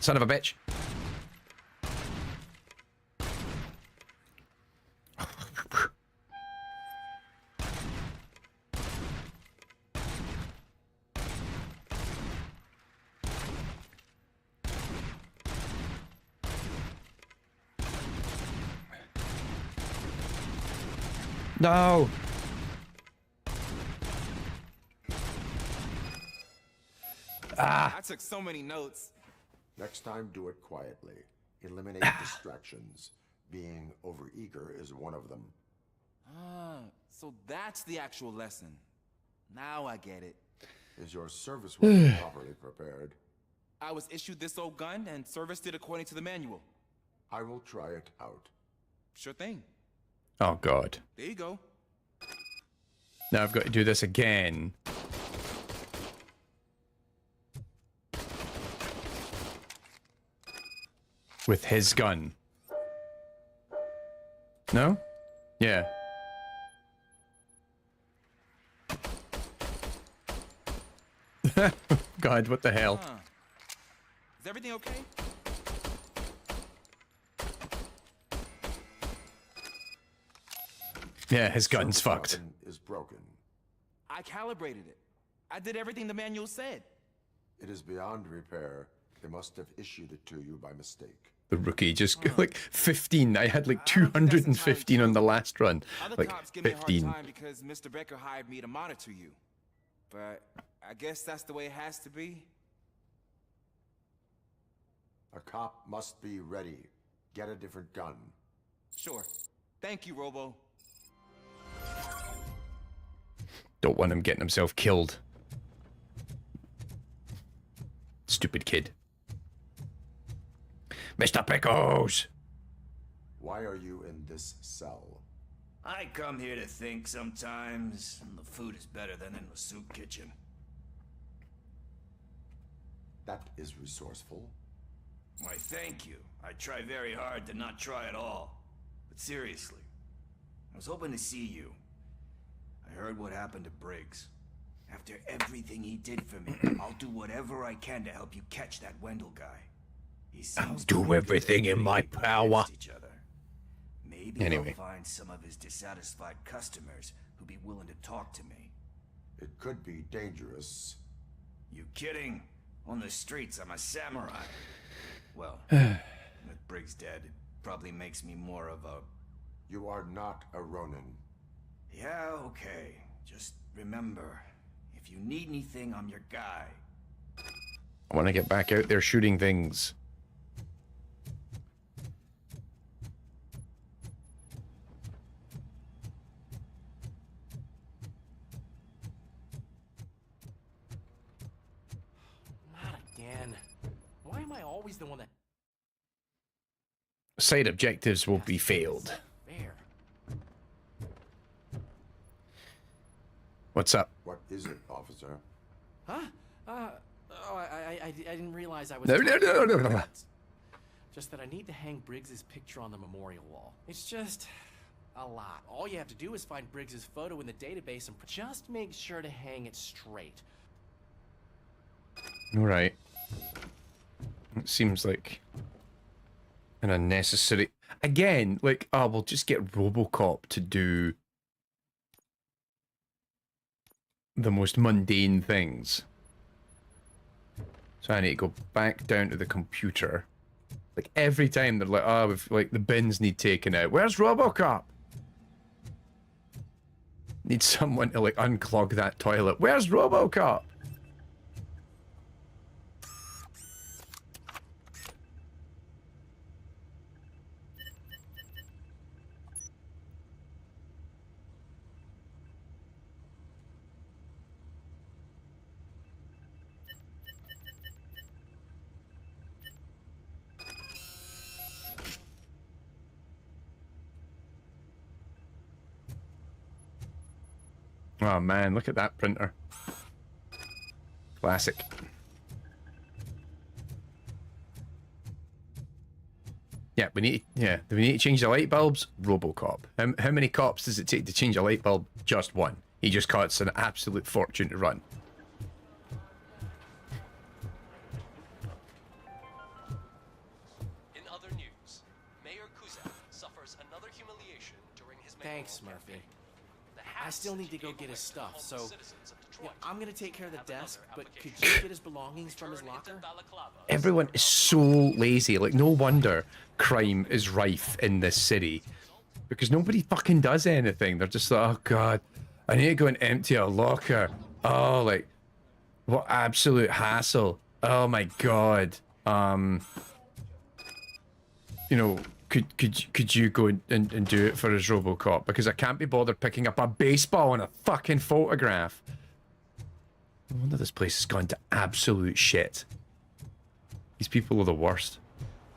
Son of a bitch. No. I took so many notes. Next time, do it quietly. Eliminate distractions. Being overeager is one of them. Ah, so that's the actual lesson. Now I get it. Is your service weapon properly prepared? I was issued this old gun and serviced it according to the manual. I will try it out. Sure thing. Oh god. There you go. Now I've got to do this again. With his gun. No? Yeah. God, what the hell? Huh. Is everything okay? Yeah, his gun's Service fucked. weapon is broken. I calibrated it. I did everything the manual said. It is beyond repair. They must have issued it to you by mistake. the rookie. Just like 15. I had like 215 on the last run. Other Like cops give me a hard 15. time because Mr. Becker hired me to monitor you. But I guess that's the way it has to be. A cop must be ready. Get a different gun. Sure. Thank you, Robo. Don't want him getting himself killed. Stupid kid. Mr. Pickles! Why are you in this cell? I come here to think sometimes, and the food is better than in the soup kitchen. That is resourceful. Why, thank you. I try very hard to not try at all. But seriously, I was hoping to see you. I heard what happened to Briggs. After everything he did for me, I'll do whatever I can to help you catch that Wendell guy. He seems to Do everything in my power. each other. Maybe Anyway. I'll find some of his dissatisfied customers who'd be willing to talk to me. It could be dangerous. You kidding? On the streets, I'm a samurai. Well, with Briggs dead, it probably makes me more of a... You are not a Ronin. Yeah, okay. Just remember, if you need anything, I'm your guy. I want to get back out there shooting things. Not again. Why am I always the one that... Side objectives will be failed. Fair. What's up? What is it, officer? Huh? I didn't realize I was... No. Just that I need to hang Briggs's picture on the memorial wall. It's just a lot. All you have to do is find Briggs's photo in the database and just make sure to hang it straight. Alright. It seems like an unnecessary... Again, like, oh, we'll just get Robocop to do the most mundane things. So I need to go back down to the computer. Like, every time they're like, oh, we've, like, the bins need taken out. Where's Robocop? Need someone to, like, unclog that toilet. Where's Robocop? Oh man, look at that printer. Classic. Yeah, we need to change the light bulbs. Robocop. How many cops does it take to change a light bulb? Just one. He just costs an absolute fortune to run. In other news, Mayor Kuzak suffers another humiliation during his Thanks, Murphy. I still need to go get his stuff, so yeah, I'm gonna take care of the desk, but could you get his belongings from his locker? Everyone is so lazy. Like, no wonder crime is rife in this city. Because nobody fucking does anything. They're just like, oh god, I need to go and empty a locker. Oh, like, what absolute hassle. Oh my god. You know, could you go and do it for his Robocop? Because I can't be bothered picking up a baseball and a fucking photograph. No wonder this place has gone to absolute shit. These people are the worst.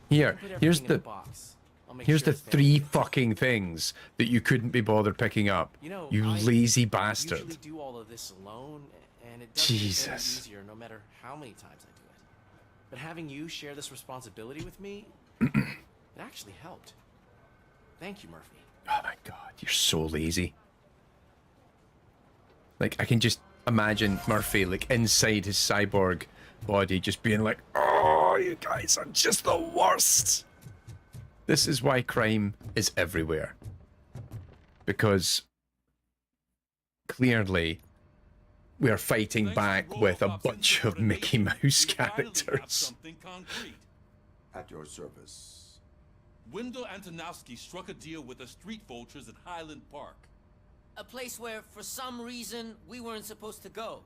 Here's the three fucking things that you couldn't be bothered picking up. You lazy bastard. I usually do all of this alone, and it doesn't get any easier no matter how many times I do it. But having you share this responsibility with me, it actually helped. Thank you, Murphy. Oh my god, you're so lazy. Like, I can just imagine Murphy, like, inside his cyborg body, just being like, oh, you guys are just the worst. This is why crime is everywhere. Because clearly we are fighting back with a bunch of Mickey Mouse characters. At your service. Wendell Antonowski struck a deal with the street vultures at Highland Park. A place where, for some reason, we weren't supposed to go.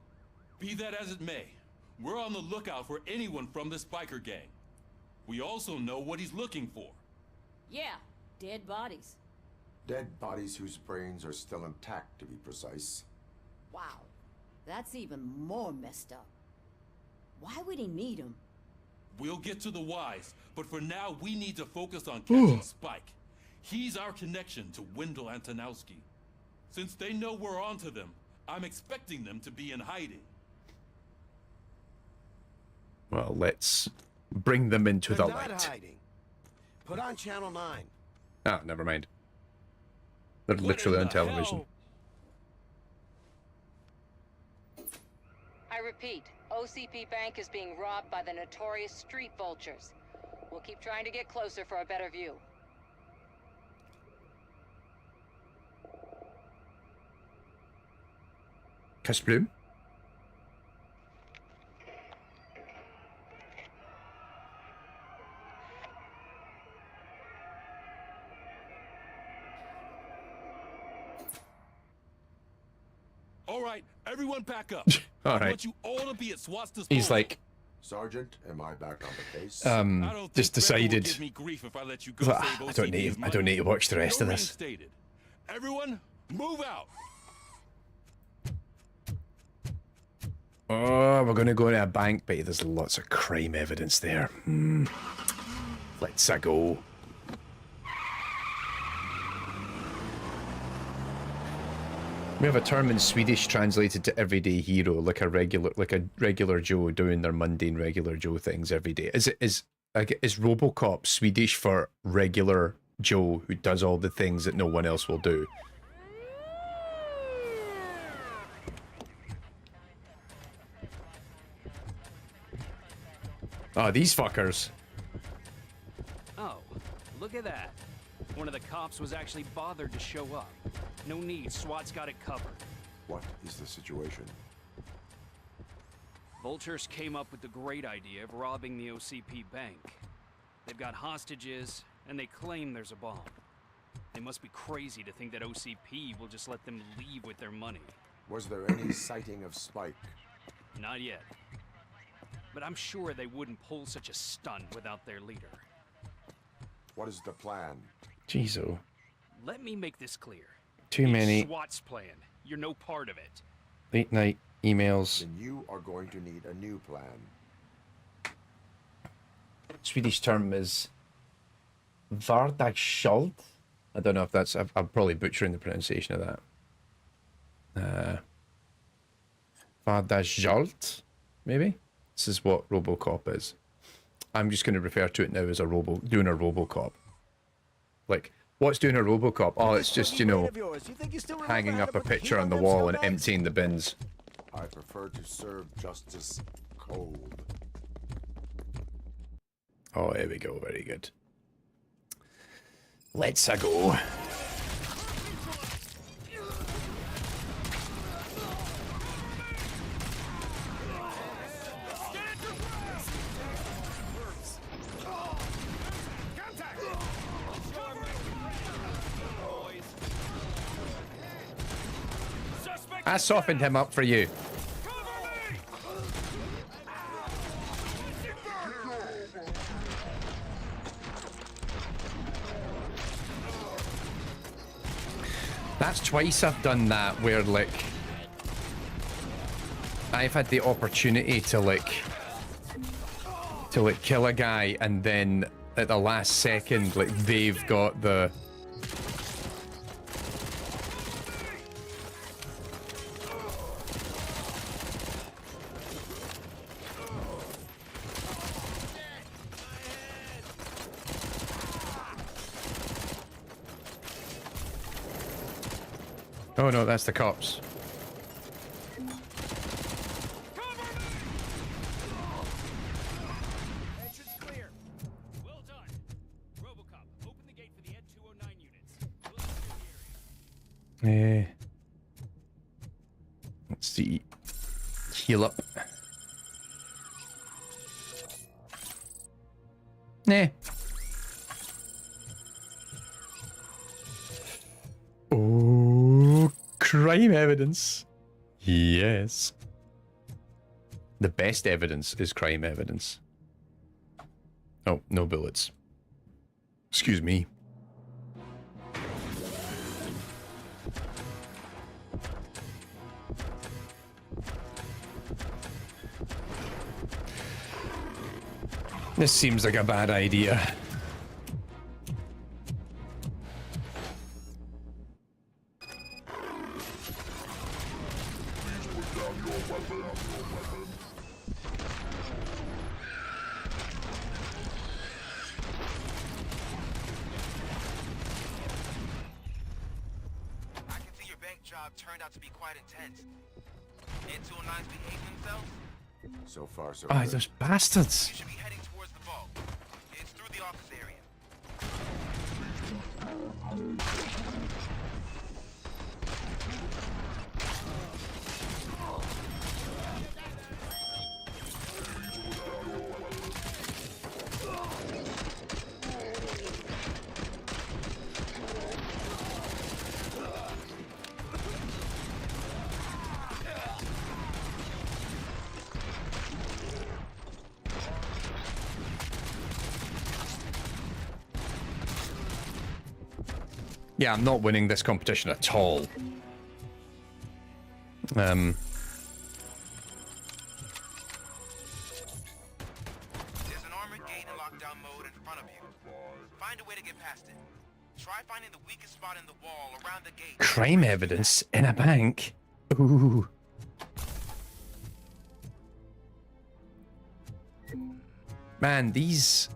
Be that as it may, we're on the lookout for anyone from this biker gang. We also know what he's looking for. Yeah, dead bodies. Dead bodies whose brains are still intact, to be precise. Wow, that's even more messed up. Why would he need them? We'll get to the whys, but for now we need to focus on catching Spike. He's our connection to Wendell Antonowski. Since they know we're onto them, I'm expecting them to be in hiding. Well, let's bring them into the They're not light. hiding. Put on Channel 9. Ah, never mind. They're literally on television. I repeat, OCP Bank is being robbed by the notorious street vultures. We'll keep trying to get closer for a better view. Kasplum? All right, everyone back up. All I right. want you all to be at SWAT's disposal. He's like, Sergeant, am I back on the case? just decided. Give me grief if I let you go He's like, save I don't need to watch the rest of You're this. reinstated. Everyone, move out. Oh, we're gonna go to a bank, but there's lots of crime evidence there. Let's go. We have a term in Swedish translated to everyday hero, like a regular Joe doing their mundane regular Joe things every day. Is Robocop Swedish for regular Joe who does all the things that no one else will do? Oh, these fuckers. Oh, look at that. One of the cops was actually bothered to show up. No need, SWAT's got it covered. What is the situation? Vultures came up with the great idea of robbing the OCP bank. They've got hostages, and they claim there's a bomb. They must be crazy to think that OCP will just let them leave with their money. Was there any sighting of Spike? Not yet. But I'm sure they wouldn't pull such a stunt without their leader. What is the plan? Jeez, Let me make this clear. Too It's many. SWAT's plan. You're no part of it. Late night emails. Then you are going to need a new plan. Swedish term is Vardagsskjöld. I don't know if that's. I'm probably butchering the pronunciation of that. Vardagsskjöld, maybe. This is what Robocop is. I'm just going to refer to it now as doing a Robocop. Like, what's doing a Robocop? Oh, it's just, you know, hanging up a picture on the wall and emptying the bins. I prefer to serve justice cold. Oh, here we go. Very good. Let's go. I softened him up for you. That's twice I've done that where, like, I've had the opportunity to kill a guy and then at the last second, like, they've got the... Oh no, that's the cops. Entrance clear. Well done. Robocop, open the gate for the Ed 209 units. We'll secure the area. Let's see. Heal up. Nah. Oh, crime evidence. Yes. The best evidence is crime evidence. Oh, no bullets. Excuse me. This seems like a bad idea. Turned out to be quite intense. And 209's behave themselves? So far, so Ah, good. those bastards. You should be heading towards the vault. It's through the office area. Yeah, I'm not winning this competition at all. There's an armored gate in lockdown mode in front of you. Find a way to get past it. Try finding the weakest spot in the wall around the gate. Crime evidence in a bank. Ooh. Man, these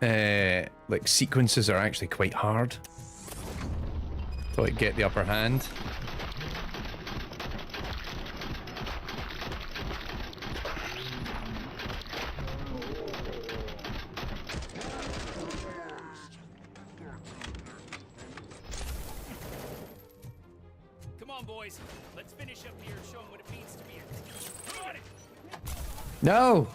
like sequences are actually quite hard to like get the upper hand. Come on, boys. Let's finish up here and show them what it means to be a... Come on! No!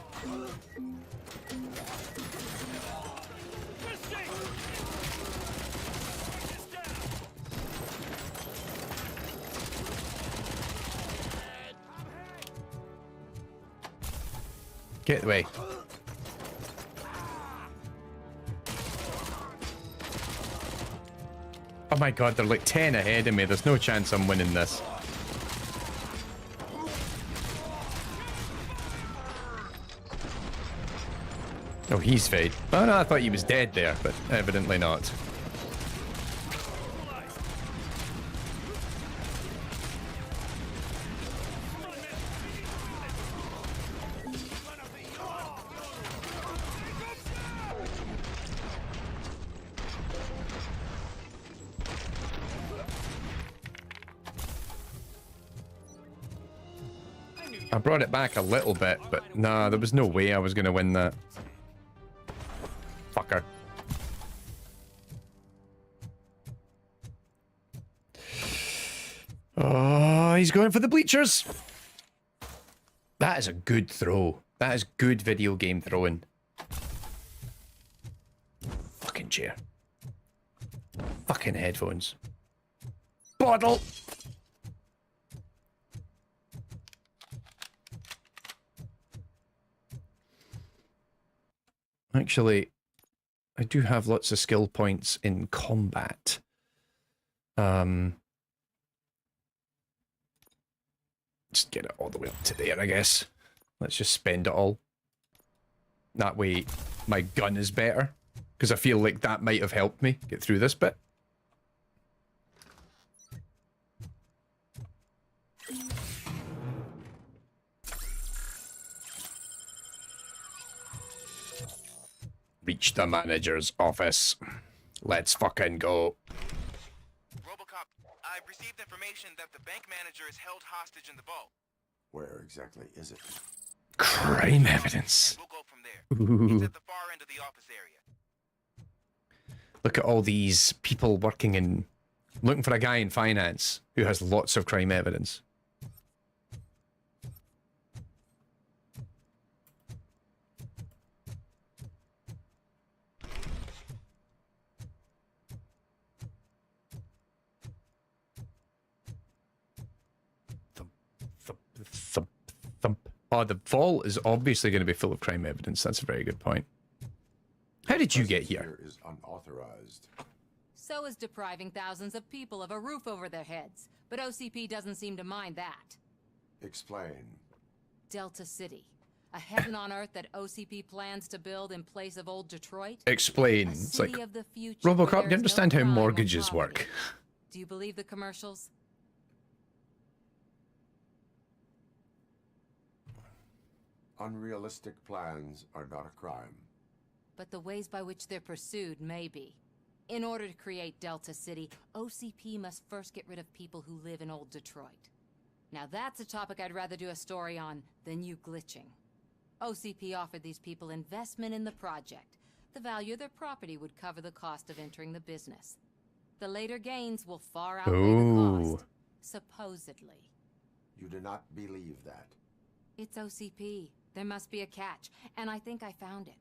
Get away. Oh my god, they're like 10 ahead of me. There's no chance I'm winning this. Oh, he's fade. Oh no, I thought he was dead there, but evidently not. I brought it back a little bit, but nah, there was no way I was going to win that. Fucker. Oh, he's going for the bleachers. That is a good throw. That is good video game throwing. Fucking chair. Fucking headphones. Bottle. Actually, I do have lots of skill points in combat. Just get it all the way up to there, I guess. Let's just spend it all. That way, my gun is better. Because I feel like that might have helped me get through this bit. Reach the manager's office. Let's fucking go. Robocop, I've received information that the bank manager is held hostage in the vault. Where exactly is it? Crime evidence. We'll go from there. Ooh. It's at the far end of the office area. Look at all these people working in... Looking for a guy in finance who has lots of crime evidence. Oh, the vault is obviously going to be full of crime evidence. That's a very good point. How did you get here? Is unauthorized. So is depriving thousands of people of a roof over their heads. But OCP doesn't seem to mind that. Explain. Delta City. A heaven on earth that OCP plans to build in place of old Detroit? Explain. A It's like, city of the future Robocop, where do you there's no understand how crime or mortgages poverty. work? Do you believe the commercials? Unrealistic plans are not a crime. But the ways by which they're pursued may be. In order to create Delta City, OCP must first get rid of people who live in old Detroit. Now that's a topic I'd rather do a story on than you glitching. OCP offered these people investment in the project. The value of their property would cover the cost of entering the business. The later gains will far outweigh the cost, supposedly. You do not believe that. It's OCP. There must be a catch, and I think I found it.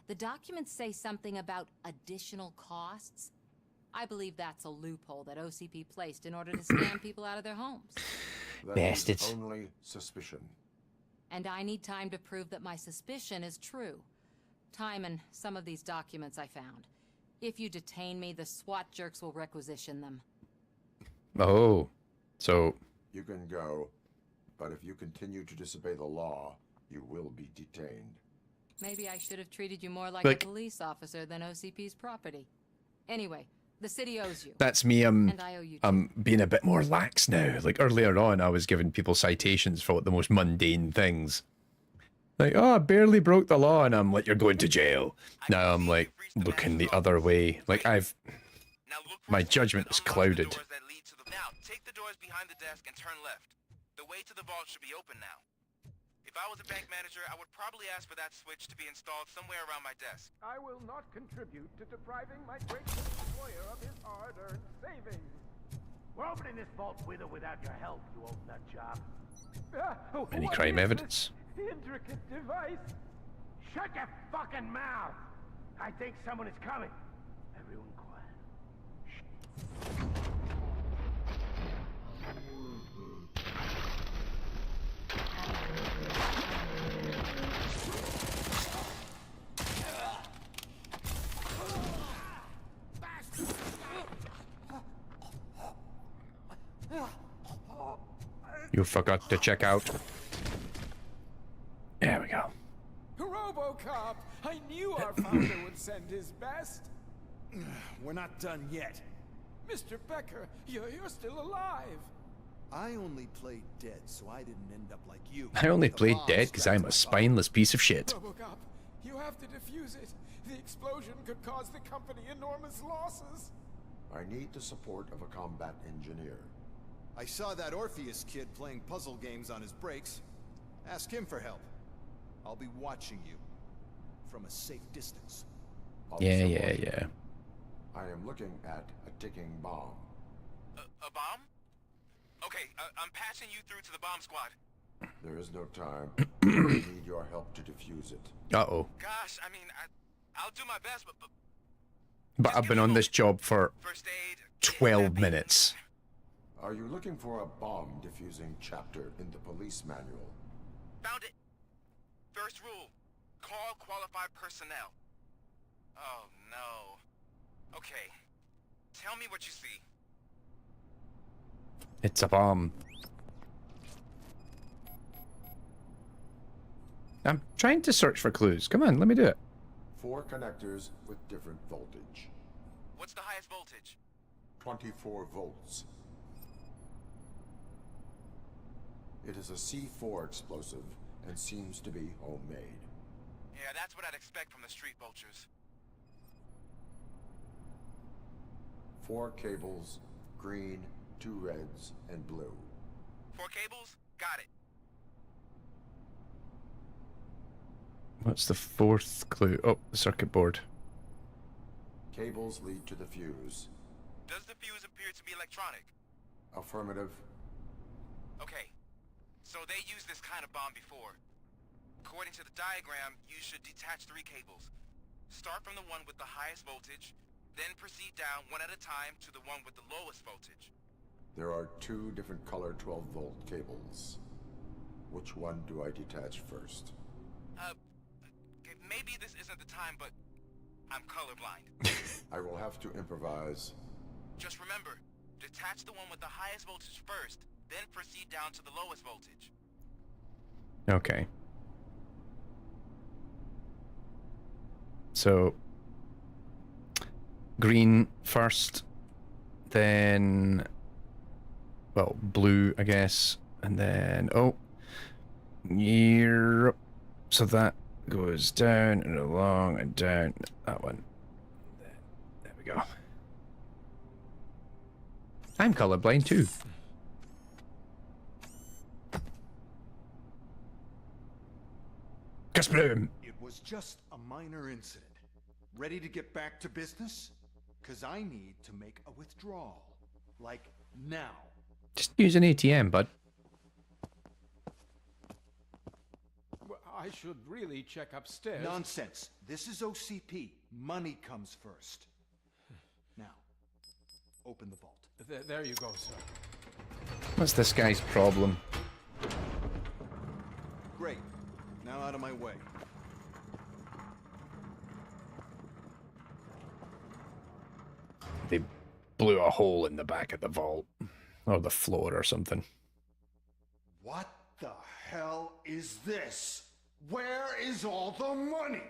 The documents say something about additional costs. I believe that's a loophole that OCP placed in order to scam people out of their homes. That Bastards. is only suspicion. And I need time to prove that my suspicion is true. Time and some of these documents I found. If you detain me, the SWAT jerks will requisition them. Oh, so... You can go, but if you continue to disobey the law, you will be detained. Maybe I should have treated you more like Like- a police officer than OCP's property. Anyway, the city owes you. That's me, And I owe you too. being a bit more lax now. Like, earlier on, I was giving people citations for the most mundane things. Like, oh, I barely broke the law, and I'm like, you're going to jail. Now I'm like, looking the other way. Like, my judgment is clouded. Now, take the doors behind the desk and turn left. The way to the vault should be open now. If I was a bank manager, I would probably ask for that switch to be installed somewhere around my desk. I will not contribute to depriving my great employer of his hard-earned savings. We're opening this vault with or without your help, you old nut job. Any What crime is evidence? this intricate device? Shut your fucking mouth! I think someone is coming. Everyone quiet. You forgot to check out. There we go. Robocop! I knew our founder would send his best. We're not done yet. Mr. Becker, you're still alive. I only played dead, so I didn't end up like you. I only The played bomb dead because strapped I'm to a my spineless piece of shit. Robocop, you have to defuse it. The explosion could cause the company enormous losses. I need the support of a combat engineer. I saw that Orpheus kid playing puzzle games on his breaks. Ask him for help. I'll be watching you from a safe distance. Yeah. I am looking at a ticking bomb. A bomb? Okay, I'm passing you through to the bomb squad. There is no time. I need your help to defuse it. Uh-oh. Gosh, I mean, I'll do my best, But I've been on this job for 12 minutes. Are you looking for a bomb defusing chapter in the police manual? Found it. First rule, call qualified personnel. Oh, no. Okay, tell me what you see. It's a bomb. I'm trying to search for clues. Come on, let me do it. 4 connectors with different voltage. What's the highest voltage? 24 volts. It is a C4 explosive and seems to be homemade. Yeah, that's what I'd expect from the street vultures. 4 cables, green, 2 reds, and blue. 4 cables? Got it. What's the 4th clue? Oh, the circuit board. Cables lead to the fuse. Does the fuse appear to be electronic? Affirmative. Okay, so they used this kind of bomb before. According to the diagram, you should detach 3 cables. Start from the one with the highest voltage, then proceed down one at a time to the one with the lowest voltage. There are 2 different color 12-volt cables. Which one do I detach first? Okay, maybe this isn't the time, but I'm colorblind. I will have to improvise. Just remember, detach the one with the highest voltage first, then proceed down to the lowest voltage. Okay. So, green first, then, well, blue, I guess, and then, oh, yep. So that goes down and along and down, that one. There we go. I'm colorblind too. Bloom. It was just a minor incident. Ready to get back to business? Cause I need to make a withdrawal. Like now. Just use an ATM, bud. Well, I should really check upstairs. Nonsense. This is OCP. Money comes first. Now, open the vault. There you go, sir. What's this guy's problem? Great. Now out of my way. They blew a hole in the back of the vault. Or the floor or something. What the hell is this? Where is all the money?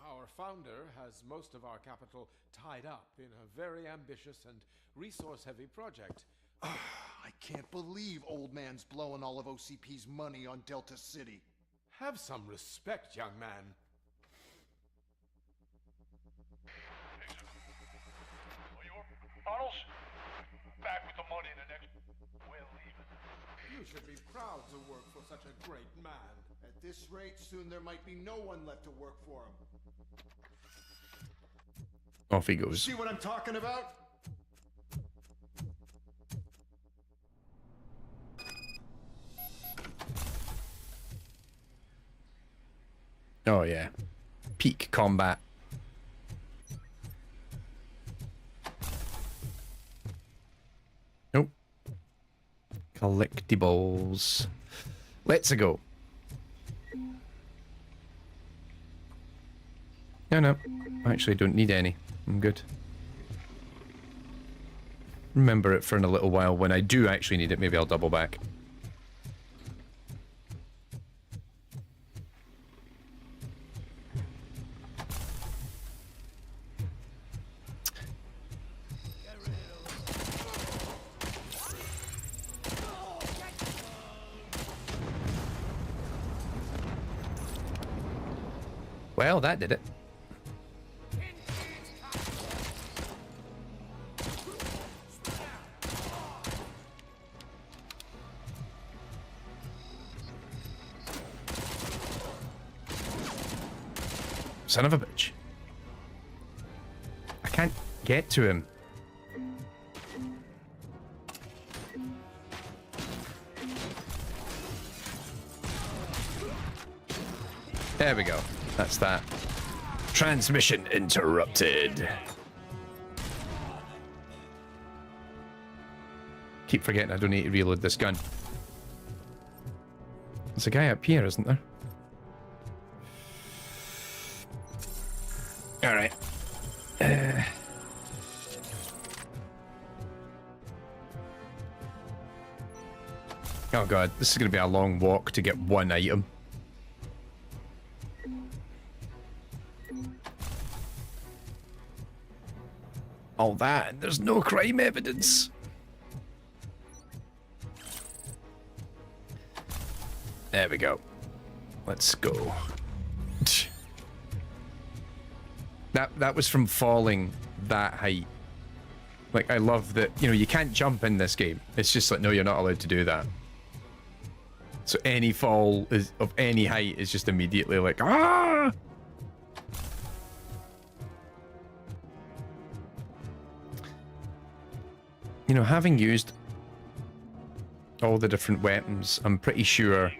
Our founder has most of our capital tied up in a very ambitious and resource-heavy project. I can't believe old man's blowing all of OCP's money on Delta City. Have some respect, young man. Bottles? Back with the money in the next... We're leaving. You should be proud to work for such a great man. At this rate, soon there might be no one left to work for him. Off he goes. See what I'm talking about? Oh yeah. Peak combat. Nope. Collectibles. Let's go. No. I actually don't need any. I'm good. Remember it for in a little while. When I do actually need it, maybe I'll double back. Well, that did it. Son of a bitch. I can't get to him. There we go. That's that. Transmission interrupted. Keep forgetting I don't need to reload this gun. There's a guy up here, isn't there? Alright. Oh god, this is going to be a long walk to get one item. All that, and there's no crime evidence. There we go. Let's go. That was from falling that height. Like, I love that, you know, you can't jump in this game. It's just like, no, you're not allowed to do that. So any fall is of any height is just immediately like, ah! You know, having used all the different weapons, I'm pretty sure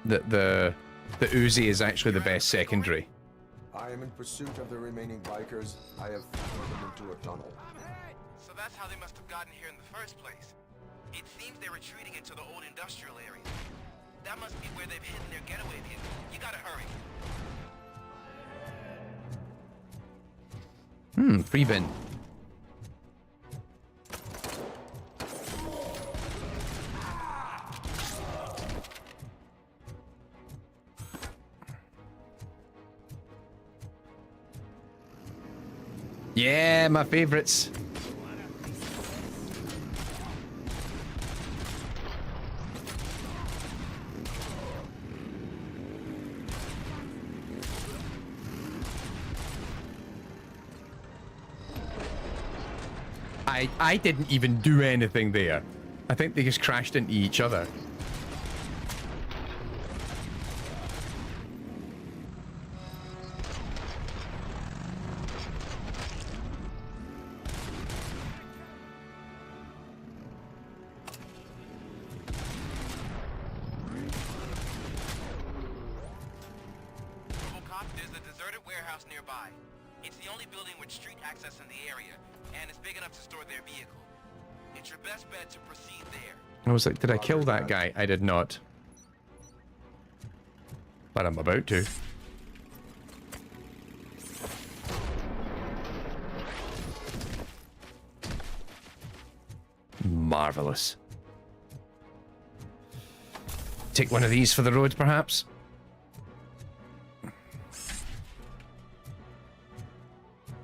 that the Uzi is actually the best secondary. I am in pursuit of the remaining bikers. I have followed them into a tunnel. So that's how they must have gotten here in the first place. It seems they're retreating into the old industrial area. That must be where they've hidden their getaway vehicle. You gotta hurry. Free bin. Yeah, my favorites. I didn't even do anything there. I think they just crashed into each other. Robocop, there's a deserted warehouse nearby. It's the only building with street access in the area, and it's big enough to store their vehicle. It's your best bet to proceed there. I was like, did I kill that guy? I did not. But I'm about to. Marvelous. Take one of these for the road, perhaps?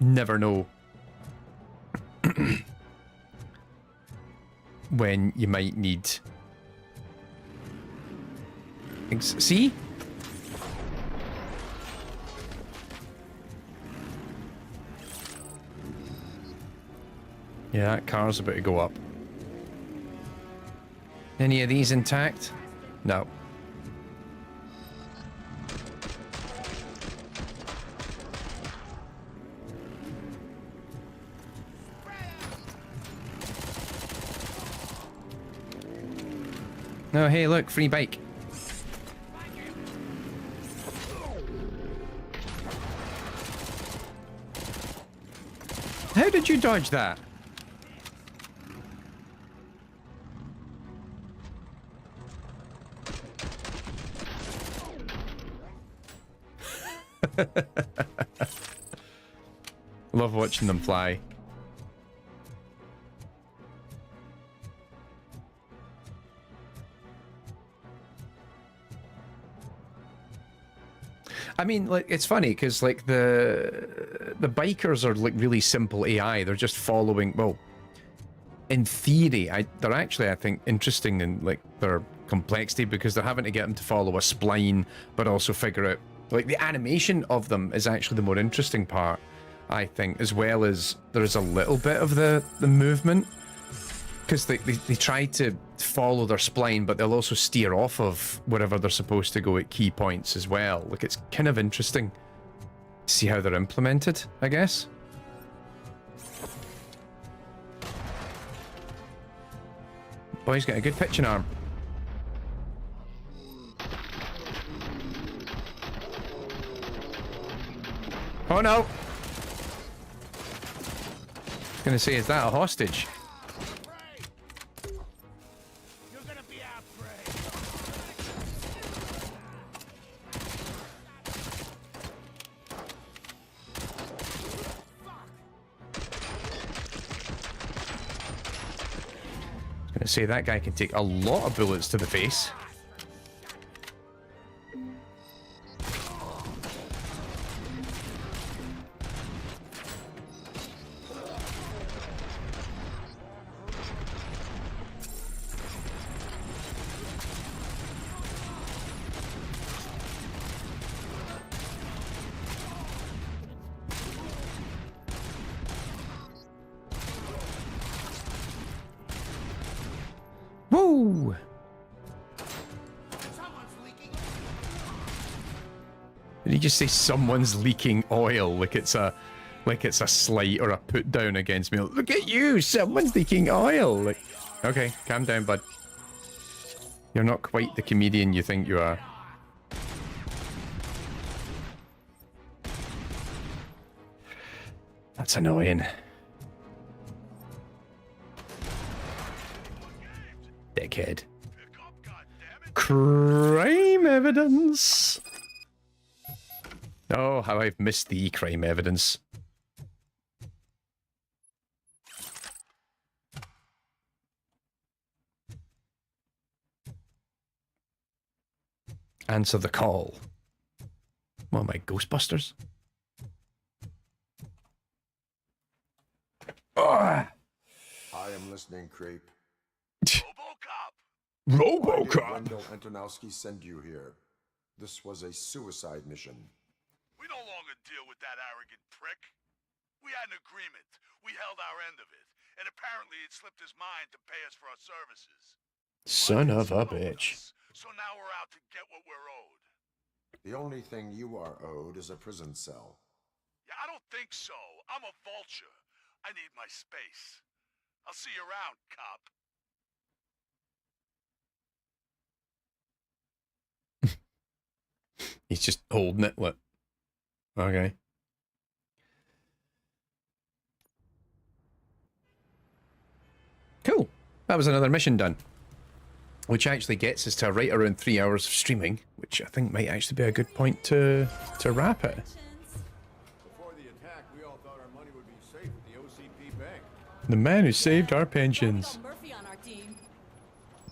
Never know when you might need things. See? Yeah, that car's about to go up. Any of these intact? No. Oh, hey, look, free bike. How did you dodge that? Love watching them fly. I mean, like, it's funny because like the bikers are like really simple AI. They're just following. Well, in theory, they're actually, I think, interesting in like their complexity because they're having to get them to follow a spline, but also figure out like the animation of them is actually the more interesting part, I think, as well as there's a little bit of the movement. Because they try to follow their spline, but they'll also steer off of wherever they're supposed to go at key points as well. Like, it's kind of interesting to see how they're implemented, I guess. Boy's got a good pitching arm. Oh no! I was gonna say, is that a hostage? Gonna say that guy can take a lot of bullets to the face. Woo! Did he just say someone's leaking oil like it's a slight or a put down against me? Look at you, someone's leaking oil. Like, okay, calm down, bud. You're not quite the comedian you think you are. That's annoying. dickhead. Crime evidence. Oh, how I've missed the crime evidence. Answer the call. What am I, Ghostbusters? I am listening, Creep. Robocop! Why did Wendell Antonowski send you here? This was a suicide mission. We no longer deal with that arrogant prick. We had an agreement. We held our end of it. And apparently it slipped his mind to pay us for our services. Son of a bitch. So now we're out to get what we're owed. The only thing you are owed is a prison cell. Yeah, I don't think so. I'm a vulture. I need my space. I'll see you around, cop. He's just holding it. What? Okay. Cool. That was another mission done. Which actually gets us to right around 3 hours of streaming, which I think might actually be a good point to wrap it. Before the attack, we all thought our money would be safe at the OCP bank. The man who saved our pensions.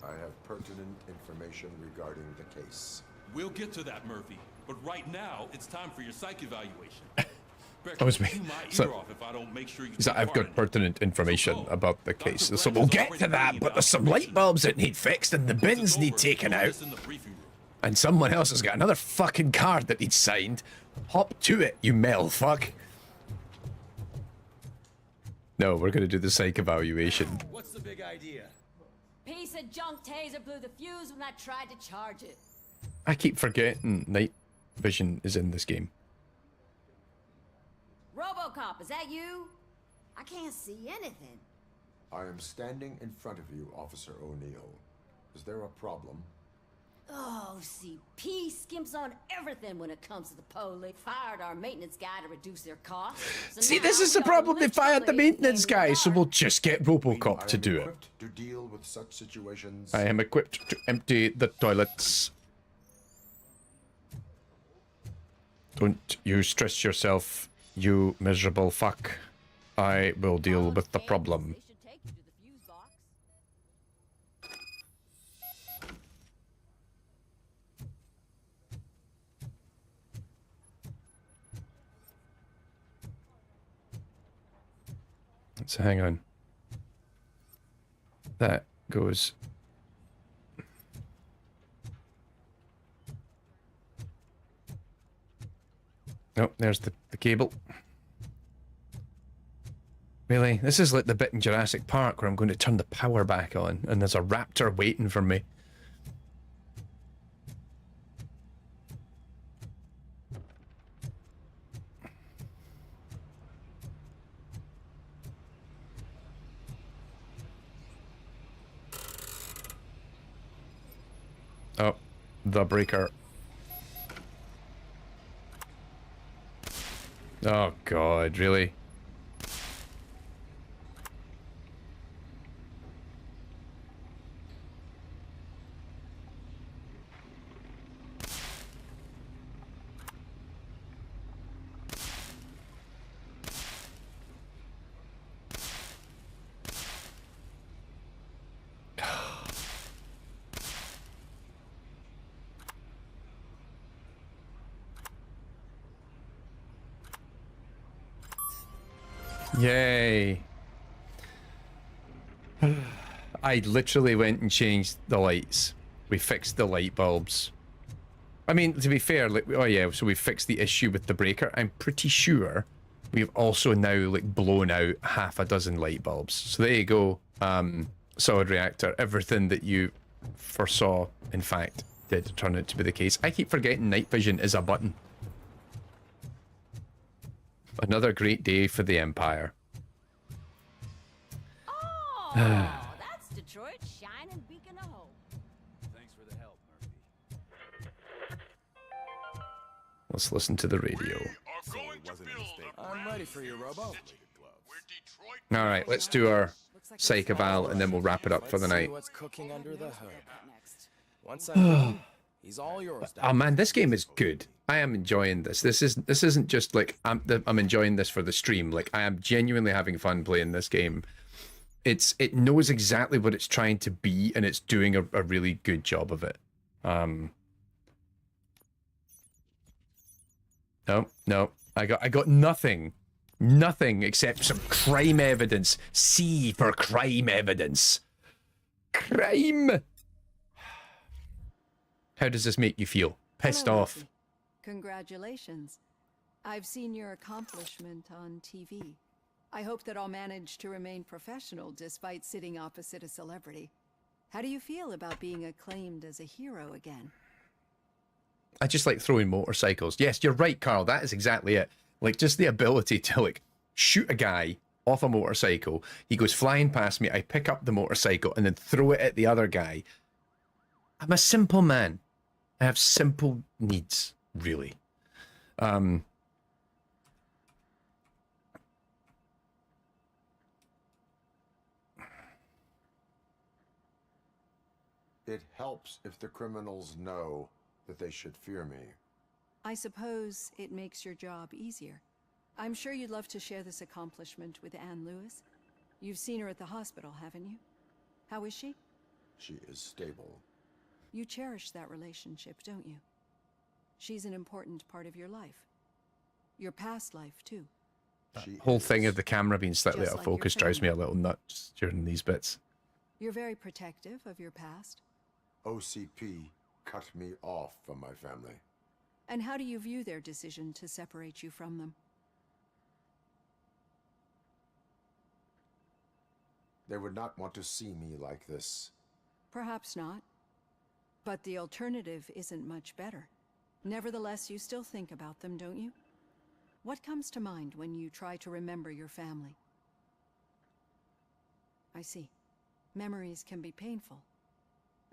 I have pertinent information regarding the case. We'll get to that, Murphy. But right now, it's time for your psych evaluation. That was me. So, I've got pertinent information about the case, so we'll get to that, but there's some light bulbs that need fixed and the bins need taken out. And someone else has got another fucking card that needs signed. Hop to it, you male fuck. No, we're gonna do the psych evaluation. What's the big idea? Piece of junk taser blew the fuse when I tried to charge it. I keep forgetting night vision is in this game. Robocop, is that you? I can't see anything. I am standing in front of you, Officer O'Neill. Is there a problem? Oh, OCP skimps on everything when it comes to the police. Fired our maintenance guy to reduce their costs. So see, this is the problem. They fired the maintenance guy, so we'll just get Robocop to do it. To deal with such situations. I am equipped to empty the toilets. Don't you stress yourself, you miserable fuck. I will deal with the problem. So hang on. That goes. Oh, there's the cable. Really? This is like the bit in Jurassic Park where I'm going to turn the power back on and there's a raptor waiting for me. Oh, the breaker. Oh God, really? Yay. I literally went and changed the lights. We fixed the light bulbs. I mean, to be fair, like, oh yeah, so we fixed the issue with the breaker. I'm pretty sure we've also now like blown out half a dozen light bulbs. So there you go, solid reactor. Everything that you foresaw, in fact, did turn out to be the case. I keep forgetting night vision is a button. Another great day for the Empire. Oh, that's Detroit, shining beacon of hope. Thanks for the help, Murphy. Let's listen to the radio. So it wasn't a mistake. I'm ready for you, Robo. All right, let's do our Psych Eval, and then we'll wrap it up for the Let's see night. what's cooking under the hood. Once I'm done, he's all yours. Oh man, this game is good. I am enjoying this. This isn't just like I'm enjoying this for the stream. Like I am genuinely having fun playing this game. It knows exactly what it's trying to be, and it's doing a really good job of it. No, I got nothing except some crime evidence. C for crime evidence. Crime. How does this make you feel? Pissed Hello, off. Lucy. Congratulations. I've seen your accomplishment on TV. I hope that I'll manage to remain professional despite sitting opposite a celebrity. How do you feel about being acclaimed as a hero again? I just like throwing motorcycles. Yes, you're right, Carl. That is exactly it. Like, just the ability to, like, shoot a guy off a motorcycle. He goes flying past me. I pick up the motorcycle and then throw it at the other guy. I'm a simple man. I have simple needs, really. It helps if the criminals know that they should fear me. I suppose it makes your job easier. I'm sure you'd love to share this accomplishment with Anne Lewis. You've seen her at the hospital, haven't you? How is she? She is stable. You cherish that relationship, don't you? She's an important part of your life. Your past life, too. Whole thing of the camera being slightly Just out of like your focus drives me a little nuts during these bits. You're very protective of your past. OCP cut me off from my family. And how do you view their decision to separate you from them? They would not want to see me like this. Perhaps not. But the alternative isn't much better. Nevertheless, you still think about them, don't you? What comes to mind when you try to remember your family? I see. Memories can be painful.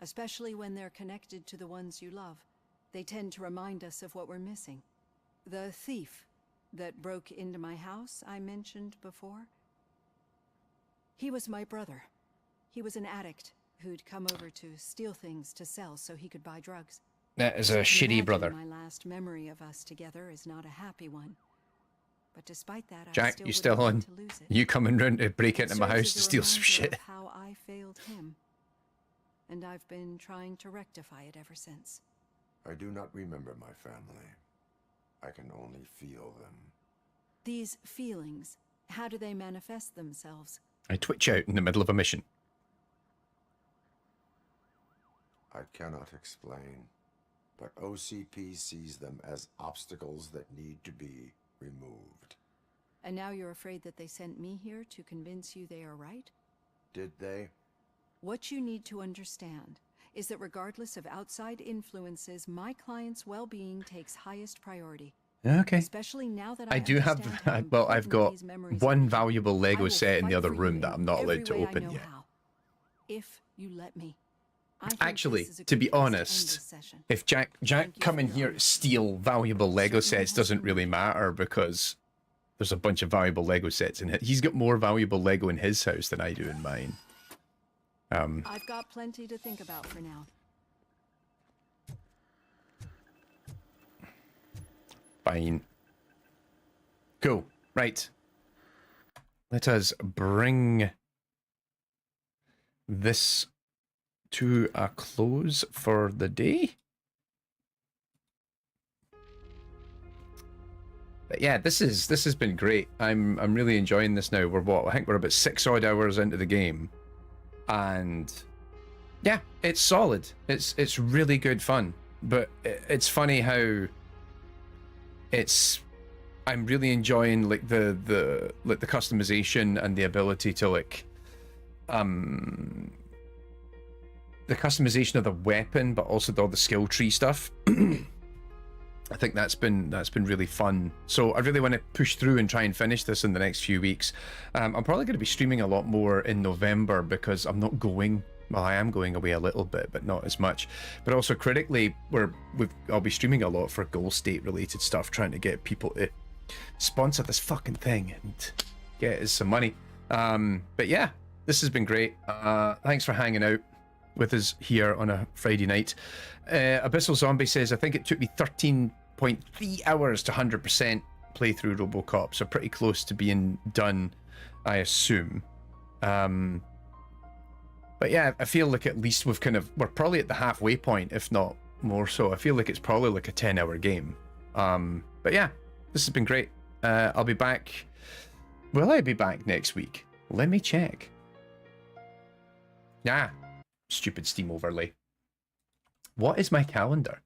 Especially when they're connected to the ones you love. They tend to remind us of what we're missing. The thief that broke into my house I mentioned before? He was my brother. He was an addict who'd come over to steal things to sell so he could buy drugs. That is a So shitty imagine brother. My last memory of us together is not a happy one. But despite that, I Jack, still you wouldn't still want on? to lose it. You coming round to break It into my serves house as to a steal some reminder shit? of how I failed him. And I've been trying to rectify it ever since. I do not remember my family. I can only feel them. These feelings, how do they manifest themselves? I twitch out in the middle of a mission. I cannot explain, but OCP sees them as obstacles that need to be removed. And now you're afraid that they sent me here to convince you they are right? Did they? What you need to understand is that regardless of outside influences, my client's well-being takes highest priority. Okay. Especially now that I do have, well, I've got one valuable Lego set in the other room that I'm not allowed to open yet. If you let me. I think Actually, this is a to good be place end honest, this session. if Jack coming here to steal valuable Lego sets doesn't really matter because there's a bunch of valuable Lego sets in it. He's got more valuable Lego in his house than I do in mine. I've got plenty to think about for now. Fine. Cool. Right. Let us bring this to a close for the day. But yeah, this has been great. I'm really enjoying this now. We're what? I think we're about 6 odd hours into the game. And yeah, it's solid. It's really good fun. But it's funny how I'm really enjoying like the customization and the ability to like the customization of the weapon, but also all the skill tree stuff. I think that's been really fun. So I really want to push through and try and finish this in the next few weeks. I'm probably going to be streaming a lot more in November because I'm not going. Well, I am going away a little bit, but not as much. But also critically, I'll be streaming a lot for goal state related stuff, trying to get people to sponsor this fucking thing and get us some money. But yeah, This has been great. Thanks for hanging out with us here on a Friday night. Abyssal Zombie says, I think it took me 13.3 hours to 100% play through Robocop, so pretty close to being done, I assume. But yeah, I feel like at least we're probably at the halfway point, if not more so. I feel like it's probably like a 10-hour game. But yeah, this has been great. I'll be back. Will I be back next week? Let me check. Ah, stupid Steam overlay. What is my calendar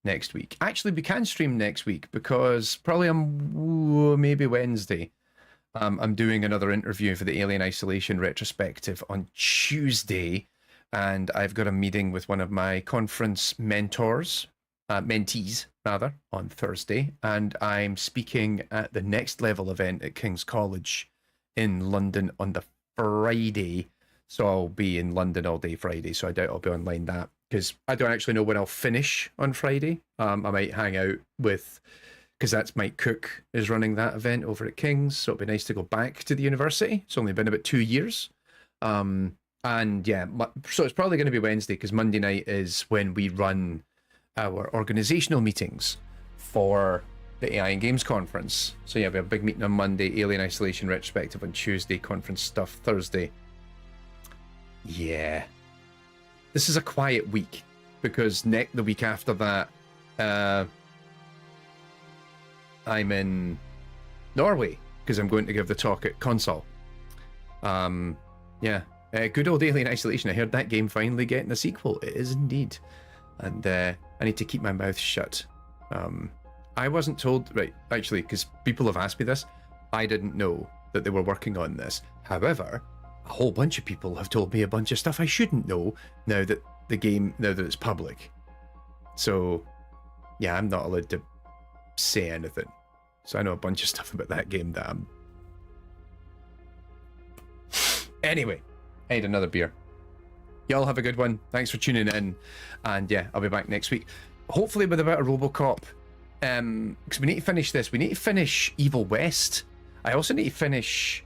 next week? Actually, we can stream next week because probably on maybe Wednesday. I'm doing another interview for the Alien Isolation retrospective on Tuesday, and I've got a meeting with one of my conference mentees, rather, on Thursday, and I'm speaking at the Next Level event at King's College in London on the Friday. So I'll be in London all day Friday, so I doubt I'll be online that, because I don't actually know when I'll finish on Friday. I might hang out with, because that's Mike Cook is running that event over at King's, so it'd be nice to go back to the university. It's only been about 2 years. And yeah, so it's probably going to be Wednesday, because Monday night is when we run our organizational meetings for the AI and Games conference. So yeah, we have a big meeting on Monday, Alien Isolation retrospective on Tuesday, conference stuff Thursday. Yeah, this is a quiet week because the week after that, I'm in Norway because I'm going to give the talk at Console. Yeah, good old Alien Isolation. I heard that game finally getting a sequel. It is indeed, and I need to keep my mouth shut. I wasn't told, right? Actually, because people have asked me this, I didn't know that they were working on this. However, a whole bunch of people have told me a bunch of stuff I shouldn't know now that it's public. So yeah, I'm not allowed to say anything. So I know a bunch of stuff about that game that I'm... Anyway, I need another beer. Y'all have a good one. Thanks for tuning in. And yeah, I'll be back next week. Hopefully with a bit of Robocop. Because we need to finish this. We need to finish Evil West. I also need to finish...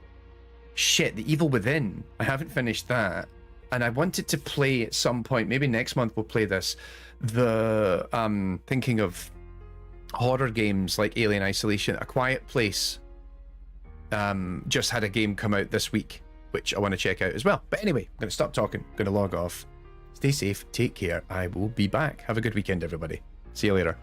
The Evil Within. I haven't finished that. And I wanted to play at some point, maybe next month we'll play this, thinking of horror games like Alien Isolation. A Quiet Place just had a game come out this week, which I want to check out as well. But anyway, I'm going to stop talking. I'm going to log off. Stay safe. Take care. I will be back. Have a good weekend, everybody. See you later.